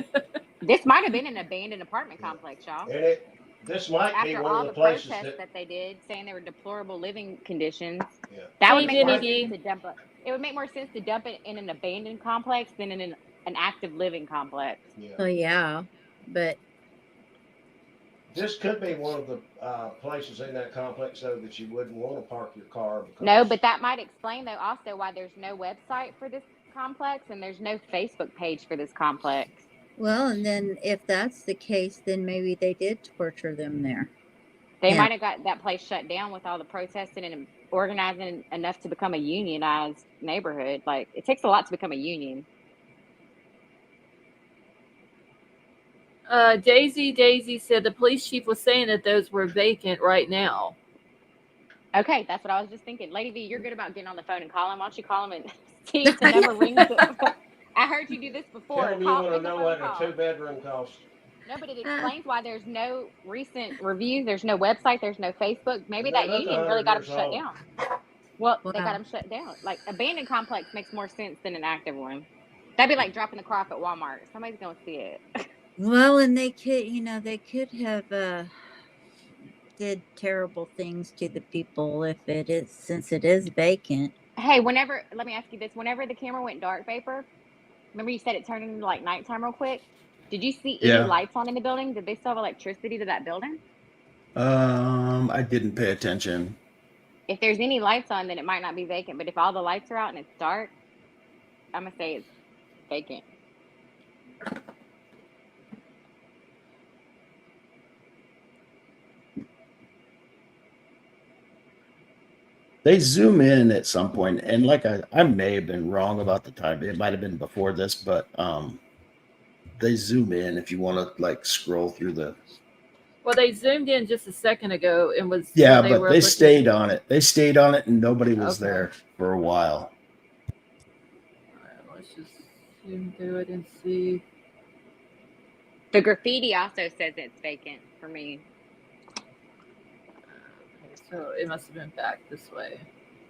this might have been an abandoned apartment complex, y'all. And this might be After one all of the the places protests that they did, saying they were deplorable living conditions, Yeah. that would make more Jenny sense to dump it. It would make more sense to dump it in an abandoned complex than in an active living complex. Oh yeah, but This could be one of the places in that complex, though, that you wouldn't want to park your car. No, but that might explain, though, also why there's no website for this complex and there's no Facebook page for this complex. well, and then if that's the case, then maybe they did torture them there. They might have got that place shut down with all the protesting and organizing enough to become a unionized neighborhood. Like, it takes a lot to become a union. Daisy said the police chief was saying that those were vacant right now. Okay, that's what I was just thinking. Lady V, you're good about getting on the phone and calling. Why don't you call him and see if the number rings? I heard you do this before. Tell them you want to know what a 2-bedroom costs. No, but it explains why there's no recent reviews. There's no website. There's no Facebook. Maybe that union really got them shut down. Well, they got them shut down. Like, abandoned complex makes more sense than an active one. That'd be like dropping the car off at Walmart. Somebody's going to see it. Well, and they could have did terrible things to the people since it is vacant. Hey, let me ask you this. Whenever the camera went dark, Vapor, remember you said it turned into like nighttime real quick? Did you see any lights on in the building? Did they still have electricity to that building? I didn't pay attention. If there's any lights on, then it might not be vacant. But if all the lights are out and it's dark, I'm going to say it's vacant. They zoom in at some point, and like I may have been wrong about the time. It might have been before this, but they zoom in if you want to like scroll through the. Well, they zoomed in just a second ago and was. Yeah, but they stayed on it. They stayed on it, and nobody was Okay. there for a while. All right, let's just zoom through it and see. The graffiti also says it's vacant for me. So it must have been back this way.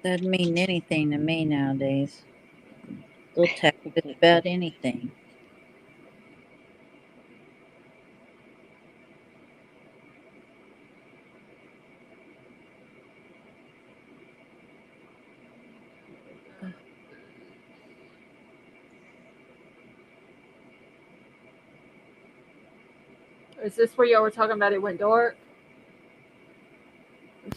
Doesn't mean anything to me nowadays. They'll text it about anything. Is this where y'all were talking about it went dark?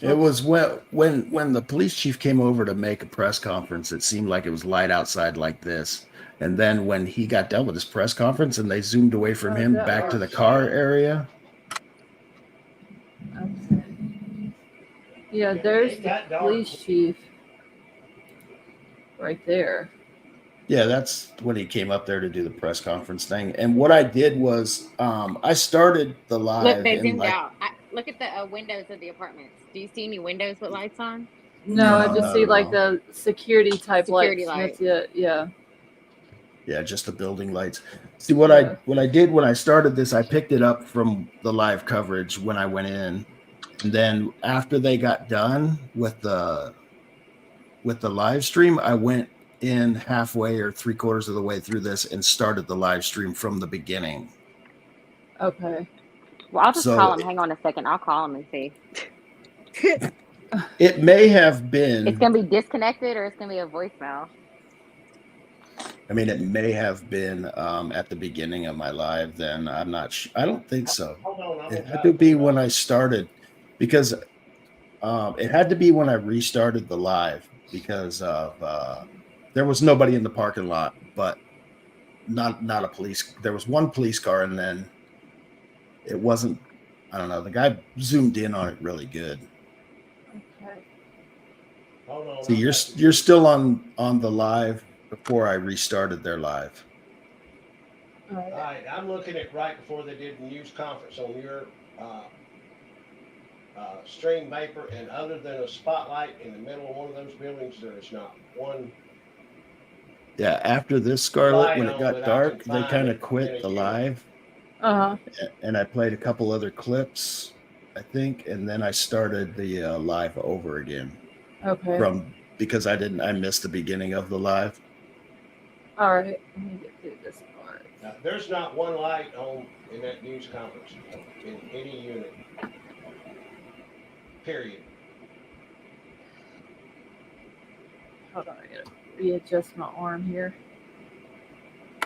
It was when the police chief came over to make a press conference. It seemed like it was light outside like this, and then when he got done with his press conference and they zoomed away from him back to the car area. Okay. Yeah, there's the police chief. right there. Yeah, that's when he came up there to do the press conference thing. And what I did was I started the Look, live they in zoomed like out. Look at the windows of the apartments. Do you see any windows with lights on? No, I no, just not see at like all. the security type Security lights. That's lights. it. Yeah. Yeah, just the building lights. See what Yeah. I did when I started this, I picked it up from the live coverage when I went in. And then after they got done with the live stream, I went in halfway or 3/4 of the way through this and started the live stream from the beginning. Okay. Well, I'll just So call him. Hang on a second. I'll call him and see. it may have It's been, gonna be disconnected or it's gonna be a voicemail. I mean, it may have been at the beginning of my live. Then I'm not sure. I don't think so. Hold on, I'm It gonna had try to to be figure when out. I started because it had to be when I restarted the live because of there was nobody in the parking lot, but not a police. There was one police car, and then it wasn't. I don't know. The guy zoomed in on it really good. Okay. Hold on, See, I've got the you're still on the live before I restarted their live. All All right. right, I'm looking at right before they did the news conference on your stream vapor, and other than a spotlight in the middle of one of those buildings, there is not one Yeah, after this Scarlet, light when it on got that I can dark, they find kind in of quit a the unit. live, Uh-huh. and I played a couple other clips, I think, and then I started the live over again Okay. from because I missed the beginning of the live. All right. Let me get through this part. Now, there's not one light on in that news conference in any unit. Period. Hold on. I gotta readjust my arm here.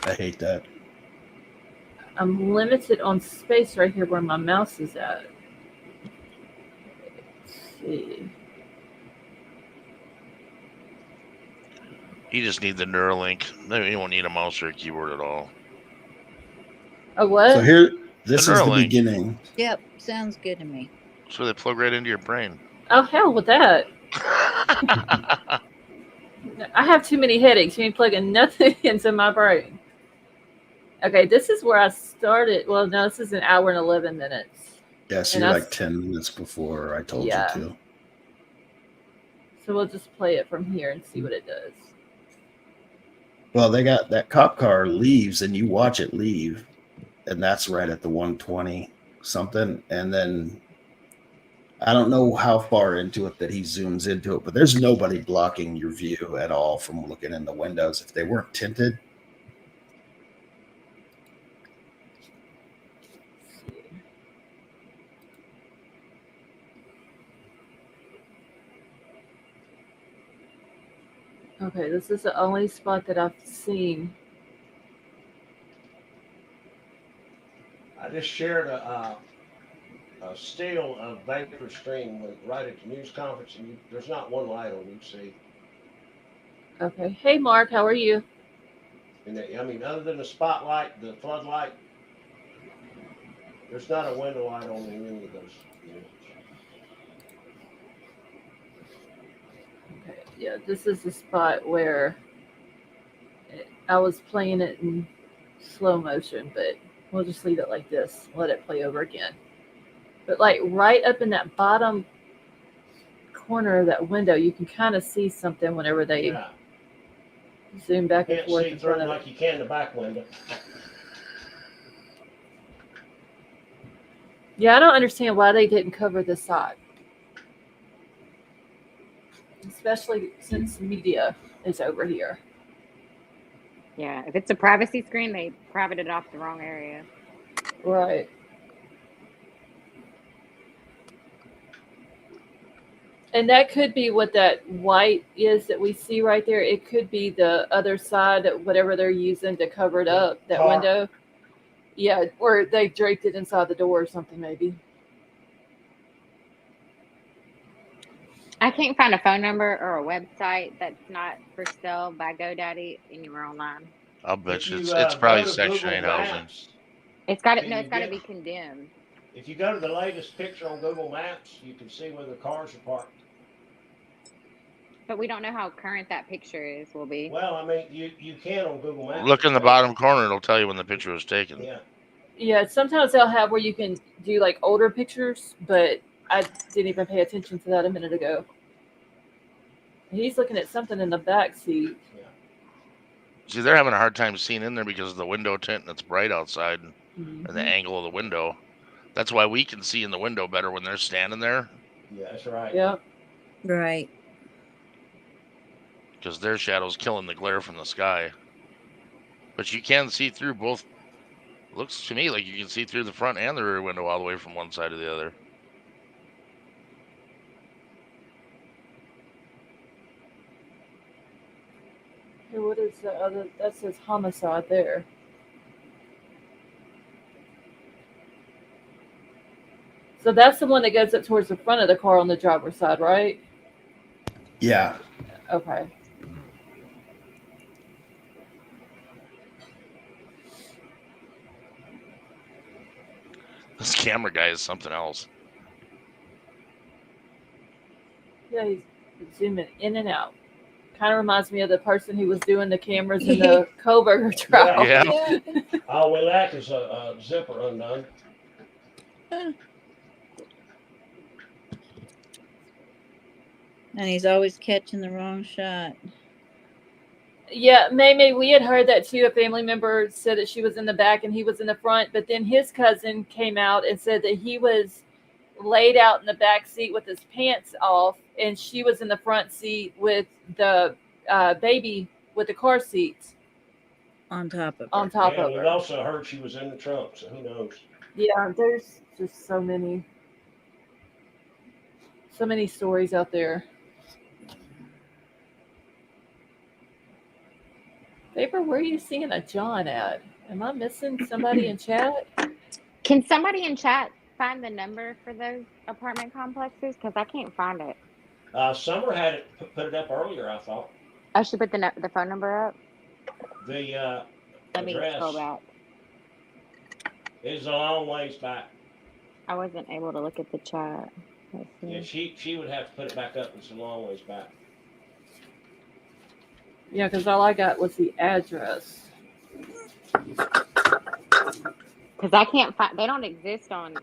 I hate that. I'm limited on space right here where my mouse is at. Let's see. You just need the Neuralink. You won't need a mouse or a keyboard at all. A what? So here, this is the Neuralink. beginning. Yep, sounds good to me. So they plug right into your brain. Oh, hell with that. I have too many headaches. You ain't plugging nothing into my brain. Okay, this is where I started. Well, no, this is an hour and 11 minutes. Yeah, so And you're I like 10 minutes before I told Yeah. you to. So we'll just play it from here and see what it does. Well, they got that cop car leaves, and you watch it leave, and that's right at the 120 something, and then I don't know how far into it that he zooms into it, but there's nobody blocking your view at all from looking in the windows if they weren't tinted. Let's see. Okay, this is the only spot that I've seen. I just shared a still of vapor stream right at the news conference, and there's not one light on you see. Okay. Hey, Mark, how are you? And I mean, other than the spotlight, the floodlight, there's not a window light on any of those units. Okay. Yeah, this is the spot where I was playing it in slow motion, but we'll just leave it like this. Let it play over again. But like right up in that bottom corner of that window, you can kind of see something whenever they zoom back and Can't forth see in through front of like it. you can the back window. Yeah, I don't understand why they didn't cover this side. Especially since media is over here. Yeah, if it's a privacy screen, they privated off the wrong area. Right. And that could be what that white is that we see right there. It could be the other side, whatever they're using to cover it up, that car. window. Yeah, or they draped it inside the door or something, maybe. I can't find a phone number or a website that's not for sale by GoDaddy anywhere online. I'll bet If you you it's probably go to Section Google 8 housing. Maps, It's got to Can no, you it's got to get- be condemned. if you go to the latest picture on Google Maps, you can see where the cars are parked. But we don't know how current that picture will be. Well, I mean, you can on Google Maps. Look in the bottom corner; it'll tell you when the picture was taken. Yeah. Yeah, sometimes they'll have where you can do like older pictures, but I didn't even pay attention to that a minute ago. He's looking at something in the back seat. See, they're having a hard time seeing in there because of the window tint and it's bright outside and the Mhm. angle of the window. That's why we can see in the window better when they're standing there Yeah, that's right. Yep. Right. because their shadow's killing the glare from the sky. But you can see through both. Looks to me like you can see through the front and the rear window all the way from one side to the other. Hey, what is the other? That says homicide there. So that's the one that goes up towards the front of the car on the driver's side, right? Yeah. Okay. This camera guy is something else. Yeah, he's zooming in and out. Kind of reminds me of the person who was doing the cameras in the Koberger trial. Yeah. All we lack is a zipper undone. And he's always catching the wrong shot. Yeah, maybe we had heard that too. A family member said that she was in the back and he was in the front, but then his cousin came out and said that he was laid out in the back seat with his pants off, and she was in the front seat with the baby with the car seat on top of Yeah, we've her. also heard she was in the trunk, so who knows? Yeah, there's just so many stories out there. Paper, where are you seeing a John at? Am I missing somebody in chat? Can somebody in chat find the number for those apartment complexes? Because I can't find it. Summer had it put it up earlier, I thought. I should put the phone number up. The Let me address scroll back. is a long ways back. I wasn't able to look at the chat. Let's see. Yeah, she would have to put it back up. It's a long ways back. Yeah, because all I got was the address. Because I can't find. They don't exist on.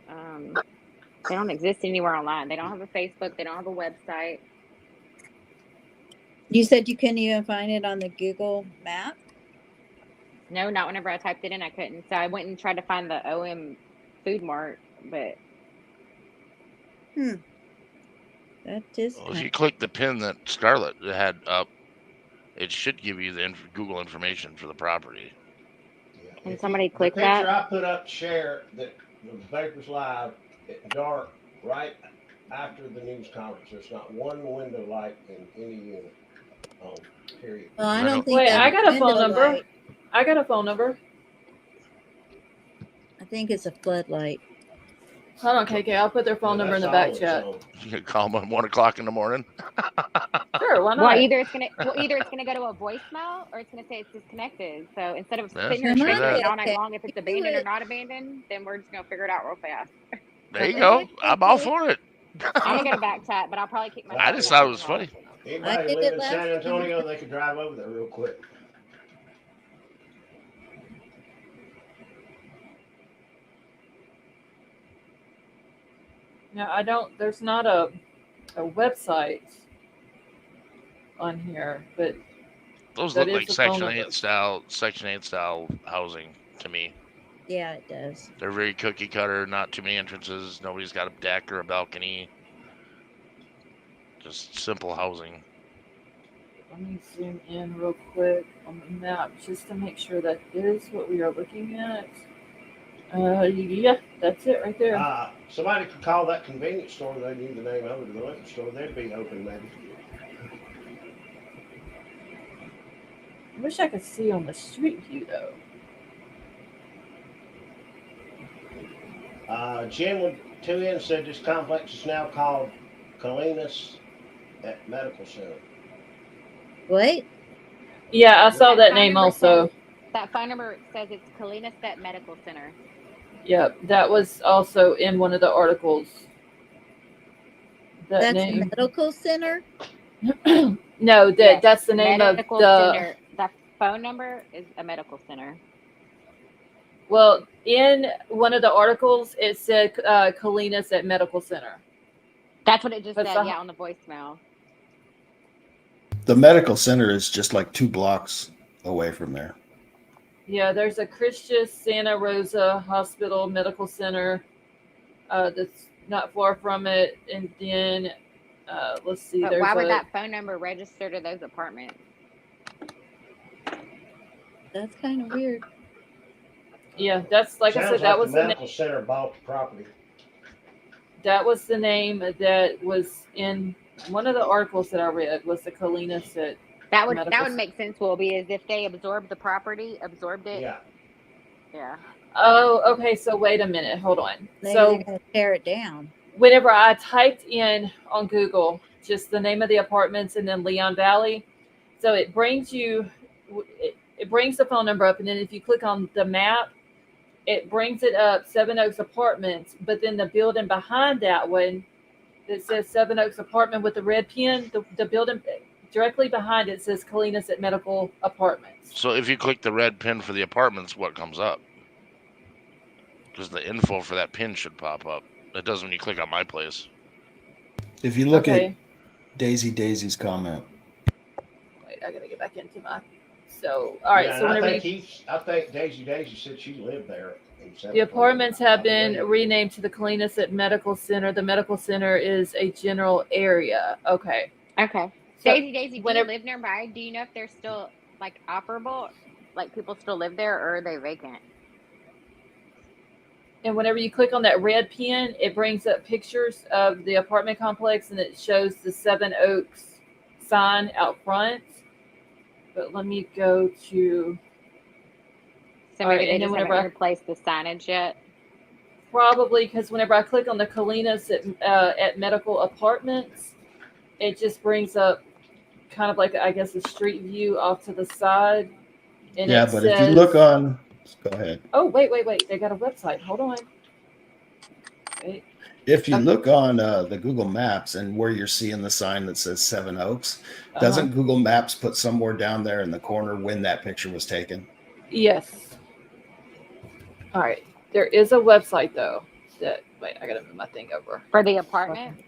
They don't exist anywhere online. They don't have a Facebook. They don't have a website. You said you couldn't even find it on the Google map? No, not whenever I typed it in. I couldn't. So I went and tried to find the OM Food Mart, but. That is. Well, if you click the pin that Scarlett had up, it should give you the Google information for the property. Can somebody click the that? picture I put up to share that the paper's live at dark right after the news conference. There's not one window light in any unit. Period. Well, I don't think. Wait, that's I got a phone window number. light. I got a phone number. I think it's a floodlight. Hold on, KK. I'll put their phone number in the back chat. You can call them at 1 o'clock in the morning. Sure, why not? Well, either it's gonna go to a voicemail or it's gonna say it's disconnected. So instead of sitting here sure thinking that. all night long if it's abandoned or not abandoned, then we're just gonna figure it out real fast. There you go. I'm all for it. I'm gonna get a back chat, but I'll probably keep my. I just thought it was funny. Anybody did live it in last San time. Antonio, they could drive over there real quick. No, I don't. There's not a website on here, but Those that look is like the phone Section 8 style housing to me. Yeah, it does. They're very cookie cutter, not too many entrances. Nobody's got a deck or a balcony. Just simple housing. let me zoom in real quick on the map just to make sure that is what we are looking at. Yeah, that's it right there. Somebody could call that convenience store. They knew the name of it, the liquor store. They'd be open maybe. I wish I could see on the street view though. Jen with 2N said this complex is now called Colinas at Medical Center. What? Yeah, I saw that phone name number also. That phone number says it's Kalina Stet Medical Center. Yep, that was also in one of the articles. That That's name. a medical center? No, Yes, that's the name of medical the. center. The phone number is a medical center. Well, in one of the articles, it said Colinas at Medical Center. That's what it just But said. the- Yeah, on the voicemail. The medical center is just like 2 blocks away from there. Yeah, there's a Christian Santa Rosa Hospital Medical Center that's not far from it. And then, let's see, But there's why would a. that phone number register to those apartments? That's kind of weird. Yeah, that's like I Sounds said, that like was the the name. medical center bought the property. That was the name that was in one of the articles that I read was the Colinas at That would Medical make sense, Will, because if they absorbed the property, absorbed it. Yeah. Yeah. Oh, okay. So wait a minute. Hold on. Maybe So they're going to tear it down. whenever I typed in on Google just the name of the apartments and then Leon Valley, so it brings you, it brings the phone number up, and then if you click on the map, it brings it up Seven Oaks Apartments, but then the building behind that one that says Seven Oaks Apartment with the red pin, the building directly behind it says Colinas at Medical Apartments. So if you click the red pin for the apartments, what comes up? Because the info for that pin should pop up. It does when you click on my place. If you look Okay. at Daisy's comment. Wait, I gotta get back into my. So all right. Yeah, So and whenever I think Daisy said she lived there. the apartments have been renamed to the Colinas at Medical Center. The medical center is a general area. Okay. Okay. So Daisy, do whenever you live nearby? Do you know if they're still like operable? Like people still live there, or are they vacant? and whenever you click on that red pin, it brings up pictures of the apartment complex and it shows the Seven Oaks sign out front. But let me go to. So All maybe right, they and then just whenever haven't replaced the signage yet. Probably because whenever I click on the Colinas at Medical Apartments, it just brings up kind of like, I guess, a street view off to the side. And Yeah, it but says, if you look on, go ahead. Oh, wait. They got a website. Hold on. Wait. If you Okay. look on the Google Maps and where you're seeing the sign that says Seven Oaks, doesn't Google Maps put somewhere down there in the corner when that picture was taken? Yes. All right. There is a website, though, that, wait, I got to move my thing over. For the apartment? Okay.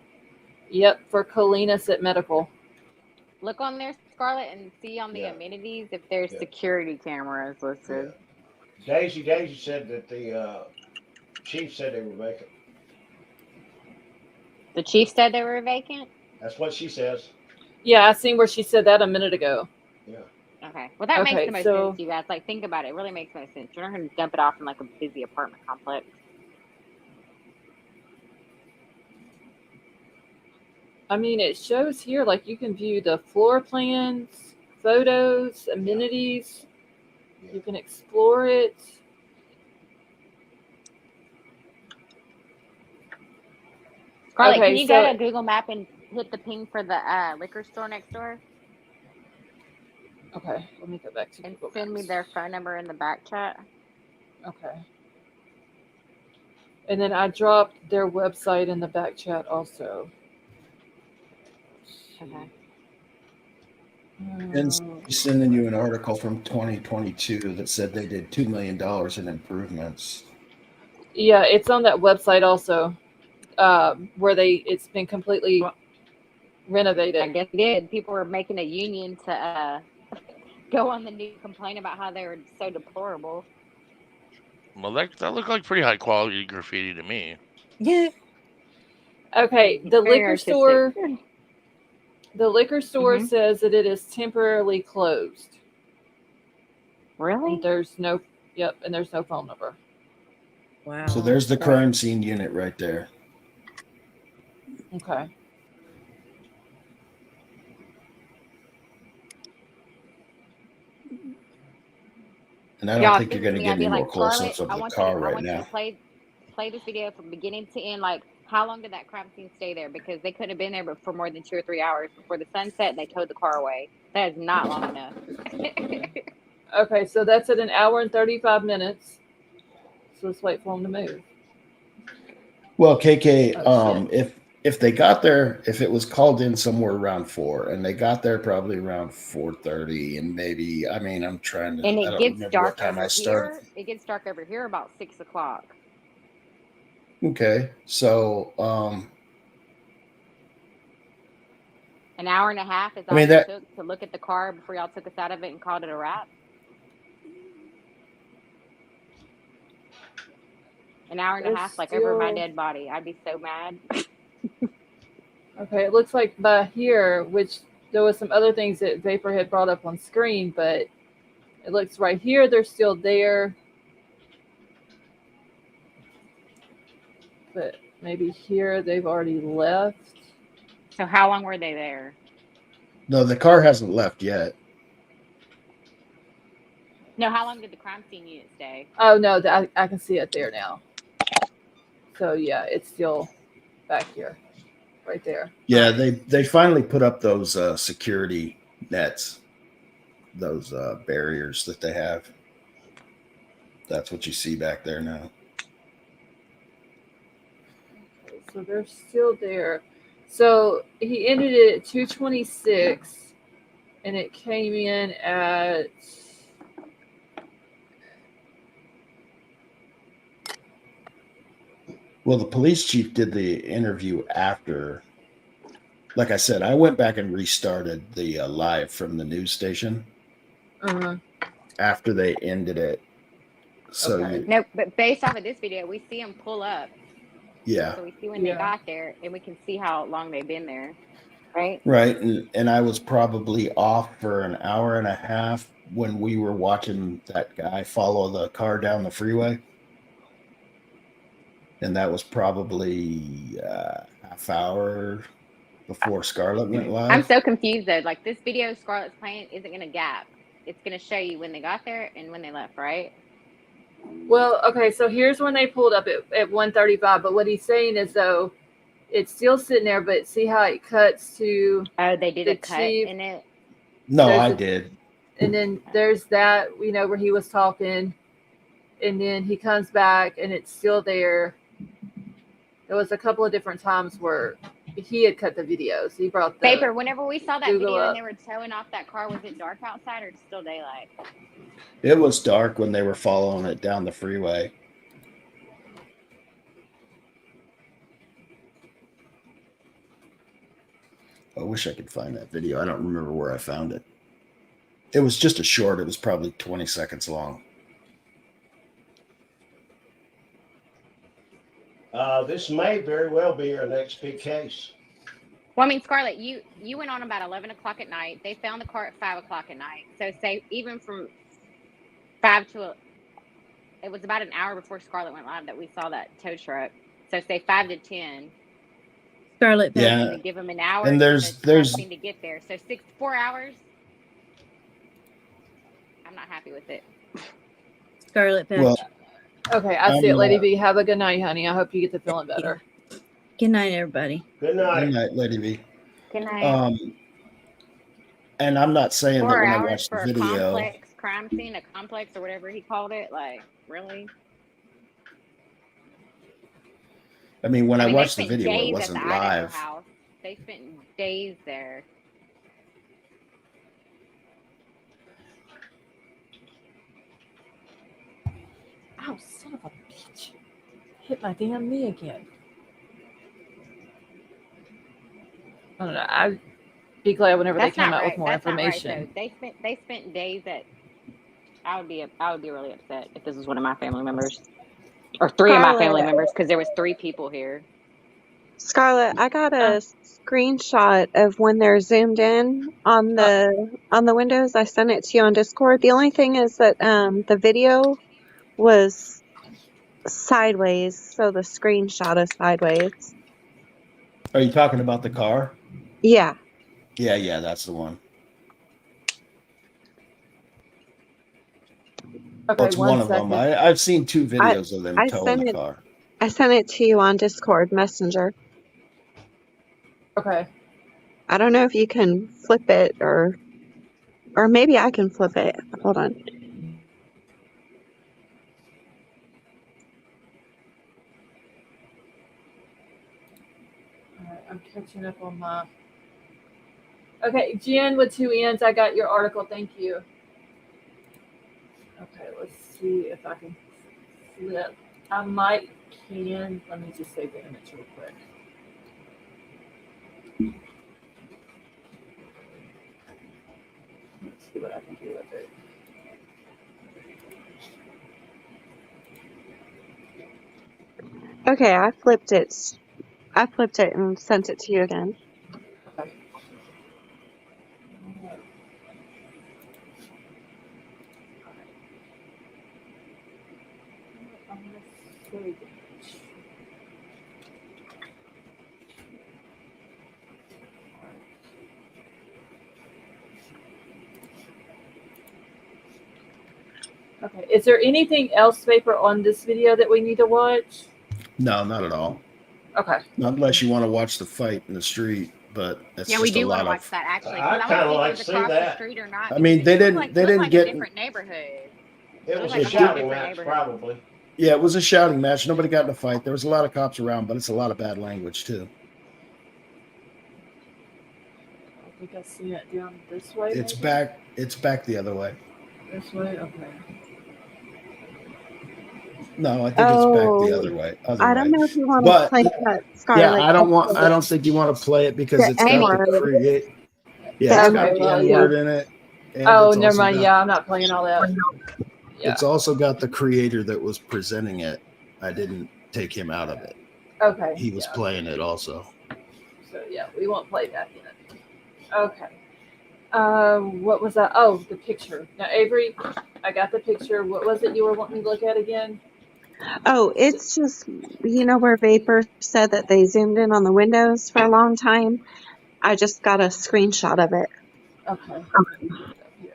Yep, for Colinas at Medical. Look on there, Scarlett, and see on the amenities if there's security cameras listed. Daisy said that the chief said they were vacant. The chief said they were vacant? That's what she says. Yeah, I seen where she said that a minute ago. Yeah. Okay. Well, that makes Okay, the most so- sense, you guys. Like, think about it. It really makes most sense. You're not going to dump it off in like a busy apartment complex. I mean, it shows here, like, you can view the floor plans, photos, amenities. You can explore it. Scarlett, Okay, can you so- go to Google Map and hit the ping for the liquor store next door? Okay, let me go back to And Google send me Maps. their phone number in the back chat. Okay. And then I dropped their website in the back chat also. Okay. And he's sending you an article from 2022 that said they did $2 million in improvements. Yeah, it's on that website also, where it's been completely renovated. I guess it did. People were making a union to go on the news, complain about how they were so deplorable. Well, that looked like pretty high quality graffiti to me. Yeah. Okay, the Very liquor artistic. store. The liquor store Mhm. says that it is temporarily closed. Really? And there's no phone number. Wow. So there's the crime scene unit right there. Okay. And I don't Y'all think you're send going to me, get I'd be any more like, Scarlett, close-ups of I the want car you right to now. play this video from beginning to end. Like, how long did that crime scene stay there? Because they couldn't have been there for more than 2 or 3 hours before the sun set and they towed the car away. That is not long enough. Okay, so that's at 1 hour and 35 minutes. So let's wait for them to move. Well, KK, Oh, if if they got there, if it was called in somewhere around 4, and they got there probably around 4:30, and maybe, I mean, I'm trying to, And I it don't gets remember what dark time I over started. here. It gets dark over here about 6 o'clock. Okay, so An hour and a half is I all mean it that took to look at the car before y'all took us out of it and called it a wrap. An hour and a There's half, like over my still dead body. I'd be so mad. okay. It looks like by here, which there was some other things that Vapor had brought up on screen, but it looks right here they're still there, but maybe here they've already left. So how long were they there? no, the car hasn't left yet. No, how long did the crime scene unit stay? Oh no, I can see it there now. So yeah, it's still back here, right there. Yeah, they finally put up those security nets, those barriers that they have. That's what you see back there now. Okay, so they're still there. So he ended it at 2:26, and it came in at. Well, the police chief did the interview after. Like I said, I went back and restarted the live from the news station after they ended it. So Okay. No, but based off of this video, we see them pull up. yeah, So we see when they got there, and we can see how long they've been there, right? right. And I was probably off for an hour and a half when we were watching that guy follow the car down the freeway. And that was probably half hour before Scarlett went I'm live. so confused though. Like this video Scarlett's playing isn't going to gap. It's going to show you when they got there and when they left, right? Well, okay, so here's when they pulled up at 1:35. But what he's saying is, though, it's still sitting there, but see how it cuts to Oh, they did the a cut chief. in it. No, There's I a- did. And then there's that, where he was talking, and then he comes back and it's still there. There was a couple of different times where he had cut the videos. He brought the Paper, whenever we saw that Google video up. and they were towing off that car, was it dark outside or still daylight? It was dark when they were following it down the freeway. I wish I could find that video. I don't remember where I found it. It was just a short. It was probably 20 seconds long. This may very well be our next big case. Well, I mean, Scarlett, you went on about 11 o'clock at night. They found the car at 5 o'clock at night. So say even from 5 to it was about an hour before Scarlett went live that we saw that tow truck. So say 5 to 10. Scarlett, Yeah. back. And then give them an hour And for there's the crime scene to get there. So 4 hours. I'm not happy with it. Scarlett, back. Well, Okay, I see it, Lady V. Have a good night, honey. I hope you get to feeling better. Good night, everybody. Good night. Good night, Lady V. Good night. And I'm not saying that 4 when I hours watched for the a video. complex crime scene, a complex or whatever he called it. Like, really? I mean, when I they watched the spent video, it days at wasn't the Idaho live. house. They spent days there. Oh, son of a bitch. Hit my damn knee again. I don't know. I'd be glad whenever That's they come not out right. with more That's information. not right, though. They spent days at. I would be really upset if this was one of my family members, or three of my family Scarlett. members, because there was 3 people here. Scarlett, I got a screenshot of when they're zoomed in on the windows. I sent it to you on Discord. The only thing is that the video was sideways, so the screenshot is sideways. Are you talking about the car? Yeah. Yeah, that's the one. Okay, Well, it's one of second. them. I've seen 2 videos of them I towing sent the it. car. I sent it to you on Discord Messenger. Okay. I don't know if you can flip it or maybe I can flip it. Hold on. All right. I'm catching up on my. Okay, Jen with 2 N's. I got your article. Thank you. Okay, let's see if I can flip. I might can. Let me just save the image real quick. Let's see what I can do with it. Okay, I flipped it. I flipped it and sent it to you again. Okay. I'm gonna save the image. Okay. Is there anything else, Vapor, on this video that we need to watch? No, not at all. Okay. Not unless you want to watch the fight in the street, but that's Yeah, we just a do want lot to watch of. that actually. I 'Cause I kinda want like to to see see if it's across the that. street or not. I mean, because they it looked didn't like a get. different neighborhood. It was like a a shouting different match, neighborhood. probably. Yeah, it was a shouting match. Nobody got in a fight. There was a lot of cops around, but it's a lot of bad language too. I think I see it down this way. It's maybe? back. It's back the other way. This way. Okay. No, I think it's back the Oh, other way. I don't know if you want to But play that, yeah, Scarlett. I don't think you want to play it because The it's got the N-word. create. The Yeah, it's Okay. got the Well, N yeah. word in it, and Oh, it's never also mind. got. Yeah, I'm not playing all that. Yeah. It's also got the creator that was presenting it. I didn't take him out of it. Okay. He was Yeah. playing it also. So yeah, we won't play that yet. Okay. What was that? Oh, the picture. Now, Avery, I got the picture. What was it you were wanting me to look at again? Oh, it's just, where Vapor said that they zoomed in on the windows for a long time. I just got a screenshot of it. Okay. Yeah.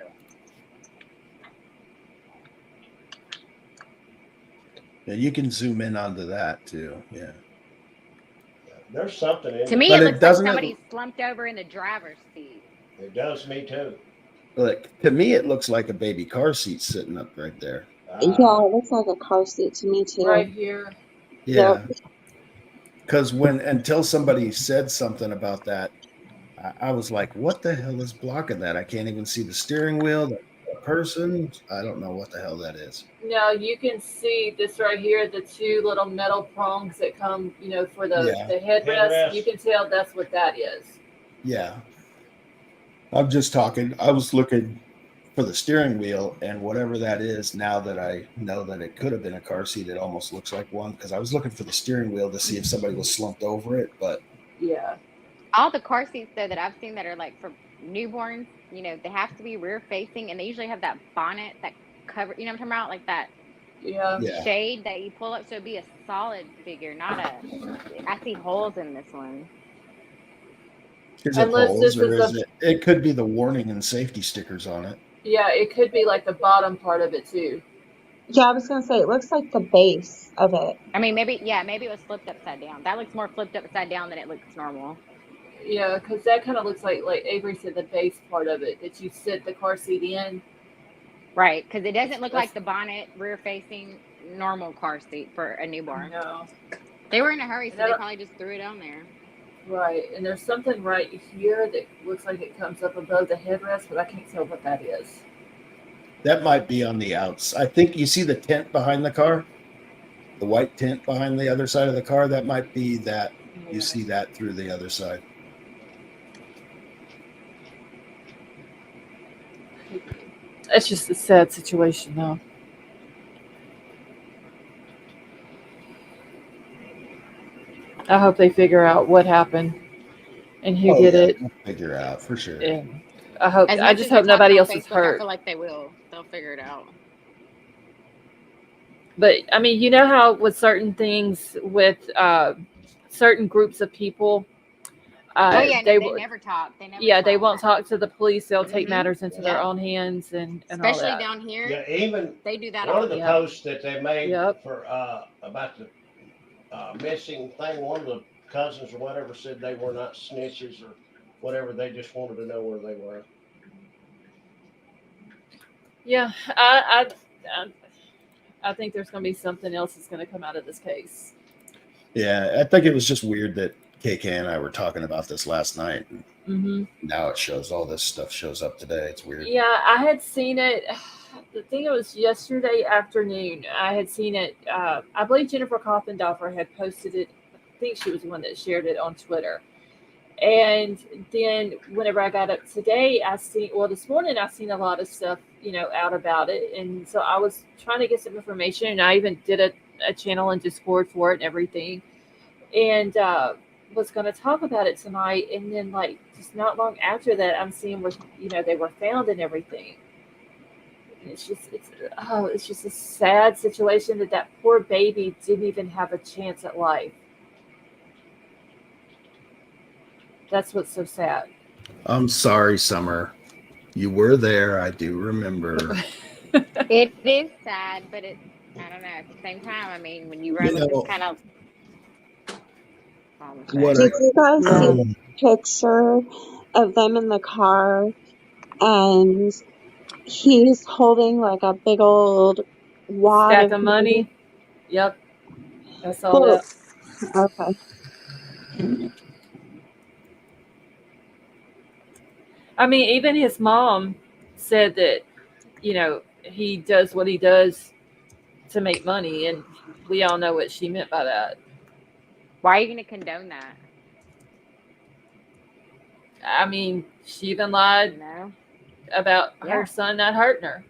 Yeah, you can zoom in onto that too. Yeah. There's something in To it. me, But it it looks like doesn't- somebody slumped over in the driver's seat. It does me too. Look, to me, it looks like a baby car seat sitting up right there. Yeah, it looks like a car seat to me too. Right here. Yeah. Because until somebody said something about that, I was like, what the hell is blocking that? I can't even see the steering wheel, the person. I don't know what the hell that is. Now you can see this right here, the two little metal prongs that come, for the headrest. Headrest. You can tell that's what that is. Yeah. I'm just talking. I was looking for the steering wheel, and whatever that is, now that I know that it could have been a car seat, it almost looks like one, because I was looking for the steering wheel to see if somebody was slumped over it, but Yeah. All the car seats though that I've seen that are like for newborns, they have to be rear facing, and they usually have that bonnet that cover. You know what I'm talking about, like that Yeah. yeah. shade that you pull up, so it'd be a solid figure, not a. I see holes in this one. Is it Unless holes, this or is is it could be the warning and safety stickers on it. Yeah, it could be like the bottom part of it too. Yeah, I was going to say, it looks like the base of it. I mean, maybe it was flipped upside down. That looks more flipped upside down than it looks normal. Yeah, because that kind of looks like Avery said, the base part of it that you sit the car seat in. Right, because it doesn't look like the bonnet rear facing normal car seat for a newborn. No. They were in a hurry, so they probably just threw it on there. Right, and there's something right here that looks like it comes up above the headrest, but I can't tell what that is. That might be on the outs. I think you see the tent behind the car, the white tent behind the other side of the car. That might be that. Yeah. You see that through the other side. It's just a sad situation, though. I hope they figure out what happened and who did it. We'll figure out for sure. And I hope. As I much just as hope they're nobody talking else on is Facebook, hurt. I feel like they will. They'll figure it out. But I mean, you know how with certain things, with certain groups of people, they never talk. They won't talk to the police. They'll take matters into their own hands and especially all that. down here. Yeah, even they do that. One of the posts that they made Yep. for about the missing thing, one of the cousins or whatever said they were not snitches or whatever. They just wanted to know where they were. Yeah, I think there's going to be something else that's going to come out of this case. Yeah, I think it was just weird that KK and I were talking about this last night. And Mm-hmm. now it shows, all this stuff shows up today. It's weird. Yeah, I had seen it. I think it was yesterday afternoon. I had seen it. I believe Jennifer Coffendorfer had posted it. I think she was the one that shared it on Twitter. And then whenever I got up today, this morning I seen a lot of stuff, out about it. And so I was trying to get some information, and I even did a channel in Discord for it and everything. And was going to talk about it tonight. And then like just not long after that, I'm seeing where, they were found and everything. And it's just a sad situation that poor baby didn't even have a chance at life. That's what's so sad. I'm sorry, Summer. You were there. I do remember. It is sad, but I don't know. At the same time, I mean, when you run with this kind of. Did you guys see the picture of them in the car? And he's holding like a big old wad Stack of of money. Yep. I saw Oh, that. okay. I mean, even his mom said that, he does what he does to make money, and we all know what she meant by that. Why are you going to condone that? I mean, she even lied about her son not hurting her,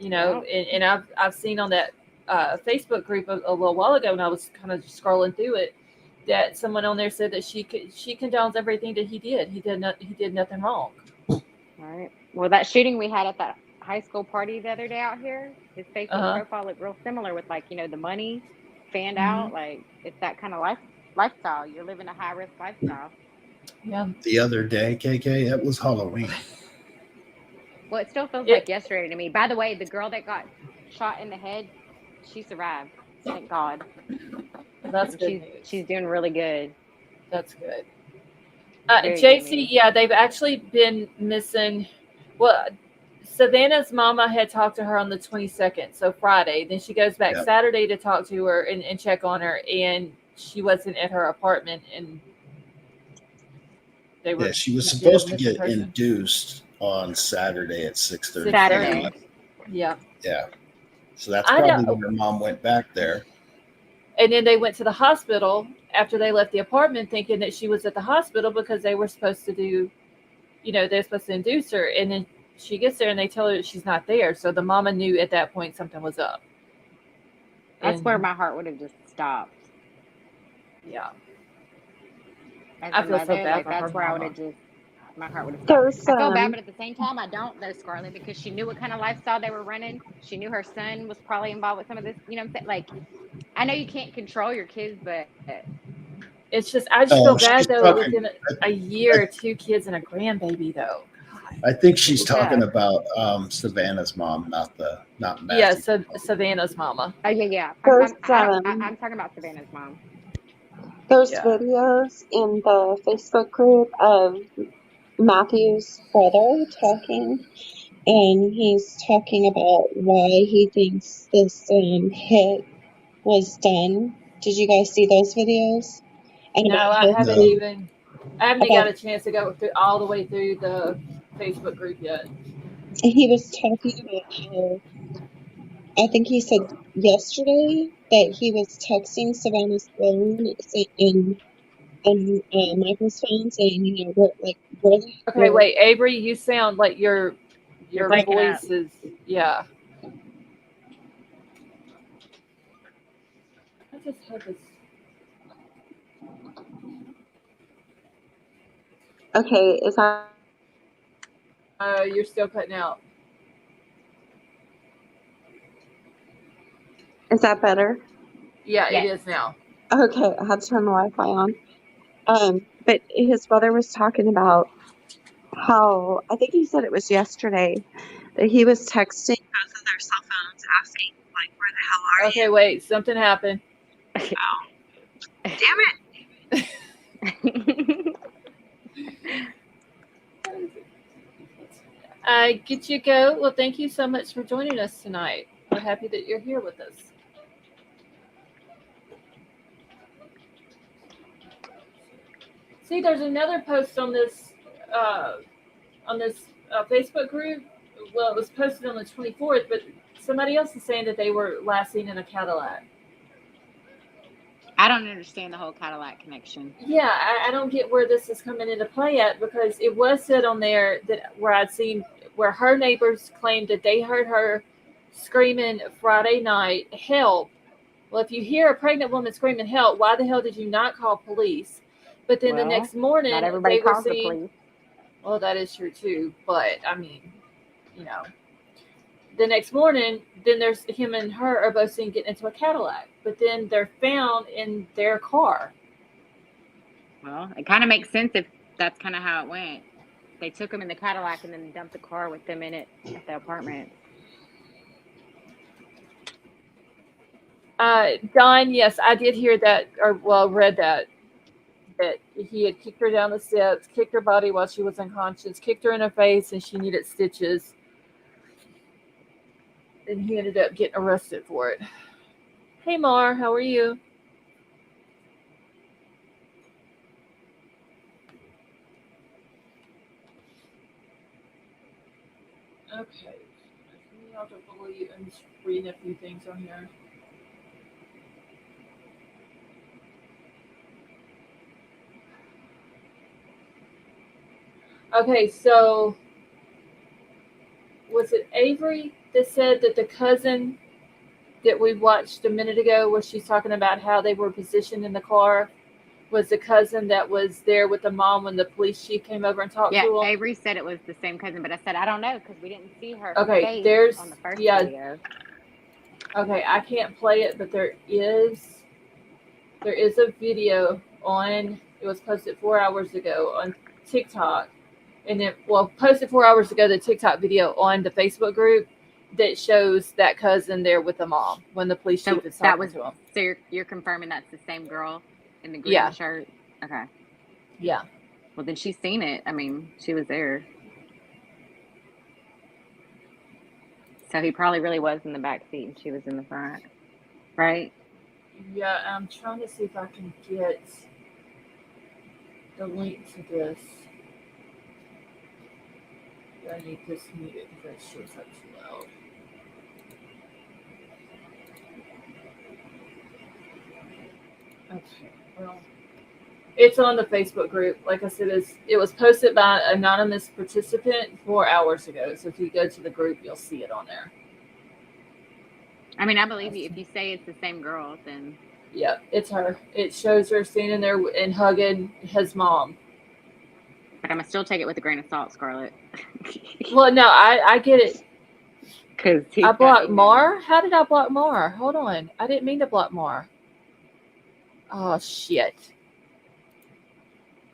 and I've seen on that Facebook group a little while ago when I was kind of scrolling through it, that someone on there said that she condones everything that he did. He did nothing wrong. All right. Well, that shooting we had at that high school party the other day out here, his Facebook profile looked real similar with the money fanned out. Like it's that kind of lifestyle. You're living a high risk lifestyle. Yeah. The other day, KK, it was Halloween. Well, it still feels like yesterday to me. By the way, the girl that got shot in the head, she survived. Thank God. That's good. She's doing really good. That's good. JC, yeah, they've actually been missing. Well, Savannah's mama had talked to her on the 22nd, so Friday. Then she goes back Saturday to talk to her and check on her, and she wasn't at her apartment. And she was supposed to get induced on Saturday at 6:30. Saturday. Yeah. Yeah. So that's probably when her mom went back there. And then they went to the hospital after they left the apartment thinking that she was at the hospital because they were supposed to do, they're supposed to induce her. And then she gets there and they tell her that she's not there. So the mama knew at that point something was up. That's where my heart would have just stopped. Yeah. I feel so bad. That's where I would have just, my heart would have stopped. I feel bad, but at the same time, I don't though, Scarlett, because she knew what kind of lifestyle they were running. She knew her son was probably involved with some of this, what I'm saying? Like, I know you can't control your kids, but it's just, I just feel bad though, within a year, 2 kids and a grandbaby though. God. I think she's talking about Savannah's mom, not Matthew. Yeah, so Savannah's mama. Oh yeah. I'm talking about Savannah's mom. There's videos in the Facebook group of Matthew's brother talking, and he's talking about why he thinks this hit was done. Did you guys see those videos? And no, I haven't even got a chance to go all the way through the Facebook group yet. He was talking about how, I think he said yesterday that he was texting Savannah's phone and Michael's phone saying, where okay, wait, Avery, you sound like your voice is, I just had this. Okay, is that? You're still cutting out. Is that better? Yeah, it is now. Okay, I had to turn the Wi-Fi on. But his brother was talking about how, I think he said it was yesterday, that he was texting both of their cell phones asking, where the hell are you? Okay, wait, something happened. Oh, damn it. I get you go. Well, thank you so much for joining us tonight. We're happy that you're here with us. See, there's another post on this Facebook group. Well, it was posted on the 24th, but somebody else is saying that they were last seen in a Cadillac. I don't understand the whole Cadillac connection. Yeah, I don't get where this is coming into play at, because it was said on there that where I'd seen where her neighbors claimed that they heard her screaming Friday night, help. Well, if you hear a pregnant woman screaming help, why the hell did you not call police? But then the Well, next morning, not everybody they were calls the seeing, police. well, that is true too. But I mean, you know, the next morning, then there's him and her are both seen getting into a Cadillac, but then they're found in their car. Well, it kind of makes sense if that's kind of how it went. They took him in the Cadillac and then dumped the car with them in it at the apartment. Don, yes, I did hear that, or well, read that he had kicked her down the steps, kicked her body while she was unconscious, kicked her in her face, and she needed stitches. And he ended up getting arrested for it. Hey, Mar, how are you? Okay. I'll just believe I'm just reading a few things on here. Okay, so was it Avery that said that the cousin that we watched a minute ago, where she's talking about how they were positioned in the car, was the cousin that was there with the mom when the police chief came over and talked to him? Yeah, Avery said it was the same cousin, but I said I don't know because we didn't see her Okay, face on the first video. Okay, I can't play it, but there is a video on, it was posted 4 hours ago on TikTok, and it, well, posted 4 hours ago, the TikTok video on the Facebook group that shows that cousin there with the mom when the police chief is talking to him. So you're confirming that's the same girl in the green shirt? Okay. Yeah. Well, then she's seen it. I mean, she was there. So he probably really was in the back seat and she was in the front, right? Yeah, I'm trying to see if I can get the link to this. I need this muted because that show's up too loud. Okay, well, it's on the Facebook group. Like I said, it was posted by an anonymous participant 4 hours ago. So if you go to the group, you'll see it on there. I mean, I believe you. If you say it's the same girl, then... Yeah, it's her. It shows her standing there and hugging his mom. But I'm going to still take it with a grain of salt, Scarlett. Well, no, I get it. Because I blocked Mar? How did I block Mar? Hold on. I didn't mean to block Mar. Oh, shit.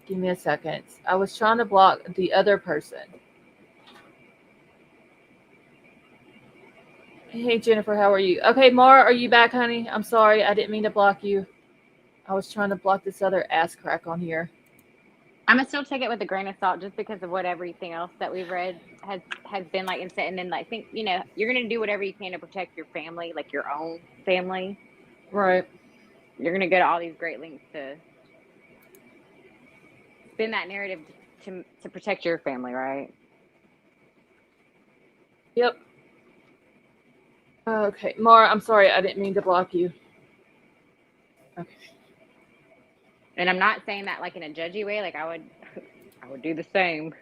Give me a second. I was trying to block the other person. Hey, Jennifer, how are you? Okay, Mar, are you back, honey? I'm sorry. I didn't mean to block you. I was trying to block this other ass crack on here. I'm going to still take it with a grain of salt just because of what everything else that we've read has been like. And then I think, you know, you're going to do whatever you can to protect your family, like your own family. Right. You're going to go to all these great lengths to spin that narrative to protect your family, right? Yep. Okay, Mar, I'm sorry. I didn't mean to block you. Okay. And I'm not saying that like in a judgy way. Like I would do the same.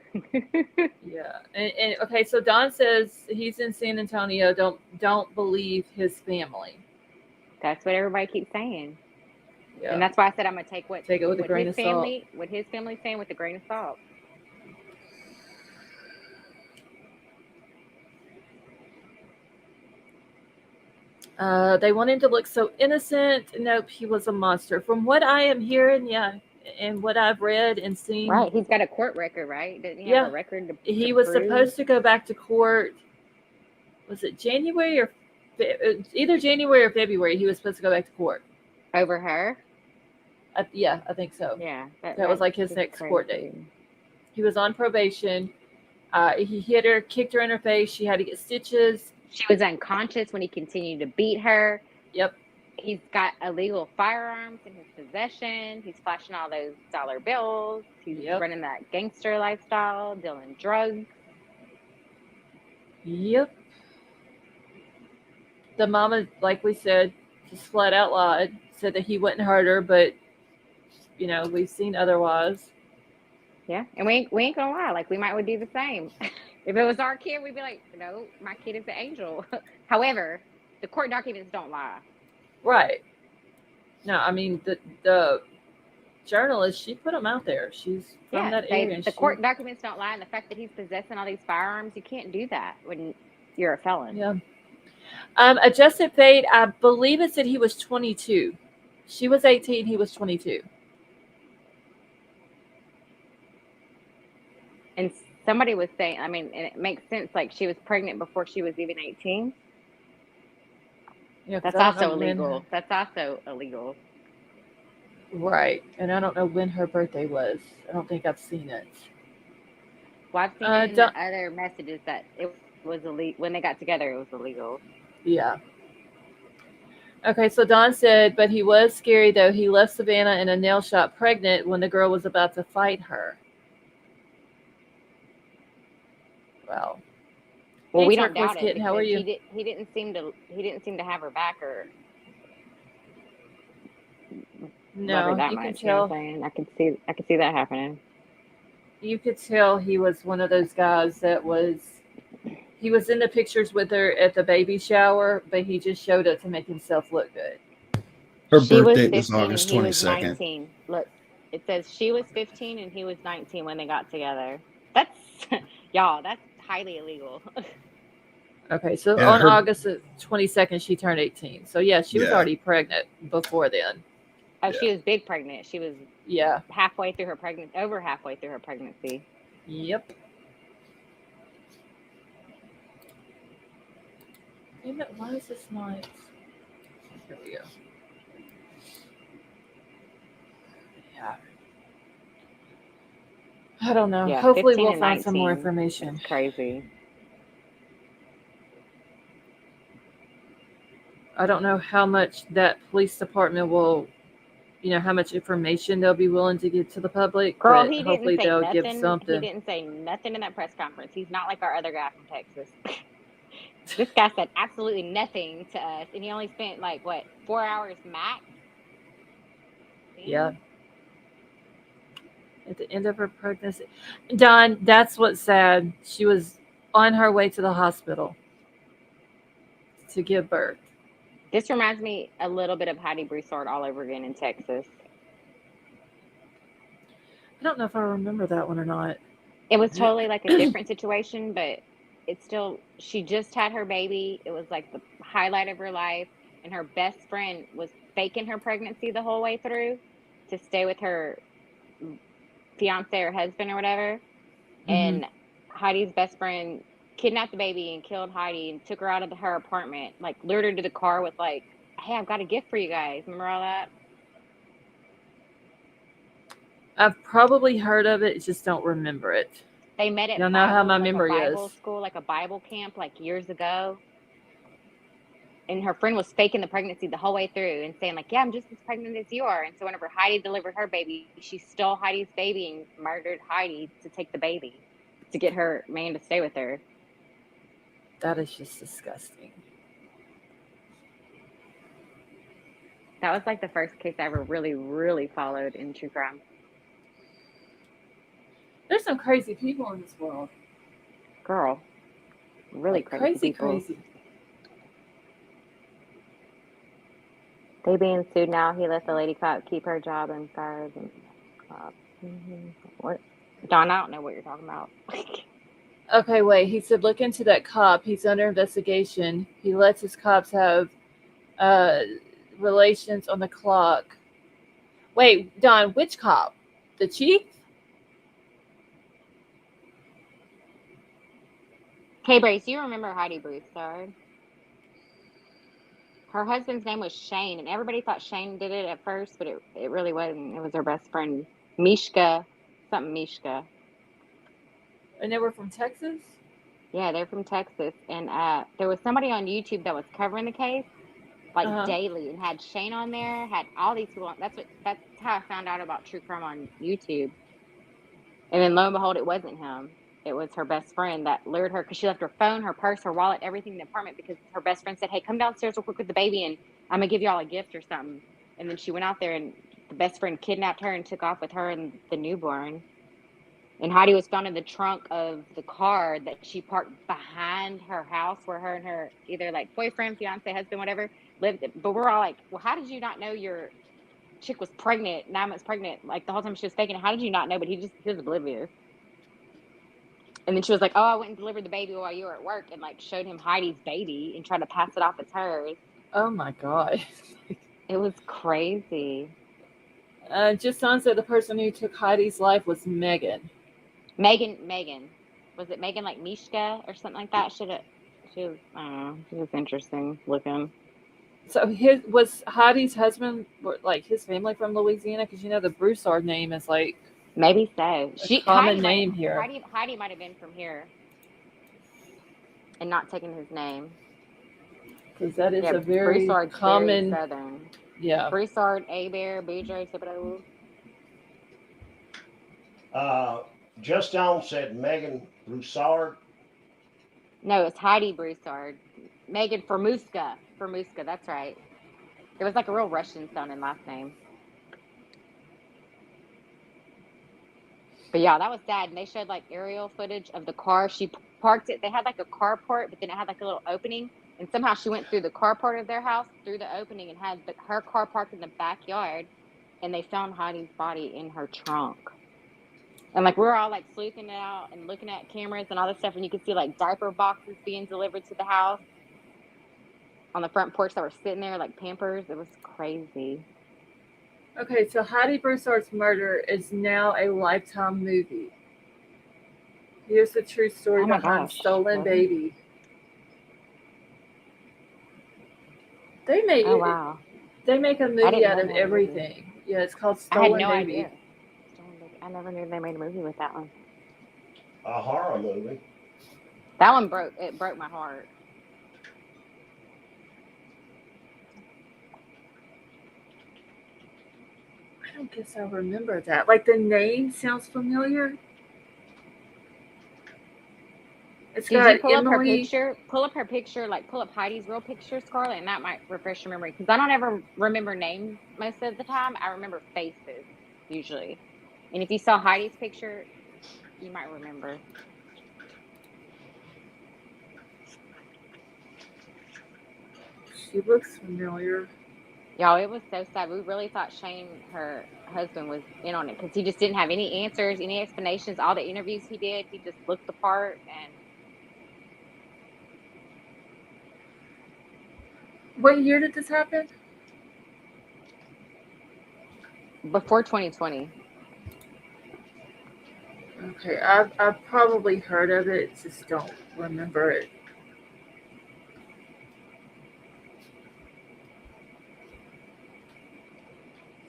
Yeah. And okay, so Don says he's in San Antonio. Don't believe his family. That's what everybody keeps saying. Yeah. And that's why I said I'm gonna take it with a grain of salt. What his family's saying with a grain of salt. They want him to look so innocent. Nope, he was a monster. From what I am hearing, yeah, and what I've read and seen. Right, he's got a court record, right? Didn't he have a record he was supposed to go back to court. Was it January or either January or February? He was supposed to go back to court. Over her? Yeah, I think so. Yeah. That was like his next court date. He was on probation. He hit her, kicked her in her face. She had to get stitches. She was unconscious when he continued to beat her. Yep. he's got illegal firearms in his possession. He's flashing all those dollar bills. He's Yep. running that gangster lifestyle, dealing drugs. Yep. The mama, like we said, just flat out lied, said that he wouldn't hurt her, but we've seen otherwise. Yeah, and we ain't gonna lie. Like, we might would do the same. If it was our kid, we'd be like, no, my kid is an angel. However, the court documents don't lie. Right. No, I mean the journalist, she put him out there. She's from that area. The court documents don't lie, and the fact that he's possessing all these firearms, you can't do that when you're a felon. Yeah. Adjusted fate, I believe it said he was 22. She was 18, he was 22. And somebody was saying, I mean, and it makes sense, like she was pregnant before she was even 18. Yeah, That's also illegal. That's also illegal. Right. And I don't know when her birthday was. I don't think I've seen it. Well, I've seen it in the other messages that it was illegal. When they got together, it was illegal. Yeah. Okay, so Don said, but he was scary, though. He left Savannah in a nail shop pregnant when the girl was about to fight her. Well, we don't doubt it. Kitten. How are you? He didn't seem to have her back or no. That you much, can tell. I could see that happening. You could tell he was one of those guys that was. He was in the pictures with her at the baby shower, but he just showed up to make himself look good. Her birthday was August 22nd. 19. Look, it says she was 15 and he was 19 when they got together. That's y'all. That's highly illegal. Okay, so on August 22nd, she turned 18. So yeah, she was already pregnant before then. Oh, she was big pregnant. She was over halfway through her pregnancy. Yep. Damn it, why is this not? Here we go. Yeah. I don't know. Yeah, hopefully we'll find some more information. That's crazy. I don't know how much that police department will, how much information they'll be willing to give to the public. Girl, but he hopefully didn't say they'll nothing. give something. He didn't say nothing in that press conference. He's not like our other guy from Texas. This guy said absolutely nothing to us, and he only spent 4 hours max. Yeah. At the end of her pregnancy, Don, that's what's sad. She was on her way to the hospital to give birth. This reminds me a little bit of Heidi Broussard all over again in Texas. I don't know if I remember that one or not. It was totally a different situation, but it's still, she just had her baby. It was the highlight of her life, and her best friend was faking her pregnancy the whole way through to stay with her fiance or husband or whatever. Mm-hmm. And Heidi's best friend kidnapped the baby and killed Heidi and took her out of her apartment, lured her to the car with hey, I've got a gift for you guys. Remember all that? I've probably heard of it, just don't remember it. They met at You'll know how my memory a Bible is. School, a Bible camp, years ago. And her friend was faking the pregnancy the whole way through and saying yeah, I'm just as pregnant as you are. And so whenever Heidi delivered her baby, she stole Heidi's baby and murdered Heidi to take the baby to get her man to stay with her. That is just disgusting. That was the first case I ever really, really followed in true crime. There's some crazy people in this world. Girl. Really crazy people. Crazy. They being sued now. He let the lady cop keep her job and fired the cop. Mm-hmm. What? Don, I don't know what you're talking about. Okay, wait. He said, look into that cop. He's under investigation. He lets his cops have relations on the clock. Wait, Don, which cop? The chief? Hey, Brace, you remember Heidi Broussard? Her husband's name was Shane, and everybody thought Shane did it at first, but it really wasn't. It was her best friend, Mishka, something Mishka. And they were from Texas? Yeah, they're from Texas. And there was somebody on YouTube that was covering the case, Uh-huh. daily, and had Shane on there, had all these people on. That's how I found out about true crime on YouTube. And then lo and behold, it wasn't him. It was her best friend that lured her, because she left her phone, her purse, her wallet, everything in the apartment, because her best friend said, "Hey, come downstairs real quick with the baby, and I'm gonna give y'all a gift or something." And then she went out there, and the best friend kidnapped her and took off with her and the newborn. And Heidi was found in the trunk of the car that she parked behind her house, where her and her either like boyfriend, fiance, husband, whatever, lived. But we're all like, well, how did you not know your chick was pregnant, 9 months pregnant, like the whole time she was faking it? How did you not know? But he was oblivious. And then she was like, "Oh, I went and delivered the baby while you were at work," and like showed him Heidi's baby and tried to pass it off as hers. Oh my God. It was crazy. Just on said the person who took Heidi's life was Megan. Megan. Was it Megan like Mishka or something like that? She was, I don't know. She was interesting looking. So was Heidi's husband, like his family from Louisiana? Because you know the Broussard name is like maybe so. Common name here. Heidi might have been from here and not taking his name. Because that is a very Broussard's common. very southern. Yeah. Broussard, Abear, Boudreaux, Thibodeau. Justin said Megan Broussard. No, it's Heidi Broussard. Megan Formuska. That's right. It was like a real Russian sounding last name. But yeah, that was sad. And they showed like aerial footage of the car. She parked it. They had like a carport, but then it had like a little opening. And somehow she went through the carport of their house, through the opening, and had her car parked in the backyard. And they found Heidi's body in her trunk. And like we're all like sleuthing it out and looking at cameras and all this stuff, and you could see like diaper boxes being delivered to the house on the front porch that were sitting there like Pampers. It was crazy. Okay, so Heidi Broussard's murder is now a Lifetime movie. Here's the true story behind Stolen Baby. They make They make a movie out of everything. Yeah, it's called Stolen Baby. Idea. I never knew they made a movie with that one. A horror movie. That one broke my heart. I don't guess I remember that. Like the name sounds familiar. It's Did got you pull up her Emily. picture? Pull up her picture, like pull up Heidi's real picture, Scarlett, and that might refresh your memory. Because I don't ever remember names most of the time. I remember faces usually. And if you saw Heidi's picture, you might remember. She looks familiar. Y'all, it was so sad. We really thought Shane, her husband, was in on it because he just didn't have any answers, any explanations. All the interviews he did, he just looked the part. And what year did this happen? Before 2020. Okay, I've probably heard of it, just don't remember it.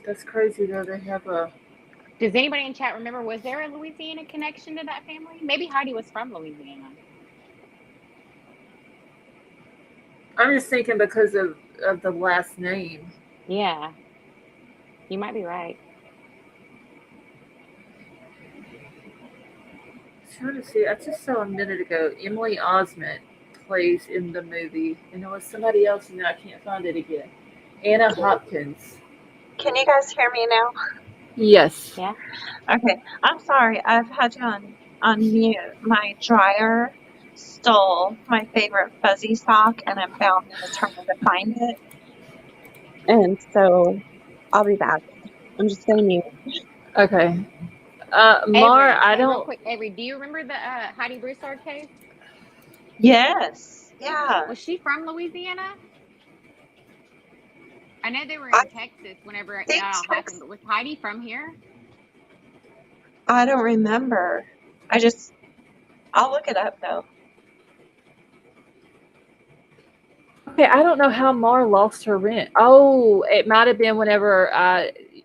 That's crazy though. They have a. Does anybody in chat remember? Was there a Louisiana connection to that family? Maybe Heidi was from Louisiana. I'm just thinking because of the last name. Yeah, you might be right. Trying to see. I just saw a minute ago. Emily Osment plays in the movie, and it was somebody else, and I can't find it again. Anna Hopkins. Can you guys hear me now? Yes. Yeah. Okay. I'm sorry. I've had you on mute. My dryer stole my favorite fuzzy sock, and I'm bound and determined to find it. And so I'll be back. I'm just going to mute. Okay. Mar, I don't. Real quick, Avery, do you remember the Heidi Broussard case? Yes. Yeah. Was she from Louisiana? I know they were in Texas whenever it all happened, but was Heidi from here? I don't remember. I'll look it up though. Okay, I don't know how Mar lost her rent. Oh, it might have been whenever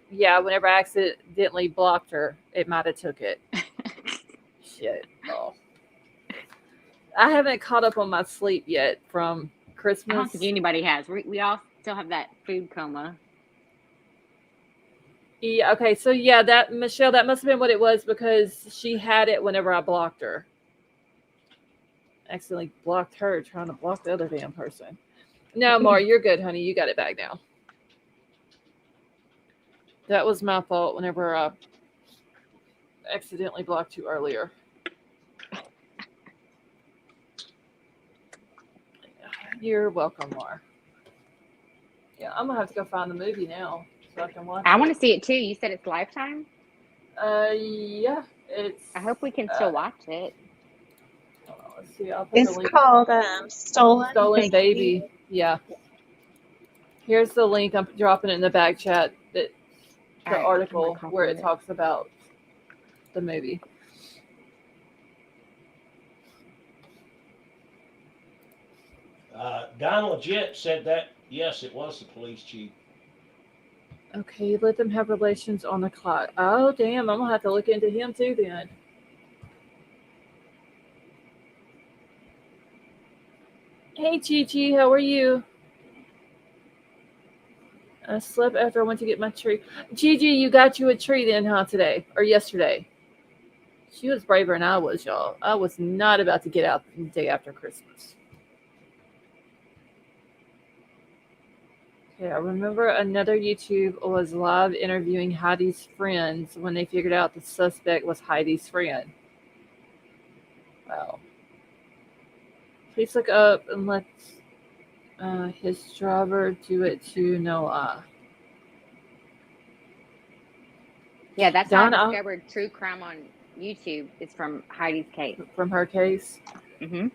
whenever I accidentally blocked her, it might have took it. Shit. Oh. I haven't caught up on my sleep yet from Christmas. I don't think anybody has. We all still have that food coma. Yeah, okay, so yeah, that Michelle, that must have been what it was because she had it whenever I blocked her. Accidentally blocked her, trying to block the other damn person. No, Maury, you're good, honey. You got it back now. That was my fault whenever I accidentally blocked you earlier. You're welcome, Mar. Yeah, I'm gonna have to go find the movie now so I can watch I it. want to see it too. You said it's Lifetime? Yeah, it's. I hope we can still watch it. Let's see. I'll put It's the link. called Stolen Baby. Yeah. Here's the link. I'm dropping it in the back chat. The All right, article I'm where gonna it copy talks about the movie. Don Legit said that, yes, it was the police chief. Okay, let them have relations on the clock. Oh, damn. I'm going to have to look into him too then. Hey, Chi-Chi, how are you? I slept after I went to get my tree. Gigi, you got you a tree then, huh, today? Or yesterday? She was braver than I was, y'all. I was not about to get out the day after Christmas. Okay, I remember another YouTube was live interviewing Heidi's friends when they figured out the suspect was Heidi's friend. Wow. Please look up and let his driver do it too. No lie. Yeah, that's Don, how I discovered true crime on YouTube. It's from Heidi's case. From her case? Mm-hmm.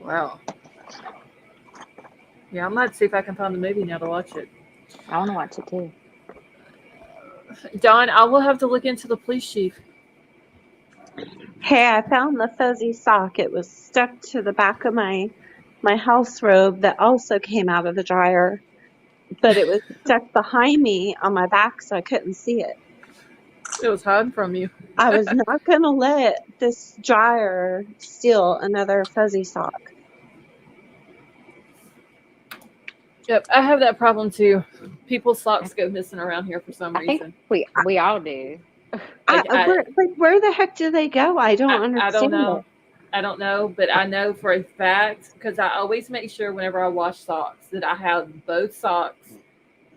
Wow. Yeah, I might see if I can find the movie now to watch it. I want to watch it too. Don, I will have to look into the police chief. Hey, I found the fuzzy sock. It was stuck to the back of my house robe that also came out of the dryer, but it was stuck behind me on my back, so I couldn't see it. It was hiding from you. I was not going to let this dryer steal another fuzzy sock. Yep, I have that problem too. People's socks go missing around here for some reason. I think we all do. Where the heck do they go? I don't understand. I don't know. I don't know, but I know for a fact because I always make sure whenever I wash socks that I have both socks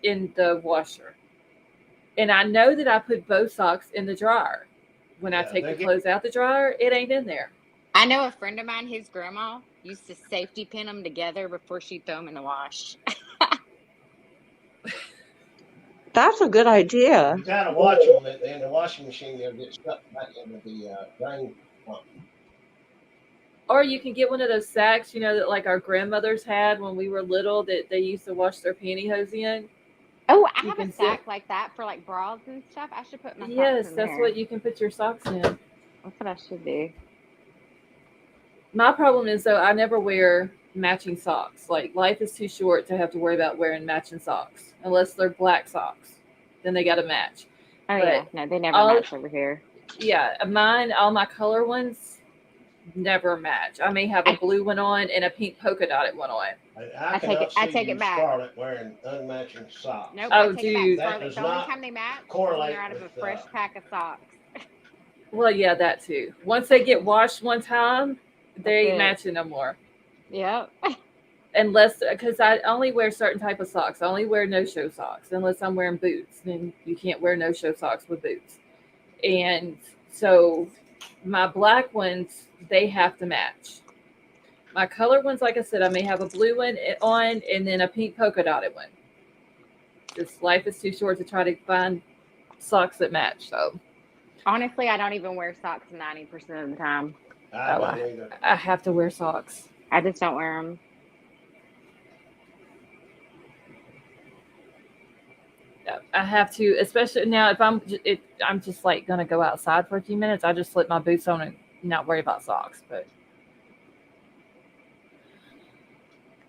in the washer. And I know that I put both socks in the dryer. When I take the clothes out the dryer, it ain't in there. I know a friend of mine, his grandma used to safety pin them together before she'd throw them in the wash. That's a good idea. You gotta watch them in the washing machine. They'll get stuck back into the drain pump. Or you can get one of those sacks, that like our grandmothers had when we were little that they used to wash their pantyhose in. Oh, I have a sack like that for like bras and stuff. I should put my socks in there. Yes, that's what you can put your socks in. That's what I should do. My problem is, though, I never wear matching socks. Like, life is too short to have to worry about wearing matching socks. Unless they're black socks. Then they got to match. Oh, yeah. No, they never match over here. Yeah. Mine, all my color ones, never match. I may have a blue one on and a pink polka dotted one on. I take it back. Scarlett wearing unmatching socks. Nope, oh, I take dude. it back. Scarlett, the only time they match is when they're out of a fresh pack of socks. Well, yeah, that too. Once they get washed one time, they ain't matching no more. Yep. Unless, because I only wear certain type of socks. I only wear no-show socks unless I'm wearing boots. Then you can't wear no-show socks with boots. And so my black ones, they have to match. My color ones, like I said, I may have a blue one on and then a pink polka dotted one. This life is too short to try to find socks that match. So honestly, I don't even wear socks 90% of the time. I have to wear socks. I just don't wear them. I have to, especially now if I'm just like going to go outside for a few minutes. I just slip my boots on and not worry about socks. But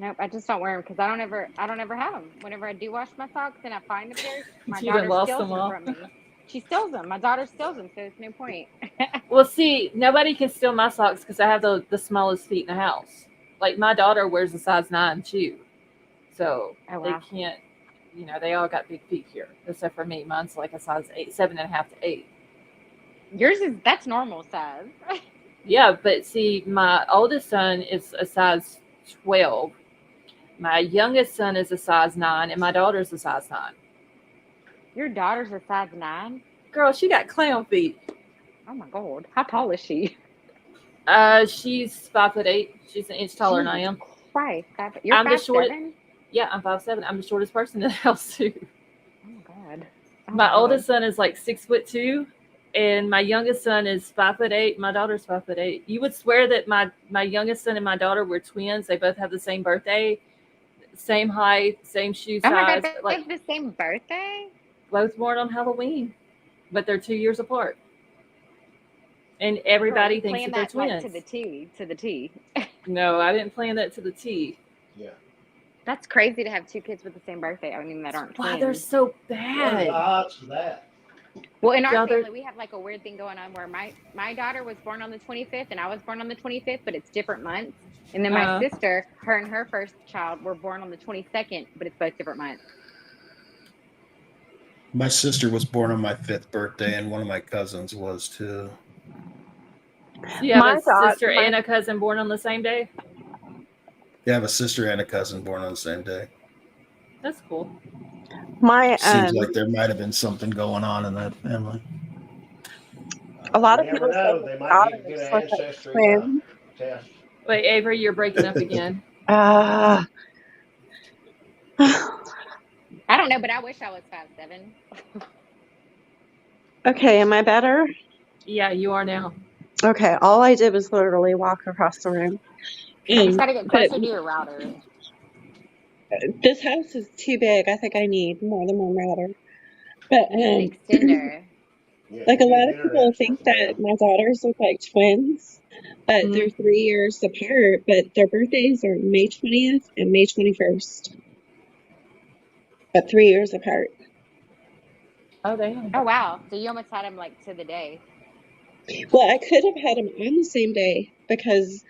nope, I just don't wear them because I don't ever have them. Whenever I do wash my socks and I find a pair, my daughter steals them from me. She steals them. My daughter steals them, so it's no point. Well, see, nobody can steal my socks because I have the smallest feet in the house. Like my daughter wears a size 9 shoe, so they can't. they all got big feet here, except for me. Mine's like a size 8, 7.5 to 8. Yours that's normal size. Yeah, but see, my oldest son is a size 12. My youngest son is a size 9, and my daughter's a size 9. Your daughter's a size 9? Girl, she got clown feet. Oh my God. How tall is she? She's 5'8". She's an inch taller than I am. Christ, you're I'm the 5'7"? shortest. Yeah, I'm 5'7". I'm the shortest person in the house too. Oh my God. Oh My God. oldest son is like 6'2", and my youngest son is 5'8". My daughter's 5'8". You would swear that my youngest son and my daughter were twins. They both have the same birthday, same height, same shoe Oh my God, size. they Like have the same birthday? both born on Halloween, but they're 2 years apart. And everybody Girl, thinks you that they're planned that twins. like to the T. No, I didn't plan that to the T. Yeah. That's crazy to have 2 kids with the same birthday. I mean, that aren't Why twins. they're so What are the bad. odds of that? Well, in our Yeah, family, we have like a weird thing going on where my daughter was born on the 25th and I was born on the 25th, but it's different months. And then my sister, her and her first child were born on the 22nd, but it's both different months. My sister was born on my 5th birthday, and one of my cousins was too. So you have a sister and a cousin born on the same day? You have a sister and a cousin born on the same day. That's cool. Seems like there might have been something going on in that family. A lot of You people never say know. that They might daughters get an look like ancestry twins. test. Wait, Avery, you're breaking up again. I don't know, but I wish I was 5'7". Okay, am I better? Yeah, you are now. Okay, all I did was literally walk across the room. You just gotta get But closer to your router. this house is too big. I think I need more than one router. But You need an extender. like you a need lot of people internet think somewhere. that my daughters look like twins, but they're 3 years apart. But their birthdays are May 20th and May 21st, but 3 years apart. Oh, damn. Oh wow! So you almost had them like to the day. Well, I could have had them on the same day because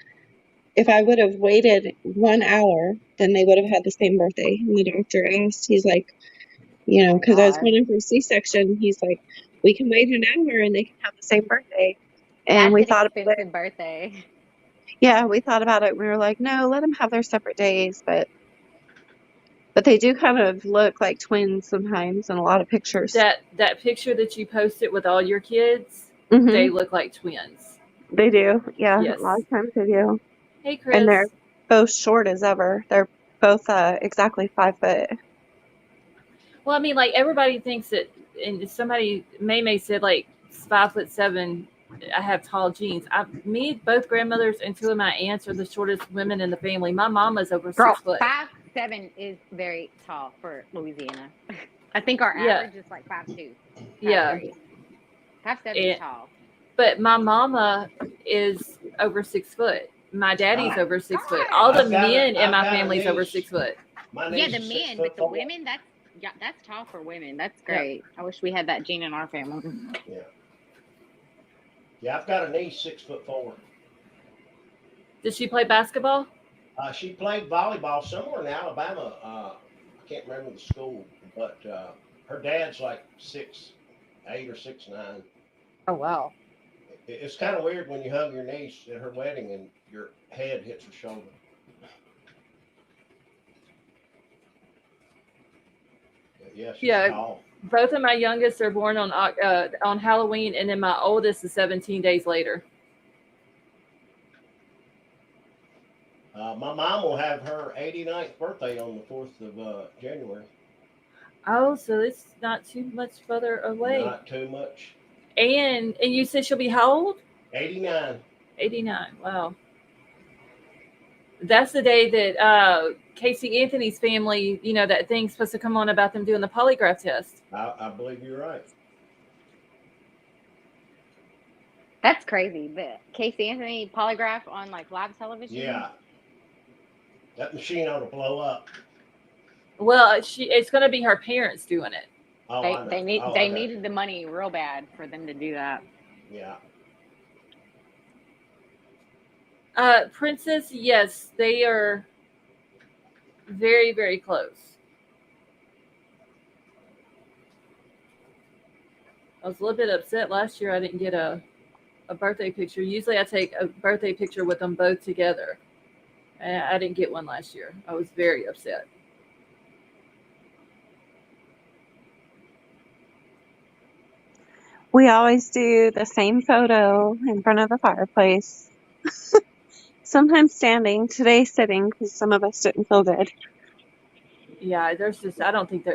if I would have waited 1 hour, then they would have had the same birthday. And the doctor asked, he's like, because I was going in for a C-section, he's like, we can wait an hour and they can have the same birthday. And That's we an thought about it. expensive birthday. Yeah, we thought about it. We were like, no, let them have their separate days. But they do kind of look like twins sometimes in a lot of pictures. That picture that you posted with all your kids, they look like twins. They do. Yeah, Yes. a lot of times they do. Hey, Chris. And they're both short as ever. They're both exactly 5 foot. Well, I mean, like everybody thinks that, and somebody May said like 5'7". I have tall jeans. Both grandmothers and 2 of my aunts are the shortest women in the family. My mama's over 6 foot. 5'7" is very tall for Louisiana. I think our average is like 5'2". Yeah. 5'7" is tall. But my mama is over 6 foot. My daddy's over 6 foot. All the men in my family's over 6 foot. Yeah, the men, but the women, that's tall for women. That's great. I wish we had that gene in our family. Yeah. Yeah, I've got a niece 6'4". Did she play basketball? She played volleyball somewhere in Alabama. I can't remember the school, but her dad's like 6'8" or 6'9". Oh wow. It's kind of weird when you hug your niece at her wedding and your head hits her shoulder. Yeah, she's tall. Both of my youngest are born on Halloween, and then my oldest is 17 days later. My mom will have her 89th birthday on the 4th of January. Oh, so it's not too much further away. Not too much. And you said she'll be how old? 89. 89. Wow. That's the day that Casey Anthony's family, that thing's supposed to come on about them doing the polygraph test. I believe you're right. That's crazy. The Casey Anthony polygraph on like live television. Yeah. That machine ought to blow up. Well, it's going to be her parents doing it. Oh, they needed the money real bad for them to do that. Yeah. Princess, yes, they are very, very close. I was a little bit upset last year I didn't get a birthday picture. Usually I take a birthday picture with them both together. And I didn't get one last year. I was very upset. We always do the same photo in front of the fireplace. Sometimes standing, today sitting, because some of us didn't feel good. Yeah, I don't think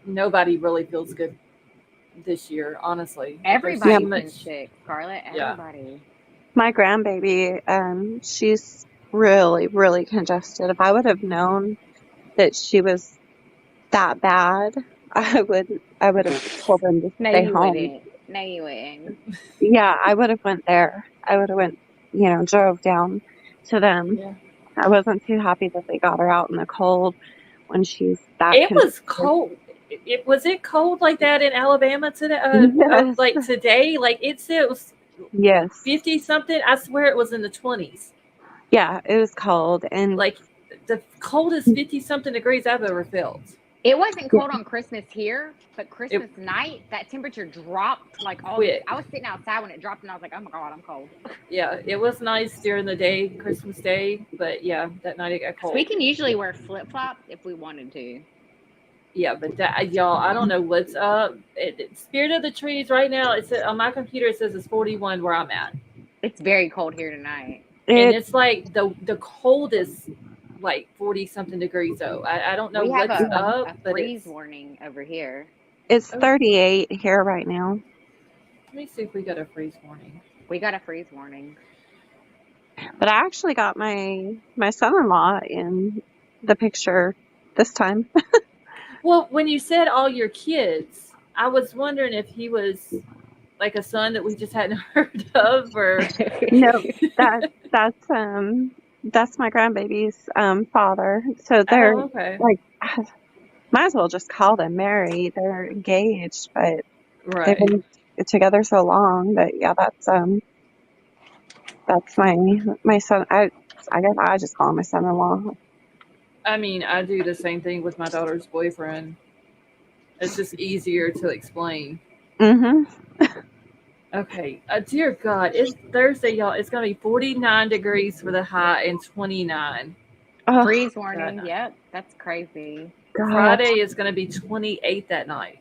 nobody really feels good this year, honestly. Everybody's Yep. been sick, Scarlett. Yeah. Everybody. My grandbaby, she's really, really congested. If I would have known that she was that bad, I would have told them to No, stay you home. wouldn't. No, you wouldn't. Yeah, I would have went there. I would have went, drove down to them. Yeah. I wasn't too happy that they got her out in the cold when she's that It was congested. cold. Was it cold like that in Alabama today? Yes. Like today? Like it was Yes. 50 something. I swear it was in the 20s. Yeah, it was cold, and Like the coldest 50 something degrees I've ever felt. It wasn't cold on Christmas here, but Christmas night, that temperature dropped like all Quick. I was sitting outside when it dropped, and I was like, oh my God, I'm cold. Yeah, it was nice during the day, Christmas Day, but yeah, that night it got cold. We can usually wear flip-flops if we wanted to. Yeah, but y'all, I don't know what's up. Spirit of the Trees right now, it says on my computer it says it's 41 where I'm at. It's very cold here tonight. And it's like the coldest, like 40 something degrees though. I don't know We have what's up, a but freeze warning over here. It's 38 here right now. Let me see if we got a freeze warning. We got a freeze warning. But I actually got my son-in-law in the picture this time. Well, when you said all your kids, I was wondering if he was like a son that we just hadn't heard of, or No, that's my grandbaby's father. So they're okay. like, might as well just call them married. They're engaged, but Right. they've been together so long. But yeah, that's my son. I guess I just call him my son-in-law. I mean, I do the same thing with my daughter's boyfriend. It's just easier to explain. Mm-hmm. Okay. Dear God, it's Thursday, y'all. It's going to be 49 degrees for the high and 29. Freeze warning. Yep. That's crazy. God. Friday is going to be 28 that night.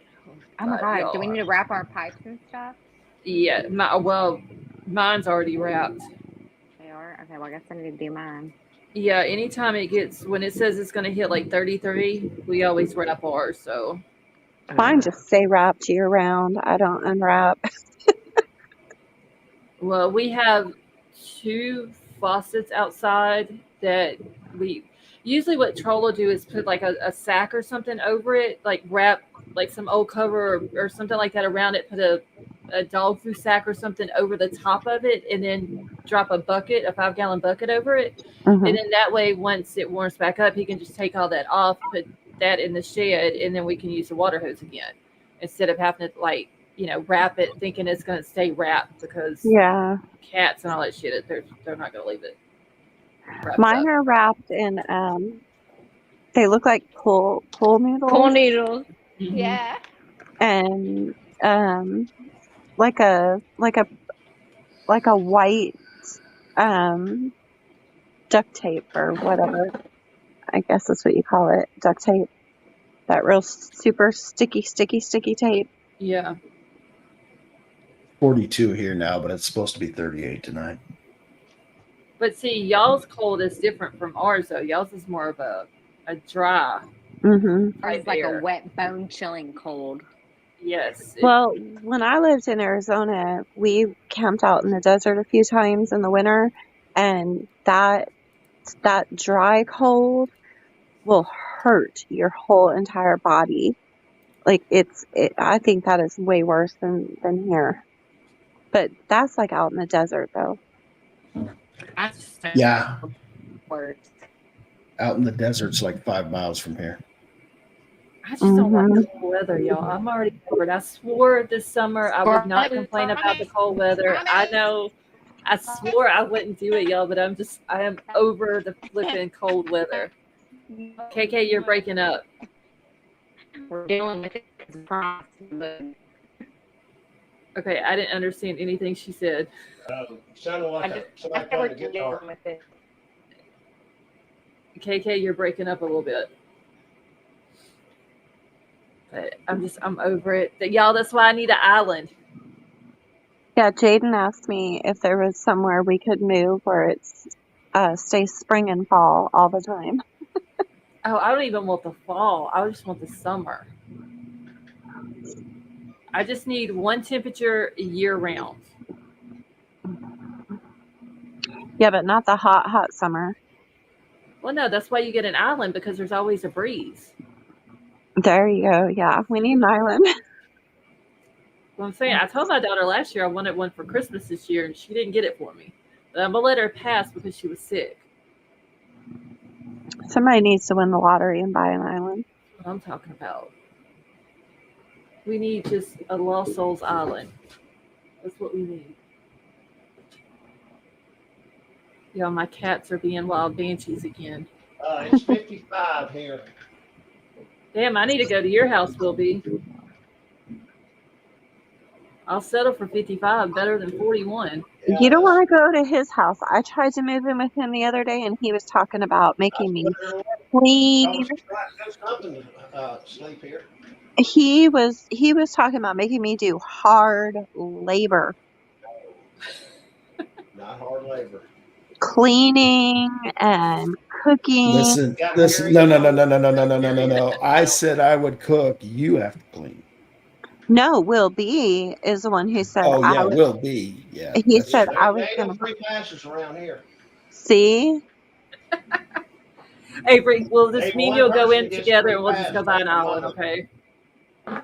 Oh my God. Do we need to wrap our pipes and stuff? Yeah. Mine's already wrapped. They are? Okay. Well, I guess I need to do mine. Yeah. Anytime when it says it's going to hit like 33, we always wrap ours. So Mine just stay wrapped year round. I don't unwrap. Well, we have 2 faucets outside that usually what Troll will do is put like a sack or something over it, like wrap like some old cover or something like that around it, put a dog food sack or something over the top of it, and then drop a 5-gallon bucket over it. Mm-hmm. And then that way, once it warms back up, he can just take all that off, put that in the shed, and then we can use the water hose again instead of having to wrap it thinking it's going to stay wrapped, because cats and all that shit, they're not going to leave it wrapped Mine up. are wrapped in they look like pool noodles. Pool noodles. Mm-hmm. Yeah. And like a white duct tape or whatever. I guess that's what you call it, duct tape. That real super sticky tape. Yeah. 42 here now, but it's supposed to be 38 tonight. But see, y'all's cold is different from ours, though. Y'all's is more of a dry. Mm-hmm. It's like a wet, bone-chilling cold. Yes. Well, when I lived in Arizona, we camped out in the desert a few times in the winter, and that dry cold will hurt your whole entire body. Like I think that is way worse than here. But that's like out in the desert, though. Yeah. Out in the desert's like 5 miles from here. I just don't like the cold weather, y'all. I'm already covered. I swore this summer I would not complain about the cold weather. I know. I swore I wouldn't do it, y'all, but I am over the flipping cold weather. KK, you're breaking up. We're dealing with it. Okay, I didn't understand anything she said. Sounded like somebody playing a guitar. With it. KK, you're breaking up a little bit. But I'm over it. Y'all, that's why I need an island. Yeah, Jaden asked me if there was somewhere we could move where it's stays spring and fall all the time. Oh, I don't even want the fall. I just want the summer. I just need one temperature year round. Yeah, but not the hot summer. Well, no, that's why you get an island, because there's always a breeze. There you go. Yeah, we need an island. Well, I'm saying, I told my daughter last year I wanted one for Christmas this year, and she didn't get it for me. But I'm going to let her pass because she was sick. Somebody needs to win the lottery and buy an island. That's what I'm talking about. We need just a Lost Souls island. That's what we need. Y'all, my cats are being wild banshees again. It's 55 here. Damn, I need to go to your house, Will B. I'll settle for 55, better than 41. Yeah, You don't want to go to his house. I tried to move in with him the other day, and he was talking about making me clean. Something sleep here. He was talking about making me do hard labor, Not hard labor. cleaning and cooking. Listen. No. I said I would cook. You have to clean. No, Will B is the one who said Oh I yeah, was. will be. Yeah. He that's said true. I was They gonna ain't no free passes around here. see. Avery, will this Ain't mean one you'll go person in gets together free and we'll just go pass buy an off the island, money. okay?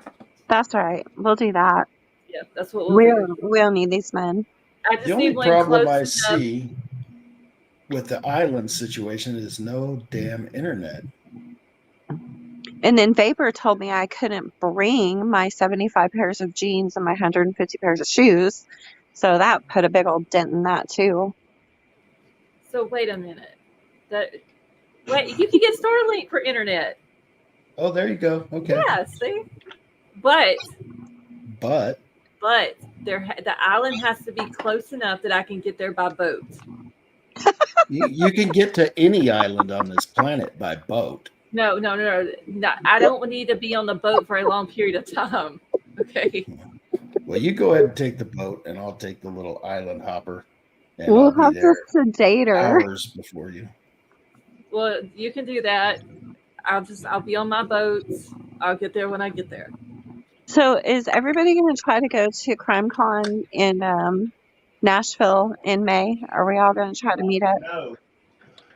That's right. We'll do that. Yeah, that's what we'll do. We'll need these men. I just The need only one problem I close enough. see with the island situation is no damn internet. And then Vapor told me I couldn't bring my 75 pairs of jeans and my 150 pairs of shoes. So that put a big old dent in that too. So wait a minute. Wait, you can get Starlink for internet. Oh, there you go. Okay. Yeah, see? But But the island has to be close enough that I can get there by boat. you can get to any island on this planet by boat. No. I don't need to be on the boat for a long period of time. Okay. Well, you go ahead and take the boat, and I'll take the little island hopper, and We'll I'll have be to there sedate her. hours before you. Well, you can do that. I'll be on my boats. I'll get there when I get there. So is everybody going to try to go to CrimeCon in Nashville in May? Are we all going to try to meet up? No.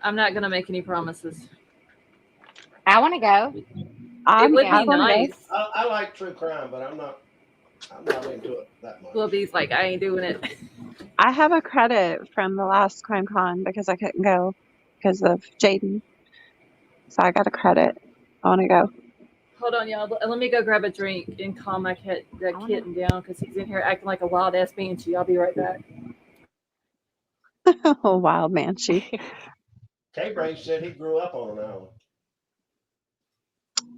I'm not gonna make any promises. I want to go. It would be nice. I like true crime, but I'm not into it that much. Will B's like, I ain't doing it. I have a credit from the last CrimeCon because I couldn't go because of Jaden. So I got a credit. I want to go. Hold on, y'all. Let me go grab a drink and calm that kitten down because he's in here acting like a wild ass banshee. I'll be right back. Oh, wild banshee. K-Brain said he grew up on an island.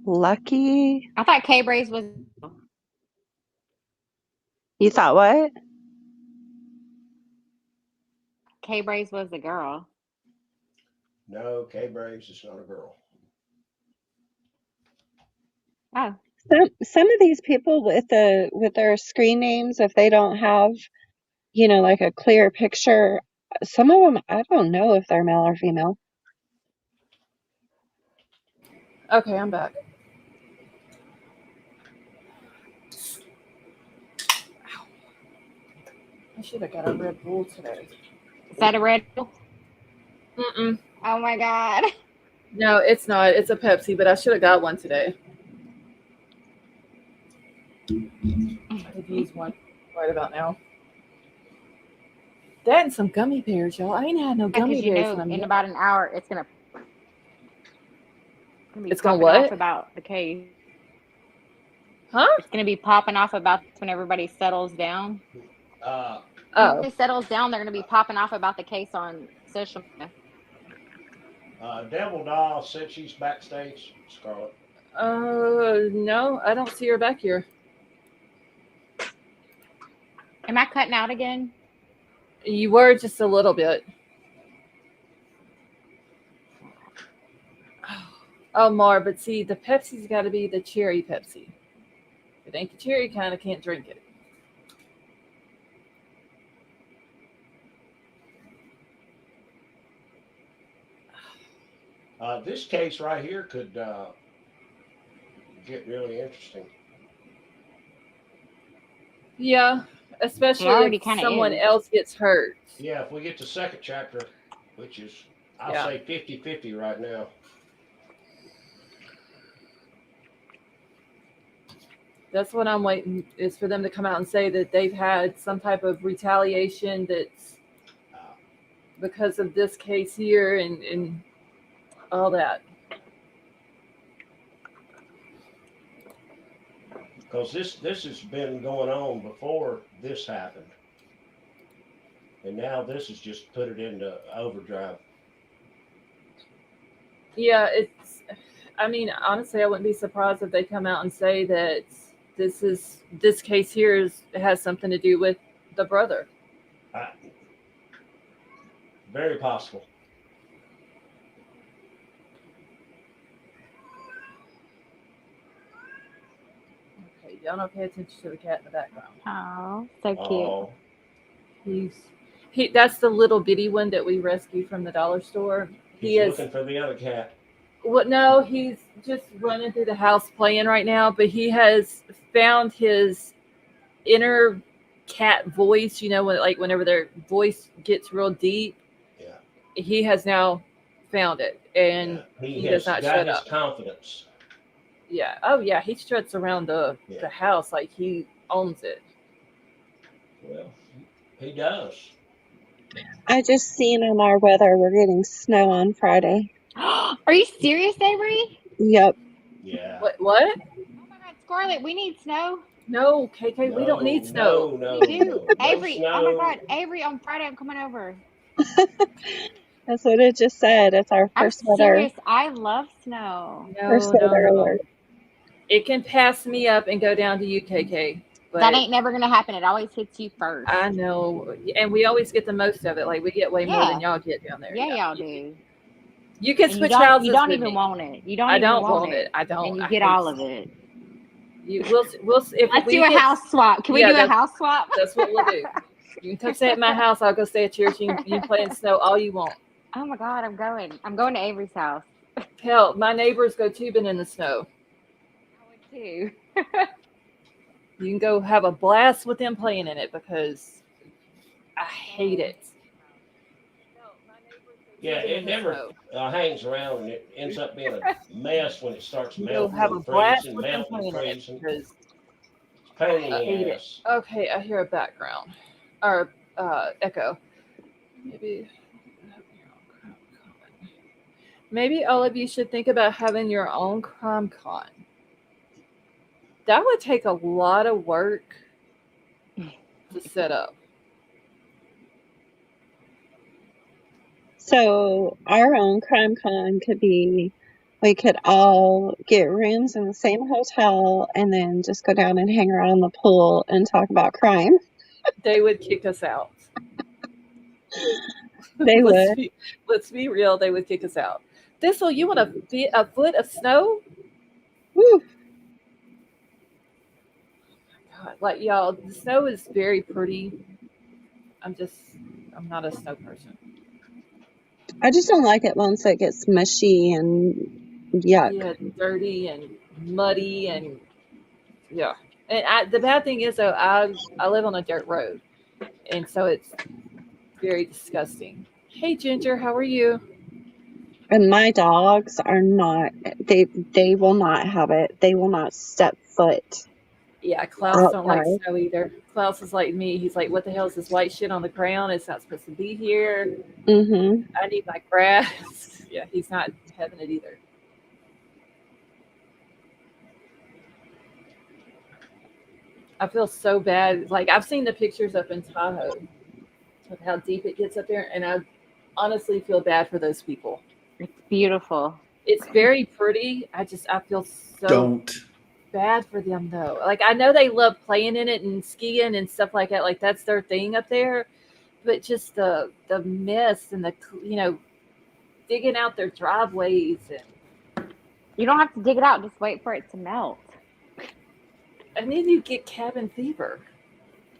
Lucky. I thought K-Braze was. You thought what? K-Braze was the girl. No, K-Braves is not a girl. Oh. Some of these people with their screen names, if they don't have, like a clear picture, some of them, I don't know if they're male or female. Okay, I'm back. Ow. I should have got a Red Bull today. Is that a Red Bull? Mm-mm. Oh my God. No, it's not. It's a Pepsi, but I should have got one today. I could use one right about now. That and some gummy bears, y'all. I ain't had no gummy bears. In about an hour, it's gonna be it's gonna popping what? off about the case. Huh? It's gonna be popping off about when everybody settles down. Oh. When everybody settles down, they're gonna be popping off about the case on social media. Devil Doll said she's backstage, Scarlett. No, I don't see her back here. Am I cutting out again? You were just a little bit. Oh, Mar, but see, the Pepsi's got to be the cherry Pepsi. If it ain't the cherry kind, I can't drink it. This case right here could get really interesting. Yeah, especially already if kinda someone is. else gets hurt. Yeah, if we get to second chapter, which is, I'll Yeah. say 50-50 right now. That's what I'm waiting, is for them to come out and say that they've had some type of retaliation that's because of this case here and all that. Because this has been going on before this happened. And now this has just put it into overdrive. Yeah, I mean, honestly, I wouldn't be surprised if they come out and say that this case here has something to do with the brother. Very possible. Okay, y'all don't pay attention to the cat in the background. Oh, so cute. That's the little bitty one that we rescued from the dollar store. He's looking for the other cat. Well, no, he's just running through the house playing right now, but he has found his inner cat voice, whenever their voice gets real deep. Yeah. He has now found it, and he does not shut up. Confidence. Yeah. Oh, yeah. He struts around the house like he owns it. Well, he does. I just seen on our weather we're getting snow on Friday. Are you serious, Avery? Yep. Yeah. What? Oh my God, Scarlett, we need snow. No, KK, we don't need snow. No, we do. no Avery, snow. oh my God, Avery, on Friday I'm coming over. That's what it just said. It's our I'm first weather. serious. I love snow. First weather alert. It can pass me up and go down to you, KK. But that ain't never gonna happen. It always hits you first. I know, and we always get the most of it. Like we get way more than y'all get down there. Yeah, y'all do. You can switch you houses. You don't with even me. want it. You don't. I even don't want it. I don't. And you I get hate all of it. We'll if Let's we do a get, house swap. Can we do a house swap? That's what we'll do. You can come stay at my house. I'll go stay at yours. You can play in snow all you want. Oh my God, I'm going. I'm going to Avery's house. Hell, my neighbors go tubing in the snow. I would too. You can go have a blast with them playing in it because I hate it. Yeah, it never hangs around, and it ends up being a mess when it starts melting. You'll have a blast with them playing in it because pain in I hate the it. ass. Okay, I hear a background or echo. Maybe all of you should think about having your own crime con. That would take a lot of work to set up. So our own crime con could be, we could all get rooms in the same hotel and then just go down and hang around the pool and talk about crime. They would kick us out. They would. Let's be real. They would kick us out. Thistle, you want a foot of snow? Woo. God, like y'all, the snow is very pretty. I'm not a snow person. I just don't like it once it gets mushy and yuck. Yeah, dirty and muddy and yeah. And the bad thing is though, I live on a dirt road, and so it's very disgusting. Hey Ginger, how are you? And my dogs are not. They will not have it. They will not step foot. Yeah, Klaus don't like snow either. Klaus is like me. He's like, what the hell is this white shit on the ground? It's not supposed to be here. Mm-hmm. I need my grass. Yeah, he's not having it either. I feel so bad. Like I've seen the pictures up in Tahoe of how deep it gets up there, and I honestly feel bad for those people. It's beautiful. It's very pretty. I feel so. Don't. bad for them though. Like I know they love playing in it and skiing and stuff like that. Like that's their thing up there. But just the mess and the digging out their driveways You don't have to dig it out. Just wait for it to melt. and then you get cabin fever.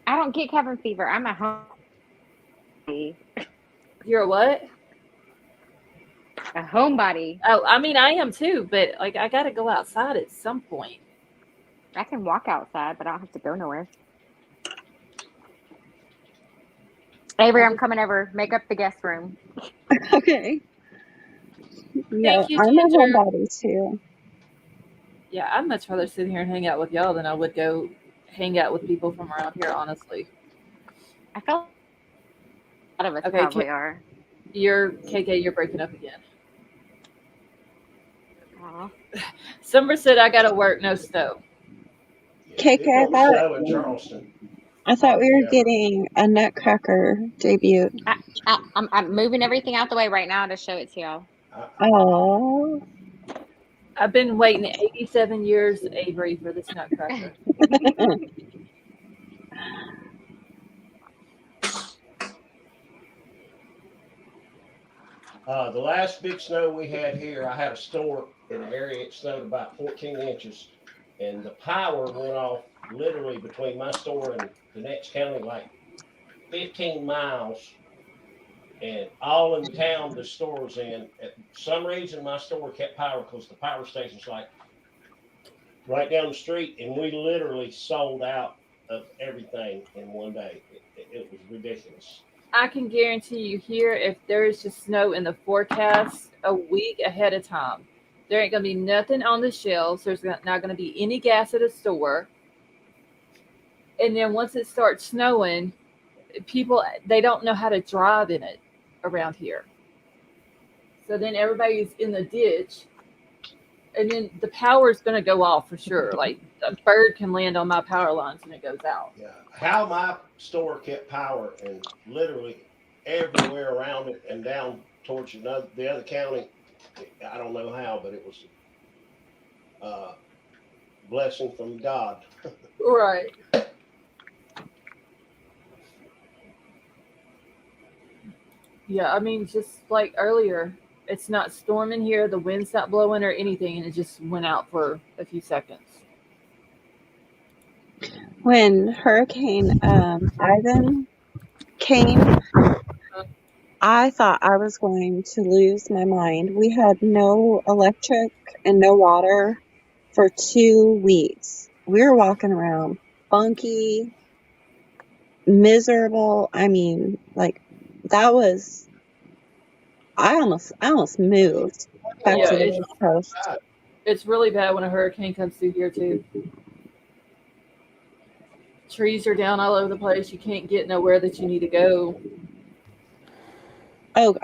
I don't get cabin fever. I'm a homebody. You're a what? A homebody. Oh, I mean I am too, but like I got to go outside at some point. I can walk outside, but I don't have to go nowhere. Avery, I'm coming over. Make up the guest room. Okay. Yeah, Thank you, I'm a Ginger. homebody too. Yeah, I'd much rather sit here and hang out with y'all than I would go hang out with people from around here, honestly. I feel a lot of us Okay, probably are. You're KK, you're breaking up again. Aw. Summer said I gotta work, no snow. KK, It don't snow in Charleston. I thought we were Yeah. getting a Nutcracker debut. I'm moving everything out the way right now to show it to y'all. Oh. I've been waiting 87 years, Avery, for this Nutcracker. The last big snow we had here, I had a store in an area it snowed about 14 inches, and the power went off literally between my store and the next county, like 15 miles, and all in the town the store was in. At some reason, my store kept power because the power station's like right down the street, and we literally sold out of everything in one day. It was ridiculous. I can guarantee you here, if there is just snow in the forecast a week ahead of time, there ain't going to be nothing on the shelves. There's not going to be any gas at the store. And then once it starts snowing, people, they don't know how to drive in it around here. So then everybody's in the ditch. And then the power is going to go off for sure. Like a bird can land on my power lines and it goes out. Yeah, how my store kept power and literally everywhere around it and down towards the other county, I don't know how, but it was a blessing from God. Right. Yeah, I mean, just like earlier, it's not storming here, the wind's not blowing or anything, and it just went out for a few seconds. When Hurricane Ivan came, I thought I was going to lose my mind. We had no electric and no water for 2 weeks. We were walking around funky, miserable. I mean, like that was. I almost moved back Yeah, to the West Coast. it's really bad when a hurricane comes through here too. Trees are down all over the place. You can't get nowhere that you need to go. Oh,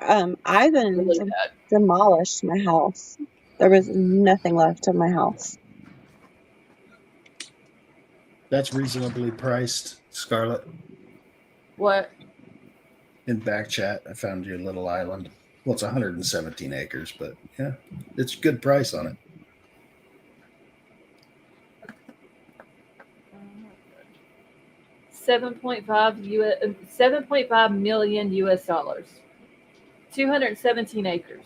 Ivan Really bad. demolished my house. There was nothing left of my house. That's reasonably priced, Scarlett. What? In back chat, I found your little island. Well, it's 117 acres, but yeah, it's good price on it. $7.5 million US. 217 acres.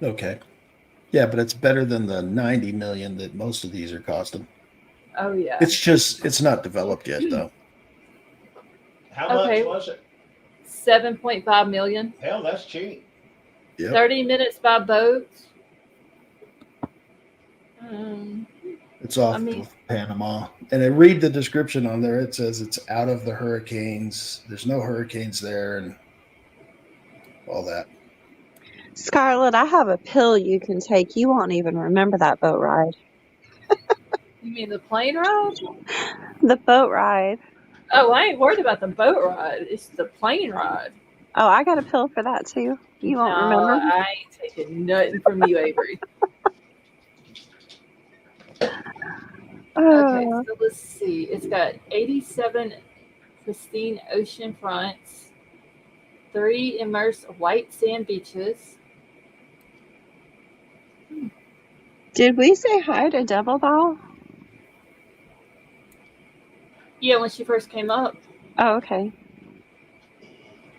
Okay. Yeah, but it's better than the 90 million that most of these are costing. Oh yeah. It's not developed yet though. How Okay. much was it? 7.5 million. Hell, that's cheap. Yep. 30 minutes by boat. It's off mean- of Panama. And I read the description on there. It says it's out of the hurricanes. There's no hurricanes there and all that. Scarlett, I have a pill you can take. You won't even remember that boat ride. You mean the plane ride? The boat ride. Oh, I ain't worried about the boat ride. It's the plane ride. Oh, I got a pill for that too. You won't remember. I ain't taking nothing from you, Avery. Okay, so let's see. It's got 87 pristine ocean fronts, 3 immersed white sand beaches. Did we say hi to Devil Doll? Yeah, when she first came up. Oh, okay.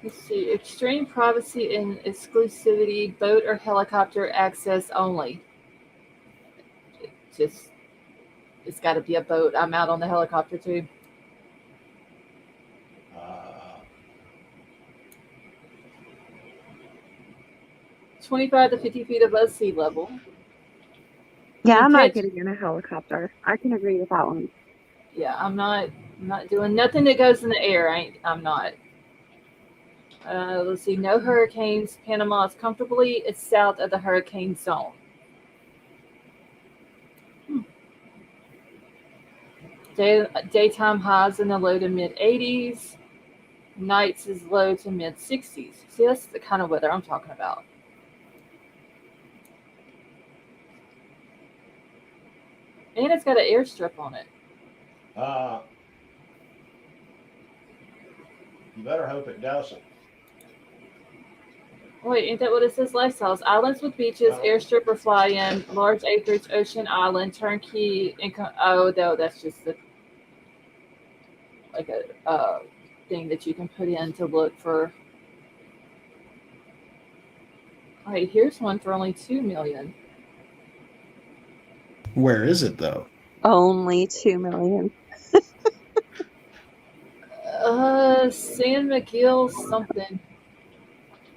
Let's see. Extreme privacy and exclusivity, boat or helicopter access only. Just, it's got to be a boat. I'm out on the helicopter too. 25 to 50 feet above sea level. Yeah, You I'm not can't. getting in a helicopter. I can agree with that one. Yeah, I'm not doing nothing that goes in the air. I'm not. Let's see. No hurricanes. Panama is comfortably. It's south of the hurricane zone. Daytime highs in the low to mid 80s. Nights is low to mid 60s. See, that's the kind of weather I'm talking about. And it's got an airstrip on it. You better hope it doesn't. Wait, ain't that what it says? Lifestyles. Islands with beaches, airstrip or fly in, large acreage, ocean island, turnkey income. Oh, no, that's just like a thing that you can put in to look for. All right, here's one for only $2 million. Where is it though? Only 2 million. San Miguel something.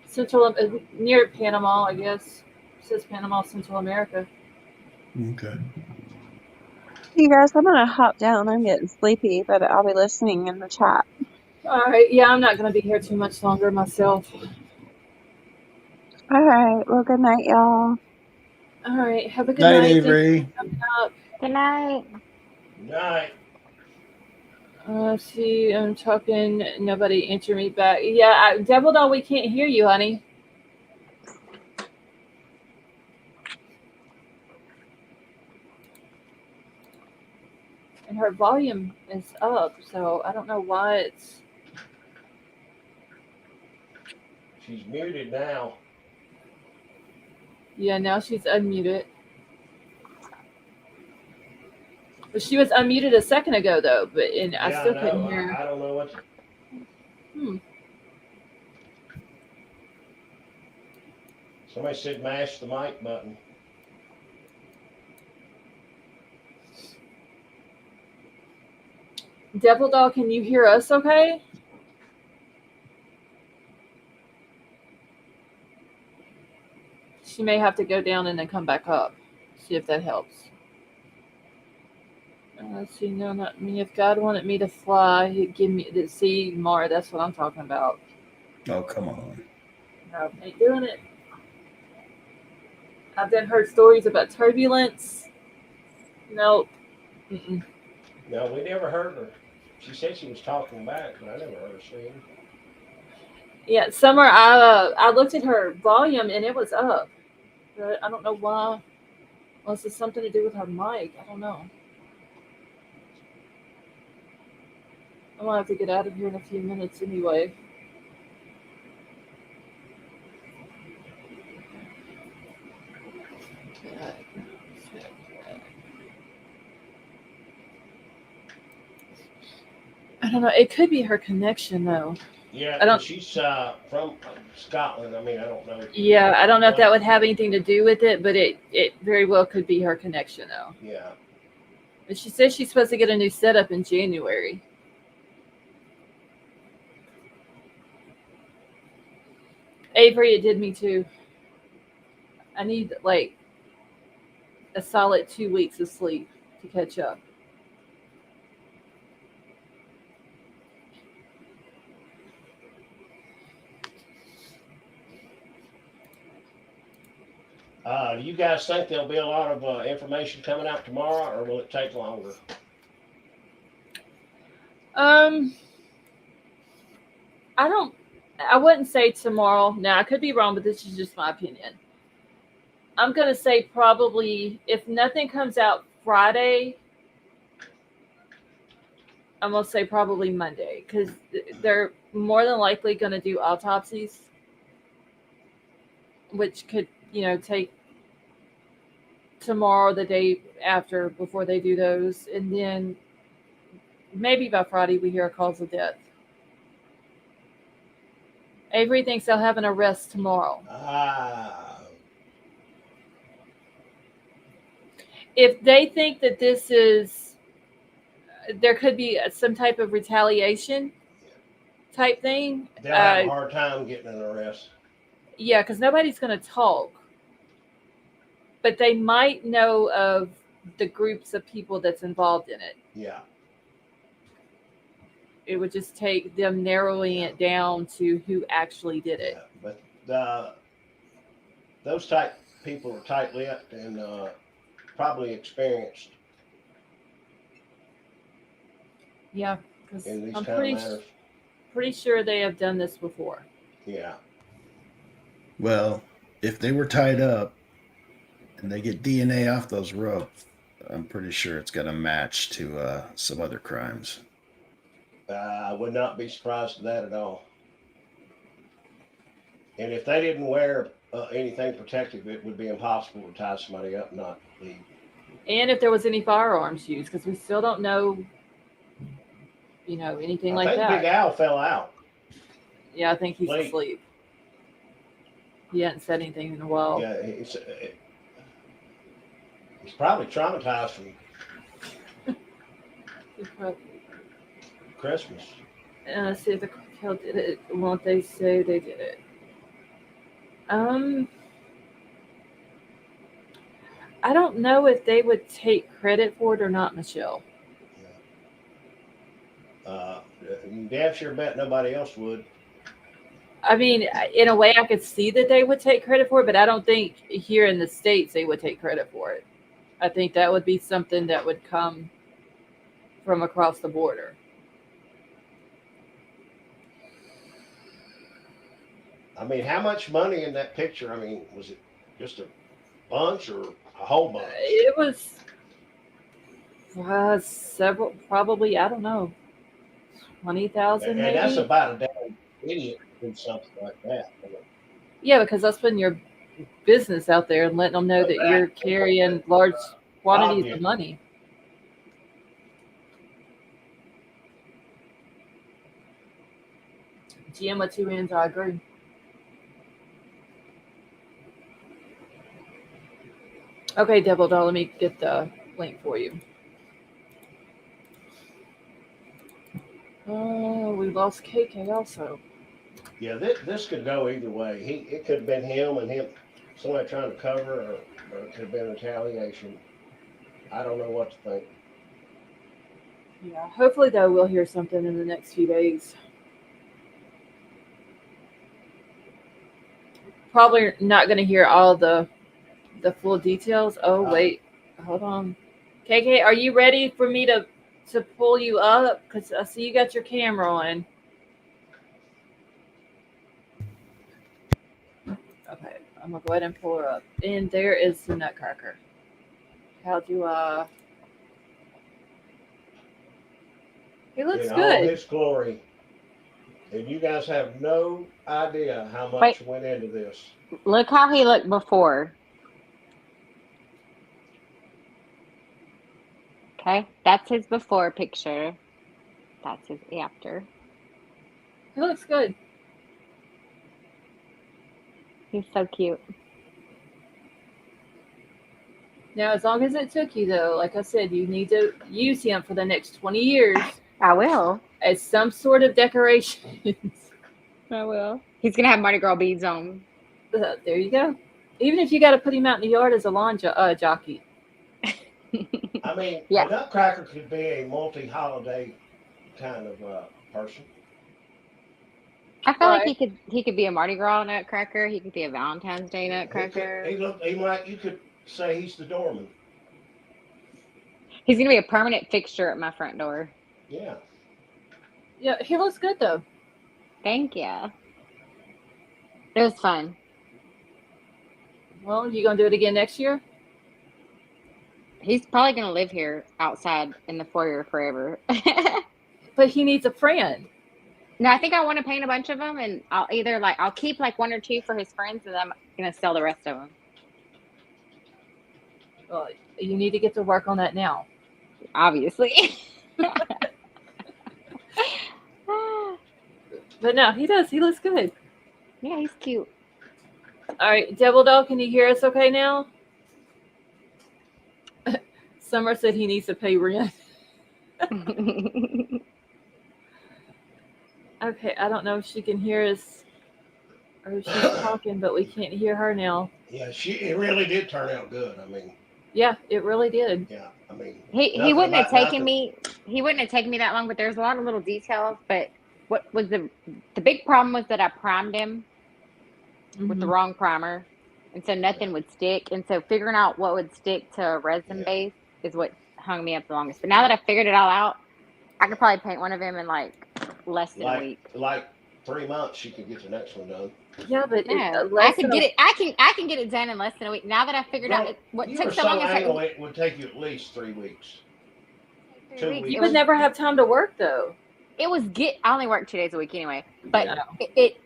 Central, near Panama, I guess. It says Panama, Central America. Okay. You guys, I'm gonna hop down. I'm getting sleepy, but I'll be listening in the chat. All right, yeah, I'm not gonna be here too much longer myself. All right. Well, good night, y'all. All right, have a good Night, night. Thank you Avery. for coming up. Good night. Night. See, I'm talking. Nobody answer me back. Yeah, Devil Doll, we can't hear you, honey. And her volume is up, so I don't know why it's. She's muted now. Yeah, now she's unmuted. But she was unmuted a second ago, though. I still couldn't hear her. I don't know what. Somebody said mash the mic button. Devil Doll, can you hear us okay? She may have to go down and then come back up. See if that helps. Let's see, no, not me. If God wanted me to fly, he'd give me to see Mara. That's what I'm talking about. Oh, come on. No, ain't doing it. I've then heard stories about turbulence. Nope. Mm-mm. No, we never heard her. She said she was talking back, but I never heard her sing. Yeah, Summer, I looked at her volume and it was up. But I don't know why. Unless it's something to do with her mic. I don't know. I'm going to have to get out of here in a few minutes anyway. I don't know. It could be her connection, though. Yeah, she's from Scotland. I mean, I don't know. Yeah, I don't know if that would have anything to do with it, but it very well could be her connection, though. Yeah. But she says she's supposed to get a new setup in January. Avery, it did me too. I need like a solid 2 weeks of sleep to catch up. Do you guys think there'll be a lot of information coming out tomorrow, or will it take longer? I wouldn't say tomorrow. Now, I could be wrong, but this is just my opinion. I'm going to say probably, if nothing comes out Friday, I'm going to say probably Monday, because they're more than likely going to do autopsies, which could, take tomorrow, the day after, before they do those. And then maybe by Friday we hear a cause of death. Avery thinks they'll have an arrest tomorrow. If they think that this is, there could be some type of retaliation type thing. They'll have a hard time getting an arrest. Yeah, because nobody's going to talk. But they might know of the groups of people that's involved in it. Yeah. It would just take them narrowing it down to who actually did it. Yeah, but those type people are tight-lipped and probably experienced. Yeah, because in these I'm kind of matters. pretty sure they have done this before. Yeah. Well, if they were tied up and they get DNA off those ropes, I'm pretty sure it's got a match to some other crimes. I would not be surprised at that at all. And if they didn't wear anything protective, it would be impossible to tie somebody up and not leave. And if there was any firearms used, because we still don't know, anything like that. I think Big Al fell out. Yeah, I think he's asleep. He hadn't said anything in a while. Yeah, he's probably traumatized from Christmas. And let's see if the cartel did it. Won't they say they did it? I don't know if they would take credit for it or not, Michelle. Damn sure bet nobody else would. I mean, in a way, I could see that they would take credit for it, but I don't think here in the States they would take credit for it. I think that would be something that would come from across the border. I mean, how much money in that picture? I mean, was it just a bunch or a whole bunch? It was several, probably, I don't know, 20,000 and maybe. That's about a damn idiot to do something like that. Yeah, because that's putting your business out there and letting them know that you're carrying large quantities of money. GM with two ends, I agree. Okay, Devil Doll, let me get the link for you. Oh, we lost KK also. Yeah, this could go either way. It could have been him and him, somebody trying to cover, or it could have been retaliation. I don't know what to think. Yeah, hopefully though we'll hear something in the next few days. Probably not going to hear all the full details. Oh wait, hold on. KK, are you ready for me to pull you up? Because I see you got your camera on. Okay, I'm gonna go ahead and pull her up. And there is the Nutcracker. How do I? He looks in good. all his glory. And you guys have no idea how much went into this. Look how he looked before. Okay, that's his before picture. That's his after. He looks good. He's so cute. Now, as long as it took you, though, like I said, you need to use him for the next 20 years. I will. As some sort of decorations. I will. He's going to have Mardi Gras beads on. There you go. Even if you got to put him out in the yard as a lawn jockey. I mean, Yeah. a Nutcracker could be a multi-holiday kind of person. I feel like he could be a Mardi Gras Nutcracker. He could be a Valentine's Day Nutcracker. You could say he's the doorman. He's going to be a permanent fixture at my front door. Yeah. Yeah, he looks good, though. Thank you. It was fun. Well, you going to do it again next year? He's probably going to live here outside in the foyer forever. But he needs a friend. No, I think I want to paint a bunch of them, and I'll keep like one or two for his friends, and I'm going to sell the rest of them. Well, you need to get to work on that now. Obviously. But no, he does. He looks good. Yeah, he's cute. All right, Devil Dog, can you hear us okay now? Summer said he needs to pay rent. Okay, I don't know if she can hear us or if she's talking, but we can't hear her now. Yeah, it really did turn out good. I mean, Yeah, it really did. yeah, I mean, he wouldn't have taken nothing. me. He wouldn't have taken me that long, but there's a lot of little details. But what was the big problem was that I primed him with the wrong primer, and so nothing would stick. And so figuring out what would stick to a resin base is what hung me up the longest. But now that I figured it all out, I could probably paint one of them in like less than a week. Like 3 months, you could get the next one done. Yeah, but No, I could get it. I can get it done in less than a week. Now that I figured out what You took were so so long, anal, it would take you at least 3 weeks. 2 weeks. You would never have time to work though. It was I only worked 2 days a week anyway. But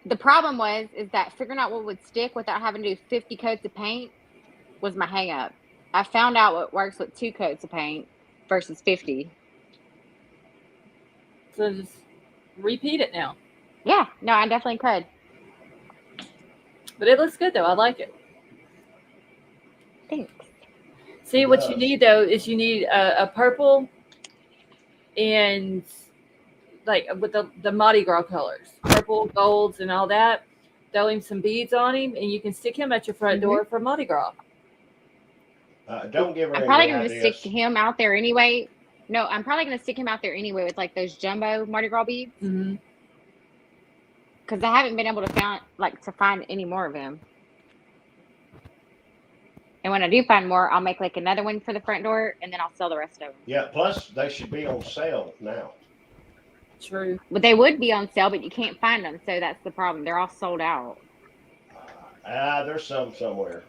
the problem is that figuring out what would stick without having to do 50 coats of paint was my hang up. I found out what works with 2 coats of paint versus 50. So just repeat it now. Yeah, no, I definitely could. But it looks good though. I like it. Thanks. See, what you need though is you need a purple and like with the Mardi Gras colors, purple, golds, and all that. Throw him some beads on him, and you can stick him at your front door for Mardi Gras. Don't give her I'm any probably going to ideas. stick him out there anyway. No, I'm probably going to stick him out there anyway with like those jumbo Mardi Gras beads. Because I haven't been able to find any more of him. And when I do find more, I'll make like another one for the front door, and then I'll sell the rest of them. Yeah, plus they should be on sale now. True. But they would be on sale, but you can't find them, so that's the problem. They're all sold out. There's some somewhere.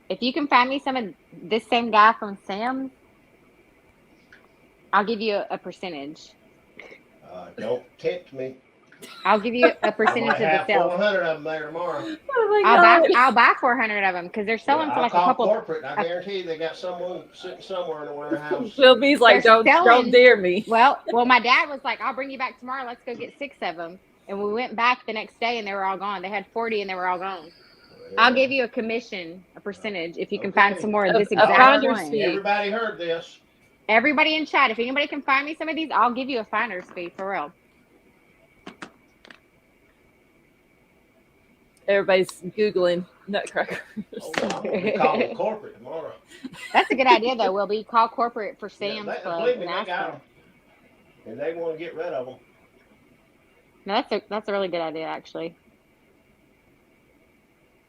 If you can find me some of this same guy from Sam's, I'll give you a percentage. Don't tempt me. I'll give you a percentage of the have sales. 400 of them there tomorrow. Oh my God. I'll buy 400 of them because they're selling for like a couple. Corporate. I guarantee you they got someone sitting somewhere in a warehouse. Philby's like, don't dare me. Well, my dad was like, I'll bring you back tomorrow. Let's go get 6 of them. And we went back the next day and they were all gone. They had 40 and they were all gone. Yeah. I'll give you a percentage, if you can find some more of this exact one. Everybody heard this. Everybody in chat, if anybody can find me some of these, I'll give you a finder's fee for real. Everybody's Googling nutcrackers. We'll call them corporate tomorrow. That's a good idea, though. We'll be call corporate for Sam's Club. Believe me, they got them. And they want to get rid of them. No, that's a really good idea, actually.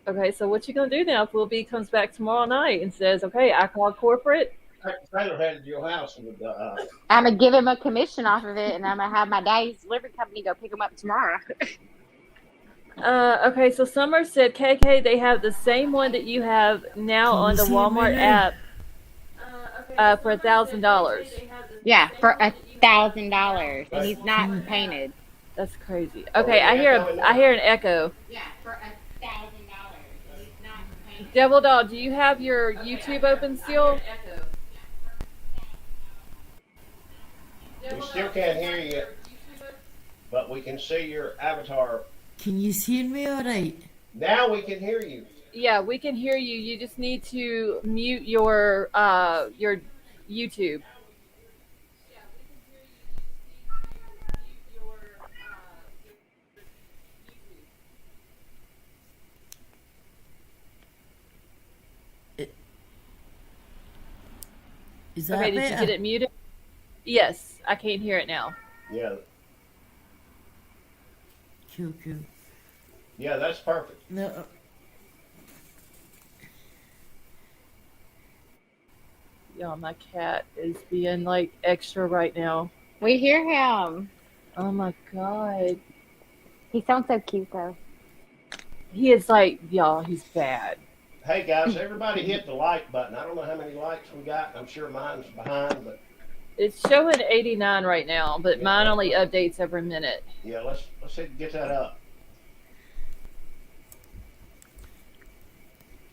Okay, so what you gonna do now if Will B comes back tomorrow night and says, "Okay, I called corporate." Trailer headed to your house with I'm gonna give him a commission off of it, and I'm gonna have my daddy's delivery company go pick him up tomorrow. Okay, so Summer said, KK, they have the same one that you have now on the Walmart app for $1,000. Yeah, for $1,000, and he's not painted. That's crazy. Okay, I hear an echo. Yeah, for $1,000, and he's not painted. Devil Dog, do you have your YouTube open still? We still can't hear you, but we can see your avatar. Can you hear me all right? Now we can hear you. Yeah, we can hear you. You just need to mute your YouTube. Is that okay, did better? you get it muted? Yes, I can't hear it now. Yeah. Cool. Yeah, that's perfect. No. Y'all, my cat is being like extra right now. We hear him. Oh my God. He sounds so cute though. He is like, y'all, he's bad. Hey guys, everybody hit the like button. I don't know how many likes we got. I'm sure mine's behind, but it's showing 89 right now, but mine only updates every minute. Yeah, let's get that up.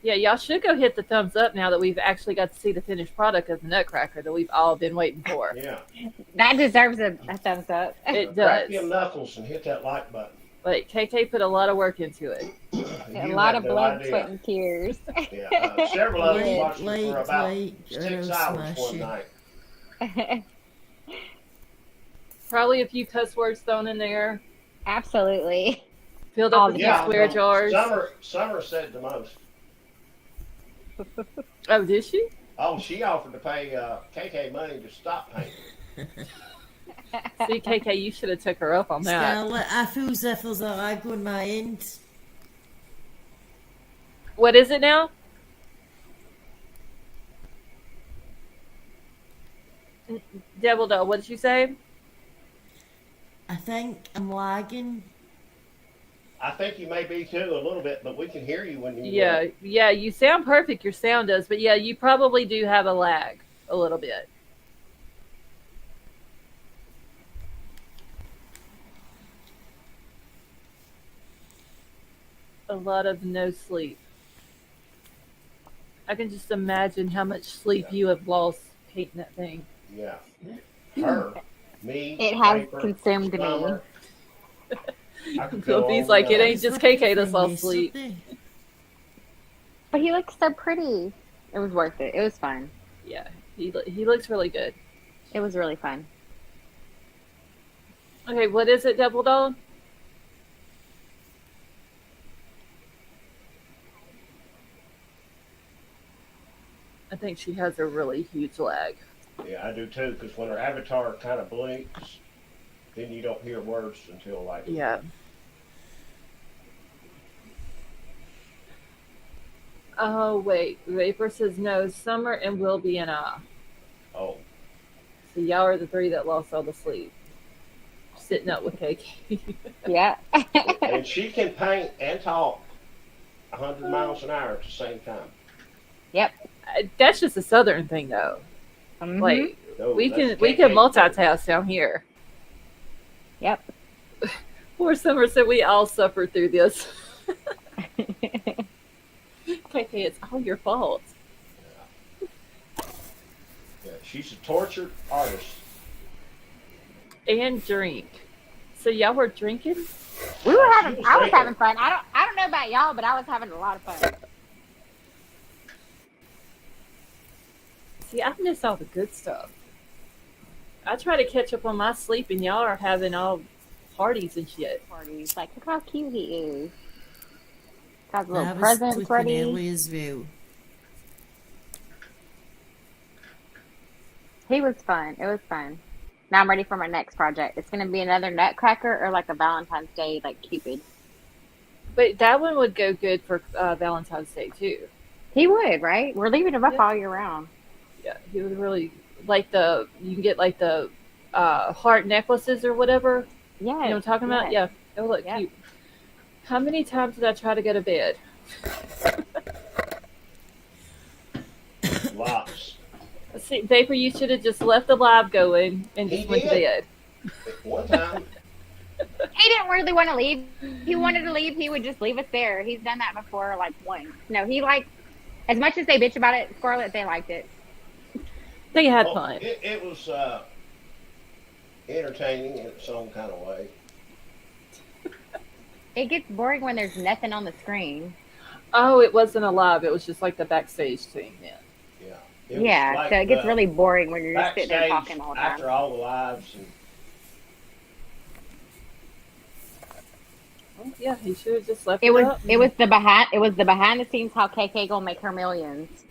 Yeah, y'all should go hit the thumbs up now that we've actually got to see the finished product of the Nutcracker that we've all been waiting for. Yeah. That deserves a thumbs up. It Crack does. them knuckles and hit that like button. Like KK put a lot of work into it. A You lot have of no blood, idea. sweat, and tears. Yeah, several of us Like, watched it for like, about like, 6 it'll hours smash one you. night. Probably a few cuss words thrown in there. Absolutely. Filled All up a the few time. swear jars. Summer said the most. Oh, did she? Oh, she offered to pay KK money to stop painting. See, KK, you should have took her up on that. Scarlett, I feel as if there's a lag on my end. What is it now? Devil Doll, what did you say? I think I'm lagging. I think you may be too a little bit, but we can hear you when you. Yeah, you sound perfect. Your sound does, but yeah, you probably do have a lag a little bit. A lot of no sleep. I can just imagine how much sleep you have lost painting that thing. Yeah. Her, me. It has Draper, consumed me. Summer. I could go He's on like, and it on. ain't just KK that's lost sleep. But he looks so pretty. It was worth it. It was fun. Yeah, he looks really good. It was really fun. Okay, what is it, Devil Doll? I think she has a really huge lag. Yeah, I do too, because when her avatar kind of blinks, then you don't hear words until like. Yeah. Oh, wait. Vapor says no. Summer and Will be in awe. Oh. So y'all are the three that lost all the sleep. Sitting up with KK. Yeah. And she can paint and talk 100 miles an hour at the same time. Yep. That's just a southern thing, though. Mhm. Like No, we that's can KK. multitask down here. Yep. Poor Summer said we all suffered through this. KK, it's all your fault. Yeah, she's a tortured artist. And drink. So y'all were drinking? We were She having. was I was drinking. having fun. I don't know about y'all, but I was having a lot of fun. See, I miss all the good stuff. I try to catch up on my sleep, and y'all are having all parties and shit. Parties. Like, look how cute he is. Got a little I was presents sleeping ready. early as well. He was fun. It was fun. Now I'm ready for my next project. It's gonna be another Nutcracker or like a Valentine's Day, like Cupid. But that one would go good for Valentine's Day, too. He would, right? We're leaving him up Yeah. all year round. Yeah, he would really like you can get like the heart necklaces or whatever. Yeah. You know what I'm talking about? Yeah, it would look Yeah. cute. How many times did I try to go to bed? Lots. See, Vapor, you should have just left the live going and just He went to did. bed. One time. He didn't really want to leave. He wanted to leave. He would just leave us there. He's done that before, like once. No, he liked, as much as they bitch about it, Scarlett, they liked it. They had Well, fun. It was entertaining in its own kind of way. It gets boring when there's nothing on the screen. Oh, it wasn't a live. It was just like the backstage thing then. Yeah. It was Yeah, like so it gets the really boring when you're just sitting there backstage talking the whole time. after all the lives. And Well, yeah, he should have just left It was up. it was the behind the scenes how KK gonna make her millions.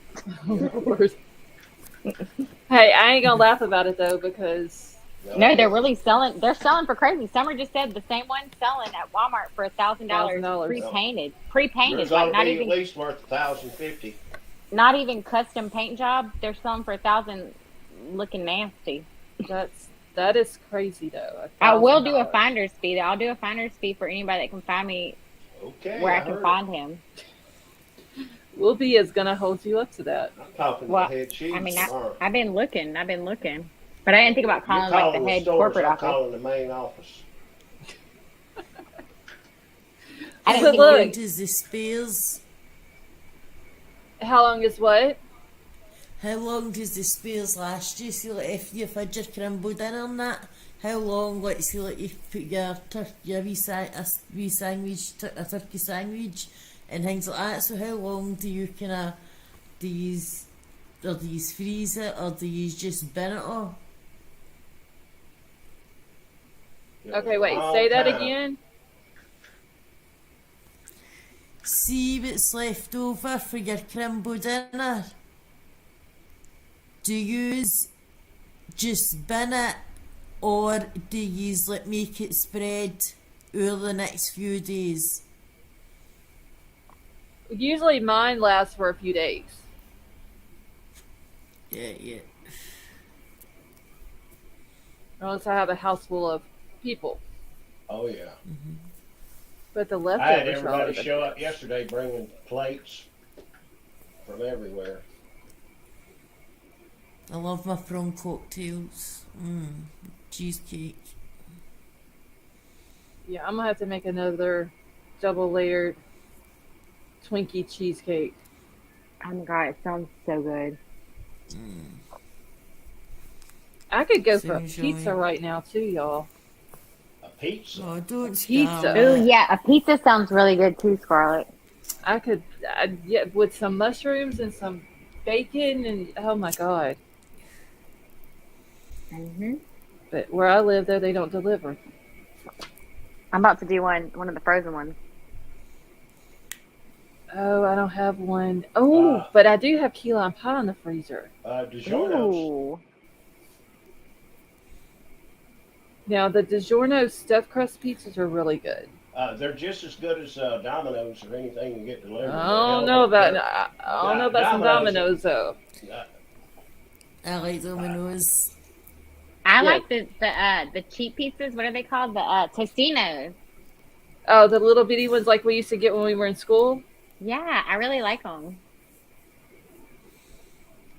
Hey, I ain't gonna laugh about it though because No, they're really selling. They're selling for crazy. Summer just said the same one selling at Walmart for $1,000 $1,000. pre-painted, yours like ought not to be even at least worth $1,050. not even custom paint job. They're selling for $1,000, looking nasty. that is crazy though. I will do a $1,000. finder's fee. I'll do a finder's fee for anybody that can find me Okay. where I can heard find him. Wilby is gonna hold you up to that. it. I'm talking Well, to the head chief I mean, tomorrow. I've been looking, but I didn't think about You're calling like the calling head stores, corporate I'm office. calling the main office. I didn't But think look, What is the spares? How long is what? How long does the spares last you? See, like, if you've had your Crimbo dinner and that, how long, like, see, like, you put your wee sandwich, a turkey sandwich and things like that, so how long do you kind of, do you freeze it, or do you just bin it all? Okay, wait, say that again. See what's left over for your Crimbo dinner. Do you just bin it, or do you like make it spread over the next few days? Usually mine lasts for a few days. Yeah. Unless I have a house full of people. Oh yeah. Mm-hmm. But the I leftovers had everybody are show up yesterday bringing plates from everywhere. I love my prawn cocktails. Cheesecake. Yeah, I'm gonna have to make another double layered Twinkie cheesecake. Oh my god, it sounds so good. I could go So for a enjoy. pizza right now too, y'all. A pizza. Oh, don't Pizza. start Ooh, it. yeah, a pizza sounds really good too, Scarlett. I could, yeah, with some mushrooms and some bacon and oh my god. Mm-hmm. But where I live, there they don't deliver. I'm about to do one of the frozen ones. Oh, I don't have one. Oh, but I do have key lime pie in the freezer. DiGiorno's. Ooh. Now the DiGiorno stuffed crust pizzas are really good. They're just as good as Domino's or anything you get delivered. I don't know about some Domino's though. I like Domino's. I Yeah. like the cheap pizzas. What are they called? The Tostinos. Oh, the little bitty ones like we used to get when we were in school. Yeah, I really like them.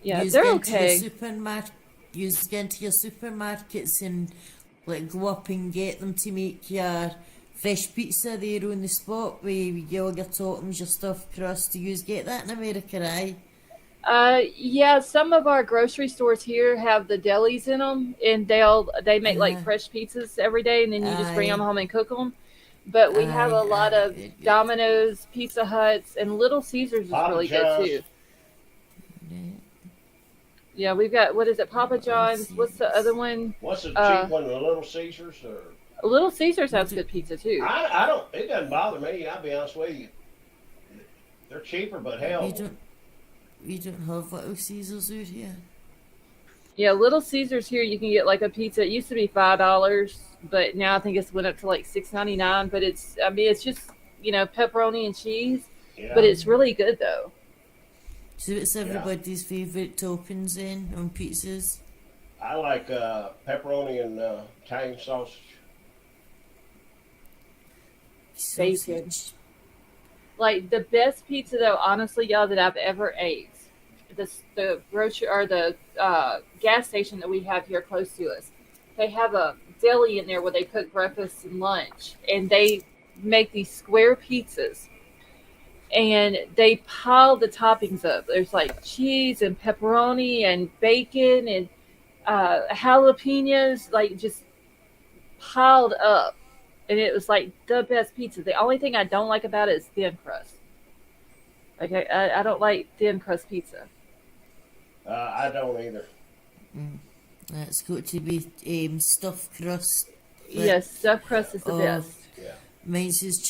Yeah, Use they're get into okay. Use get into your supermarkets and like go up and get them to make your fresh pizza there on the spot with all your toppings, your stuffed crust. Do you get that in America, right? Yeah, some of our grocery stores here have the delis in them, and they make like fresh pizzas every day, and then you just bring them home and cook them. But we have a lot of Domino's, Pizza Huts, and Little Caesars is Papa really John's. good too. Yeah, we've got, what is it, Papa John's? What's the other one? What's the cheap one? The Little Caesars or? Little Caesars has good pizza too. I don't. It doesn't bother me. I'll be honest with you. They're cheaper, but hell. We don't have Little Caesars out here. Yeah, Little Caesars here you can get like a pizza. It used to be $5, but now I think it's went up to like $6.99. But it's just pepperoni and cheese, but it's really good though. So it's everybody's favourite toppings then on pizzas? I like pepperoni and Italian sausage. Bacon. Like the best pizza though, honestly, y'all, that I've ever ate. The grocery or the gas station that we have here close to us, they have a deli in there where they cook breakfast and lunch, and they make these square pizzas, and they pile the toppings up. There's like cheese and pepperoni and bacon and jalapenos, like just piled up, and it was like the best pizza. The only thing I don't like about it is thin crust. Like I don't like thin crust pizza. I don't either. It's got to be stuffed crust. Yes, stuffed crust is the best. Yeah. Mine's is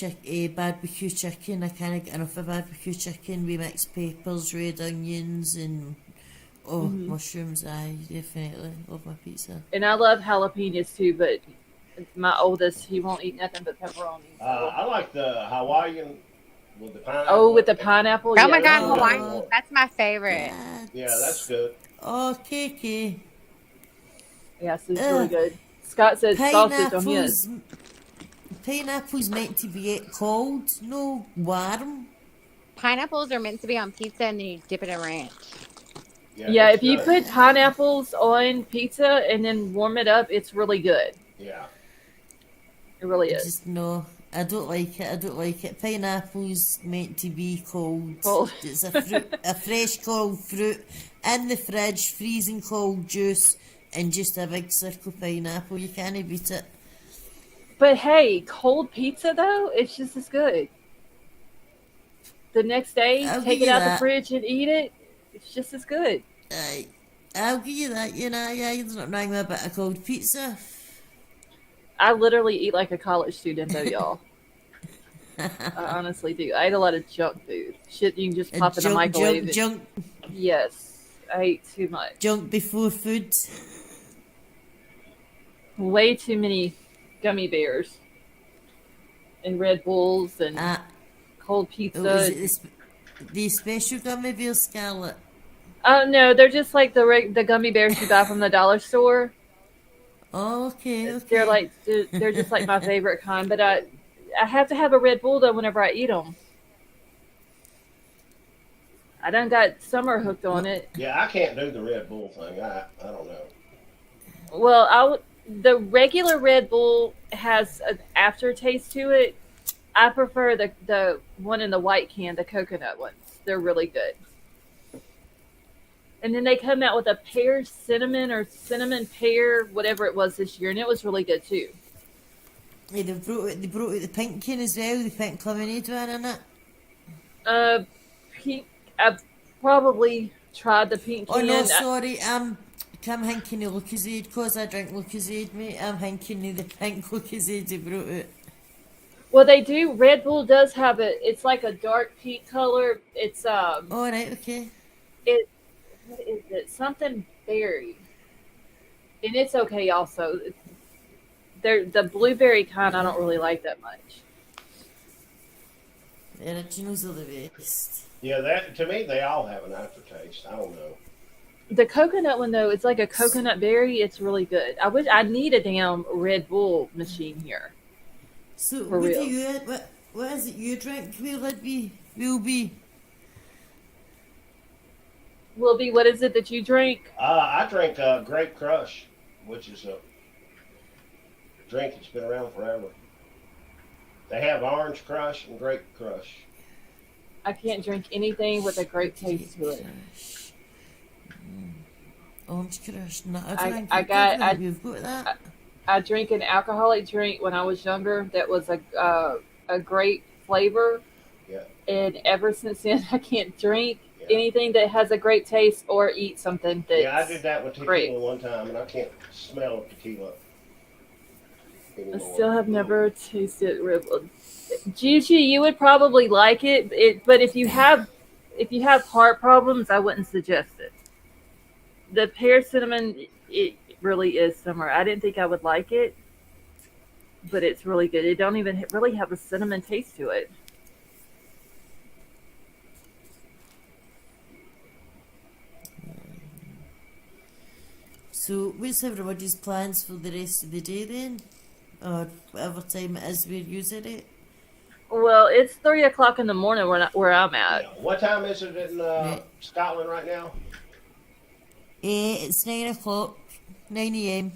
barbecue chicken. I can't get enough of barbecue chicken. We mix peppers, red onions, and mushrooms. I definitely love my pizza. And I love jalapenos too, but my oldest, he won't eat nothing but pepperoni. So. I like the Hawaiian with the pineapple. Oh, with the pineapple. Oh my God, Hawaii! That's my favorite. Yeah, that's good. Oh, cakey. Yes, it's really good. Scott said sausage on his. Pineapple's meant to be cold, no warm. Pineapples are meant to be on pizza, and then you dip it in ranch. Yeah, if you put pineapples on pizza and then warm it up, it's really good. Yeah. It really is. Just no. I don't like it. I don't like it. Pineapple's meant to be cold. Cold. It's a fruit, a fresh cold fruit in the fridge, freezing cold juice, and just a big circle pineapple. You can't beat it. But hey, cold pizza though, it's just as good. The next day, I'll take give it you out the that. fridge and eat it. It's just as good. I'll give you that. You know, yeah, you're not wrong with a bit of cold pizza. I literally eat like a college student though, y'all. I honestly do. I ate a lot of junk food. Shit you can just pop in the microwave. Junk. Yes, I ate too much. Junk before food. Way too many gummy bears and Red Bulls and cold pizza. Oh, is it the special gummy bear, Scarlet? Oh no, they're just like the gummy bears you buy from the dollar store. Oh, okay. They're just like my favorite kind, but I have to have a Red Bull though whenever I eat them. I done got Summer hooked on it. Yeah, I can't do the Red Bull thing. I don't know. Well, the regular Red Bull has an aftertaste to it. I prefer the one in the white can, the coconut ones. They're really good. And then they come out with a pear cinnamon or cinnamon pear, whatever it was this year, and it was really good too. Yeah, they brought out the pink can as well, the pink lemonade one, innit? Pink. I probably tried the pink can. Oh no, sorry. I'm thinking of Lucozade, because I drink Lucozade, mate. I'm thinking of the pink Lucozade they brought out. Well, they do. Red Bull does have it. It's like a dark pink color. It's All right, okay. What is it? Something berry. And it's okay also. The blueberry kind I don't really like that much. The originals are the best. Yeah, that to me they all have an aftertaste. I don't know. The coconut one though, it's like a coconut berry. It's really good. I need a damn Red Bull machine here. So For real. What is it you drink? Will be. Wilby, what is it that you drink? I drink Grape Crush, which is a drink that's been around forever. They have Orange Crush and Grape Crush. I can't drink anything with a grape taste to it. Orange Crush. No, We've got that. I drank an alcoholic drink when I was younger that was a grape flavor. Yeah. And ever since then, I can't drink anything that has a grape taste or eat something that's I did that with tequila great. one time, and I can't smell tequila anymore. I still have never tasted Red Bull. Gigi, you would probably like it, but if you have heart problems, I wouldn't suggest it. The pear cinnamon, it really is summer. I didn't think I would like it, but it's really good. It don't even really have a cinnamon taste to it. So, what's everybody's plans for the rest of the day then? Or whatever time it is we're using it? Well, it's 3:00 in the morning where I'm at. Yeah. What time is it in Scotland right now? It's 9 o'clock, 9 a.m.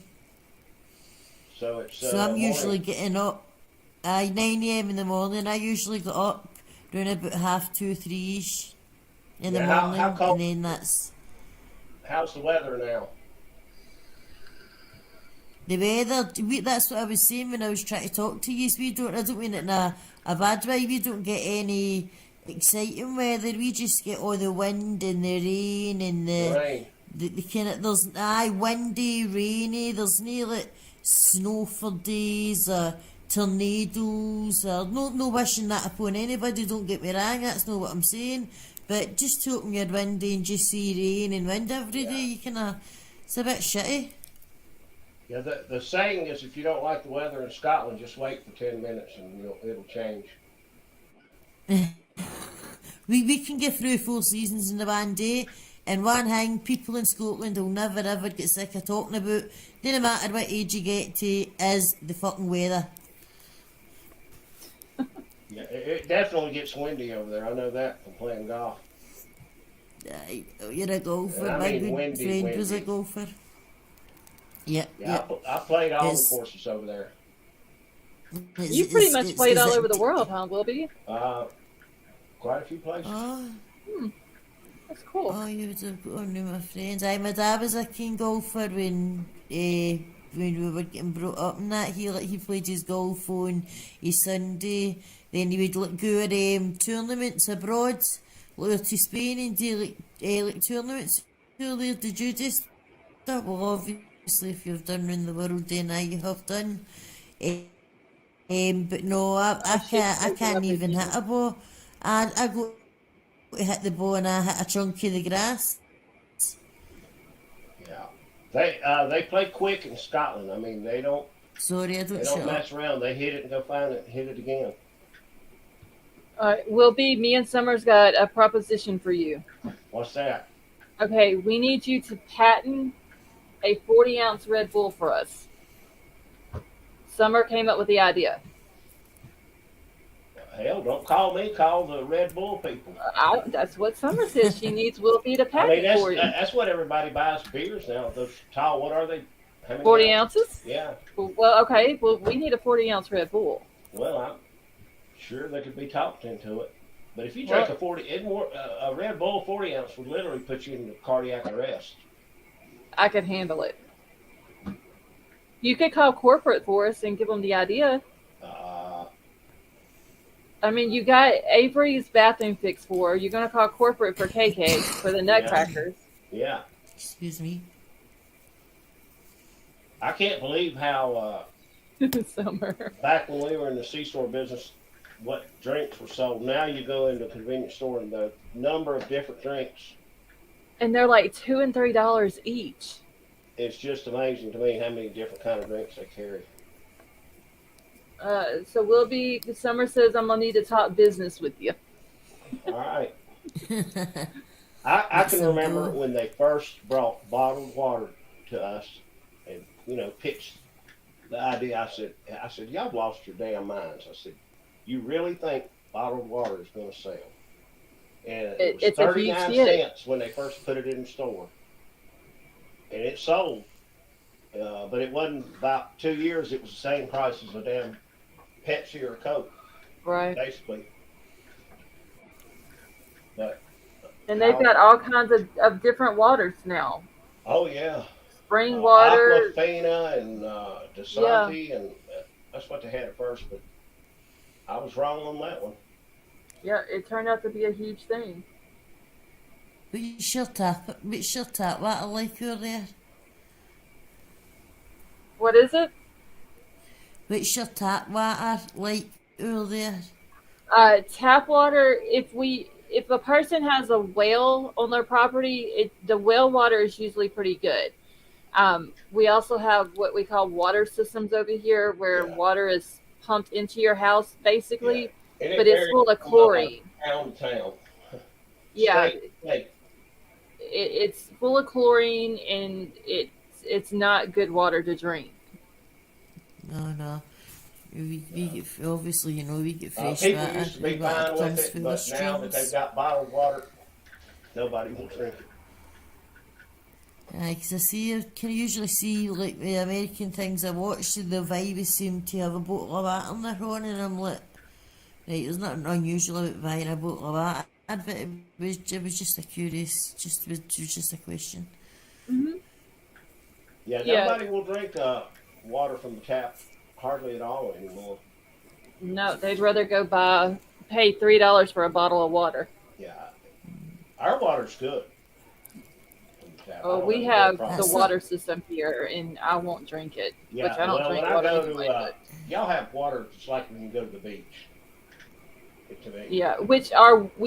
So it's So I'm usually getting up 9 a.m. in the morning. I usually get up around about 2:30, 3-ish in the morning, how cold? and then that's How's the weather now? the weather. That's what I was saying when I was trying to talk to you. I don't mean it in a bad way. We don't get any exciting weather. We just get all the wind and the rain and the kind of there's windy, rainy. There's no like snow for days or tornadoes or no wishing that upon anybody. Don't get me wrong. That's not what I'm saying. But just talking you're windy and just see rain and wind every day, you it's a bit shitty. Yeah, the saying is if you don't like the weather in Scotland, just wait for 10 minutes and it'll change. We can get through 4 seasons in the one day, and one thing people in Scotland will never ever get sick of talking about, no matter what age you get to, is the fucking weather. Yeah, it definitely gets windy over there. I know that from playing golf. You're a golfer. I My mean good windy, friend was a golfer. Yeah. I played all the courses over there. You pretty much played all over the world, huh, Wilby? Quite a few places. Oh, That's cool. oh, you would have got on with my friends. My dad was a keen golfer when we were getting brought up and that. He played his golf on his Sunday. Then he would go to tournaments abroad, like to Spain and do like tournaments. There, did you just? Well, obviously, if you've done around the world, then you have done. But no, I can't even hit a ball. I go to hit the ball and I hit a chunk of the grass. Yeah, they play quick in Scotland. I mean, they don't. Sorry, I They don't don't shut mess up. around. They hit it and go find it, and hit it again. Wilby, me and Summers got a proposition for you. What's that? Okay, we need you to patent a 40-ounce Red Bull for us. Summer came up with the idea. Hell, don't call me. Call the Red Bull people. That's what Summer says. She needs Wilby to I patent mean, for you. that's what everybody buys beers now. Those tall, what are they? How many 40 ounces? Yeah. Well, okay. Well, we need a 40-ounce Red Bull. Well, I'm sure they could be talked into it. But if you drink a Red Bull 40 ounce would literally put you into cardiac arrest. I could handle it. You could call corporate for us and give them the idea. I mean, you got Avery's bathroom fix for her. You're going to call corporate for KK, for the Nutcrackers. Yeah. Excuse me. I can't believe how Summer. back when we were in the C-store business, what drinks were sold. Now you go into a convenience store and the number of different drinks. And they're like $2 and $3 each. It's just amazing to me how many different kind of drinks they carry. So Wilby, Summer says I'm going to need to talk business with you. All right. I can remember when they first brought bottled water to us and, pitched the idea. I said, y'all lost your damn minds. I said, you really think bottled water is going to sell? And it was 39 cents when they first put it in the store. And it sold. But it wasn't about 2 years, it was the same price as a damn Pepsi or Coke. Right. Basically. But. And they've got all kinds of different waters now. Oh, yeah. Spring water. Aquafina and DeSanti, and that's what they had at first, but I was wrong on that one. Yeah, it turned out to be a huge thing. What's your tap water like over there? What is it? What's your tap water like over there? Tap water, if a person has a well on their property, the well water is usually pretty good. We also have what we call water systems over here where water is pumped into your house basically, but it's full of chlorine. Town to town. Yeah. State. It's full of chlorine and it's not good water to drink. No. We get, obviously, we get fresh people water. used to be fine with it, but now that they've got bottled water, nobody will drink it. Because I can usually see, like, the American things I watch, the vibe seem to have a bottle of water in their phone, and I'm like, right, there's nothing unusual about buying a bottle of water, but it was just a question. Mm-hmm. Yeah, nobody will drink water from the tap hardly at all anymore. No, they'd rather go pay $3 for a bottle of water. Yeah, our water's good. Oh, we have the water system here, and I won't drink it. Yeah, which I don't drink water anyway. Y'all have water just like when you go to the beach. Yeah, we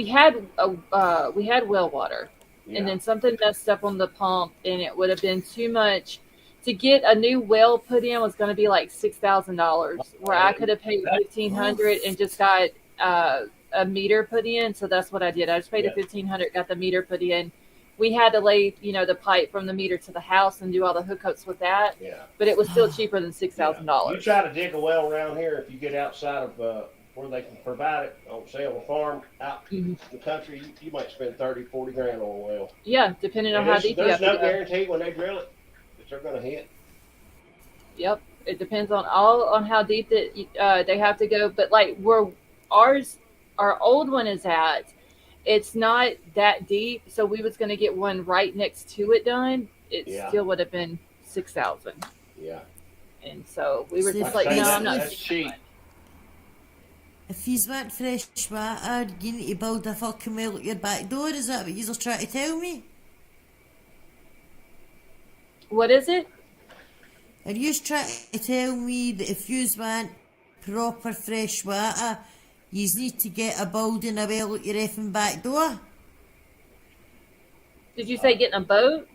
had well water, and then something messed up on the pump, and it would have been too much. To get a new well put in was going to be like $6,000, where I could have paid $1,500 and just got a meter put in. So that's what I did. I just paid $1,500, got the meter put in. We had to lay, the pipe from the meter to the house and do all the hookups with that. Yeah. But it was still cheaper than $6,000. You try to dig a well around here, if you get outside of where they can provide it on sale or farm out in the country, you might spend $30,000-$40,000 on a well. Yeah, depending on how deep you have to go. There's no guarantee when they drill it that they're going to hit. Yep. It depends on how deep that they have to go. But like where our old one is at, it's not that deep. So we was going to get one right next to it done. It Yeah. still would have been 6,000. Yeah. And so we were So just Like like, I say, no, I'm not. that's cheap. If you want fresh water, you need to build a fucking well at your back door. Is that what you're trying to tell me? What is it? Are you trying to tell me that if you want proper fresh water, you need to get a building a well at your effing back door? Did you say getting a boat?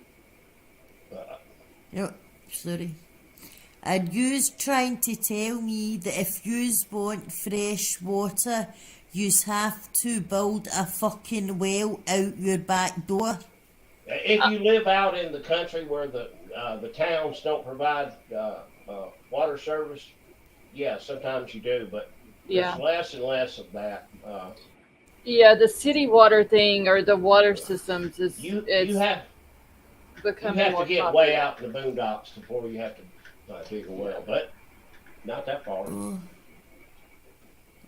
No, sorry. Are you trying to tell me that if you want fresh water, you have to build a fucking well out your back door? If you live out in the country where the towns don't provide water service, yeah, sometimes you do, but Yeah. there's less and less of that. Yeah, the city water thing or the water systems is You it's have becoming more to get popular. way out in the boondocks before you have to dig a well, but not that far.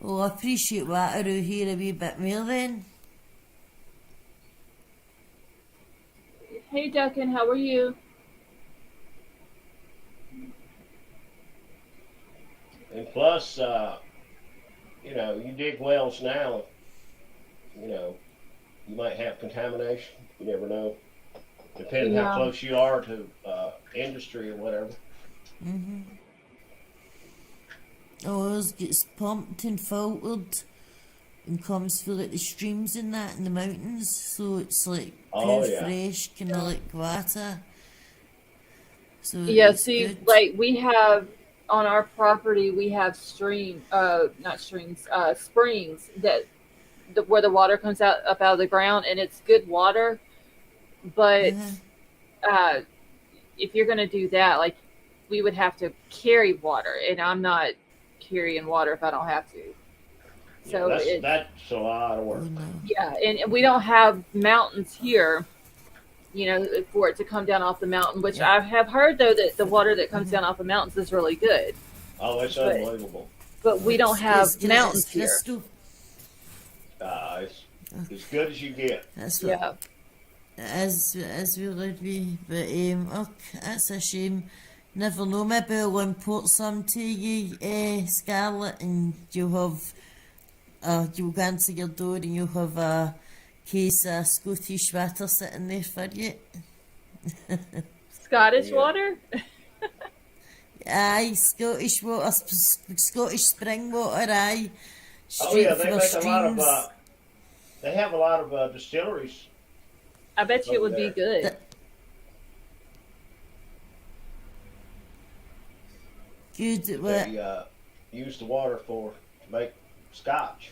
Oh, I appreciate water out here a wee bit more then. Hey, Duncan, how are you? And plus, you dig wells now, you might have contamination. You never know, depending how close you are to industry or whatever. Mm-hmm. Ours gets pumped and filtered and comes through like the streams and that in the mountains, so it's like pure fresh, kind of like water. So Yeah, it's see, good. like we have on our property, we have springs that where the water comes up out of the ground, and it's good water. But if you're gonna do that, like we would have to carry water, and I'm not carrying water if I don't have to. So That's a lot of work. Yeah, and we don't have mountains here, for it to come down off the mountain, which I have heard, though, that the water that comes down off the mountains is really good. Oh, it's unbelievable. But we don't have mountains here. It's as good as you get. That's what, as we would be, but that's a shame. Never know, maybe I'll import some to you, Scarlett, and you'll go into your door and you'll have a case of Scottish water sitting there for you. Scottish water? Aye, Scottish water, Scottish spring water, aye. Oh yeah, they make a lot of. They have a lot of distilleries. I bet you it would be good. Good. They use the water to make scotch.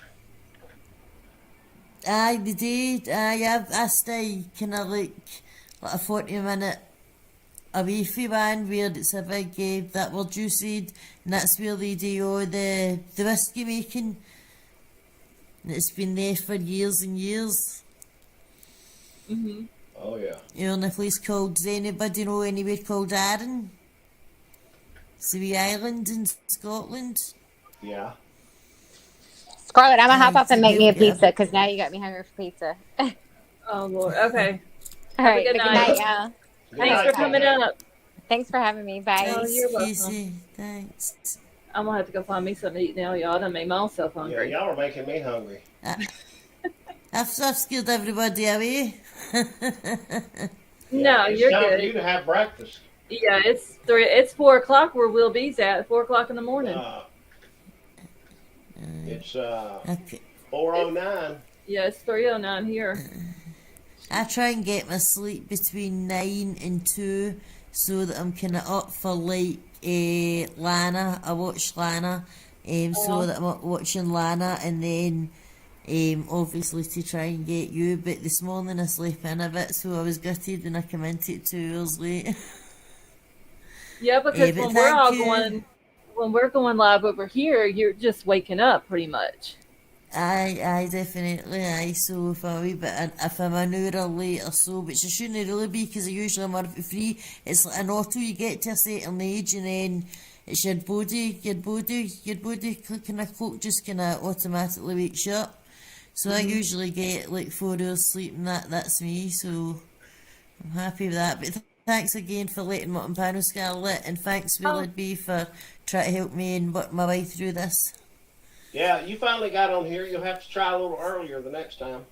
Aye, they did. Aye, I stay kind of like a 40-minute away from one where it's a big that were juiced, and that's where they do all the whiskey making. And it's been there for years and years. Mhm. Oh yeah. You're in a place called, does anybody know anywhere called Arran? It's a wee island in Scotland. Yeah. Scarlett, I'm gonna hop off and make me a pizza because now you got me hungry for pizza. Oh Lord. Okay. All right. Good night, y'all. Thanks for coming up. Thanks for having me. Bye. Oh, you're welcome. Easy. Thanks. I'm gonna have to go find me something to eat now, y'all. I done made myself hungry. Yeah, y'all are making me hungry. I've scared everybody away. No, it's you're time good. for you to have breakfast. Yeah, it's 4 o'clock where Will B's at 4 o'clock in the morning. It's 4:09. Yeah, it's 3:09 here. I try and get my sleep between 9 and 2 so that I'm kind of up for like Lana. I watch Lana, so that I'm watching Lana, and then obviously to try and get you. But this morning I slept in a bit, so I was gutted and I came into it 2 hours late. Yeah, because when we're going live over here, you're just waking up pretty much. Aye, definitely, aye. So if I'm an hour late or so, which I shouldn't really be because usually I'm up at 3, it's like an auto, you get to a certain age and then it's your body kind of clock just kind of automatically wakes you up. So I usually get like 4 hours sleep, and that's me. So I'm happy with that. But thanks again for letting me on panel, Scarlett, and thanks Willard B for trying to help me and work my way through this. Yeah, you finally got on here. You'll have to try a little earlier the next time.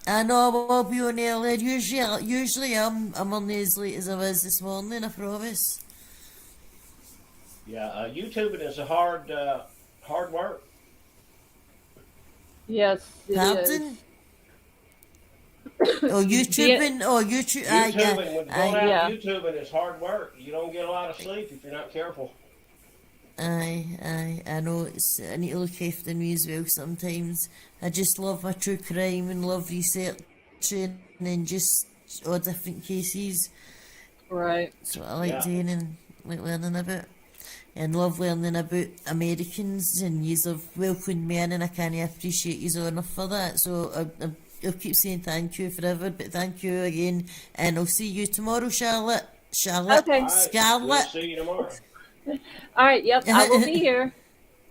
I know I'll be on earlier. Usually I'm on as late as I was this morning, I promise. Yeah, YouTubing is a hard work. Yes, it Pardon? is. Oh, YouTubing. Oh, YouTube. YouTubing, when going out yeah. YouTubing is hard work. You don't get a lot of sleep if you're not careful. I know. I need to look after me as well sometimes. I just love my true crime and love researching and just all different cases. Right. That's what I like doing and like learning about. And love learning about Americans, and yous have welcomed me in, and I can't appreciate yous enough for that. So I'll keep saying thank you forever, but thank you again, and I'll see you tomorrow, Charlotte. Okay. All right, Scarlett. we'll see you tomorrow. All right. Yep. I will be here.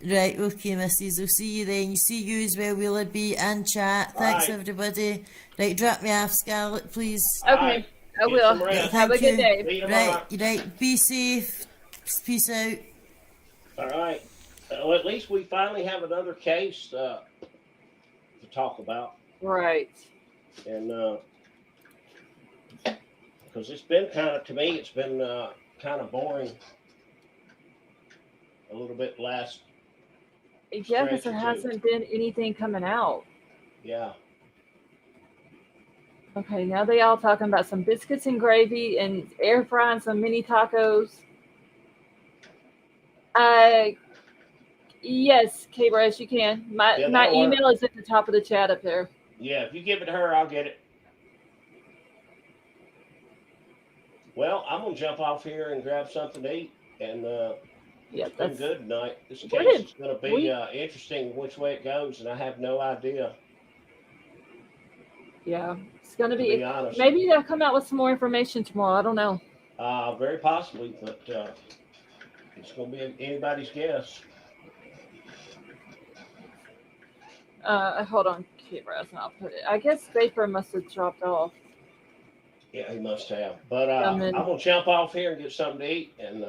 Right, okay, Mrs. I'll see you then. You see you as well, will it be? And chat. Thanks, right. everybody. Right, drop me off, Scarlett, please. Okay. right, I get will. some rest. Have a good day. See you tomorrow. Right. Be safe. Peace out. All right. Well, at least we finally have another case to talk about. Right. And because it's been to me, it's been kind of boring a little bit last. Yeah, because there hasn't been anything coming out. Yeah. Okay, now they all talking about some biscuits and gravy and air frying some mini tacos. Yes, K-Brush, you can. My email is at the top of the chat up there. Yeah, if you give it to her, I'll get it. Well, I'm gonna jump off here and grab something to eat, and it's been good tonight. This case is gonna be interesting which way it goes, and I have no idea. Yeah, it's gonna to be honest. Maybe they'll come out with some more information tomorrow. I don't know. Very possibly, but it's gonna be anybody's guess. Hold on, K-Brush, and I'll put it. I guess Vapor must have dropped off. Yeah, he must have. But I'm gonna jump off here and get something to eat, and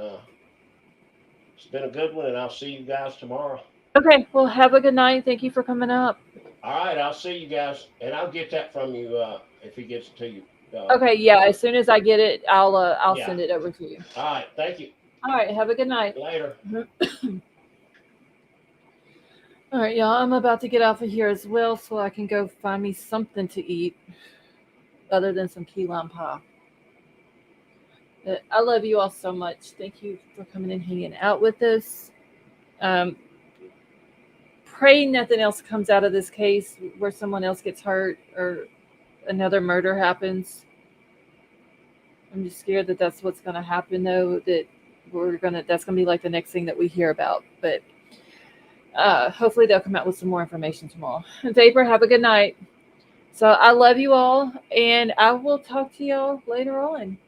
it's been a good one, and I'll see you guys tomorrow. Okay, well, have a good night. Thank you for coming up. All right, I'll see you guys, and I'll get that from you if he gets it to you. Okay, yeah, as soon as I get it, I'll send it over to you. All right, thank you. All right, have a good night. Later. All right, y'all, I'm about to get off of here as well so I can go find me something to eat other than some key lime pie. I love you all so much. Thank you for coming and hanging out with us. Pray nothing else comes out of this case where someone else gets hurt or another murder happens. I'm just scared that that's what's going to happen, though, that that's going to be like the next thing that we hear about. But hopefully they'll come out with some more information tomorrow. Vapor, have a good night. So I love you all, and I will talk to y'all later on.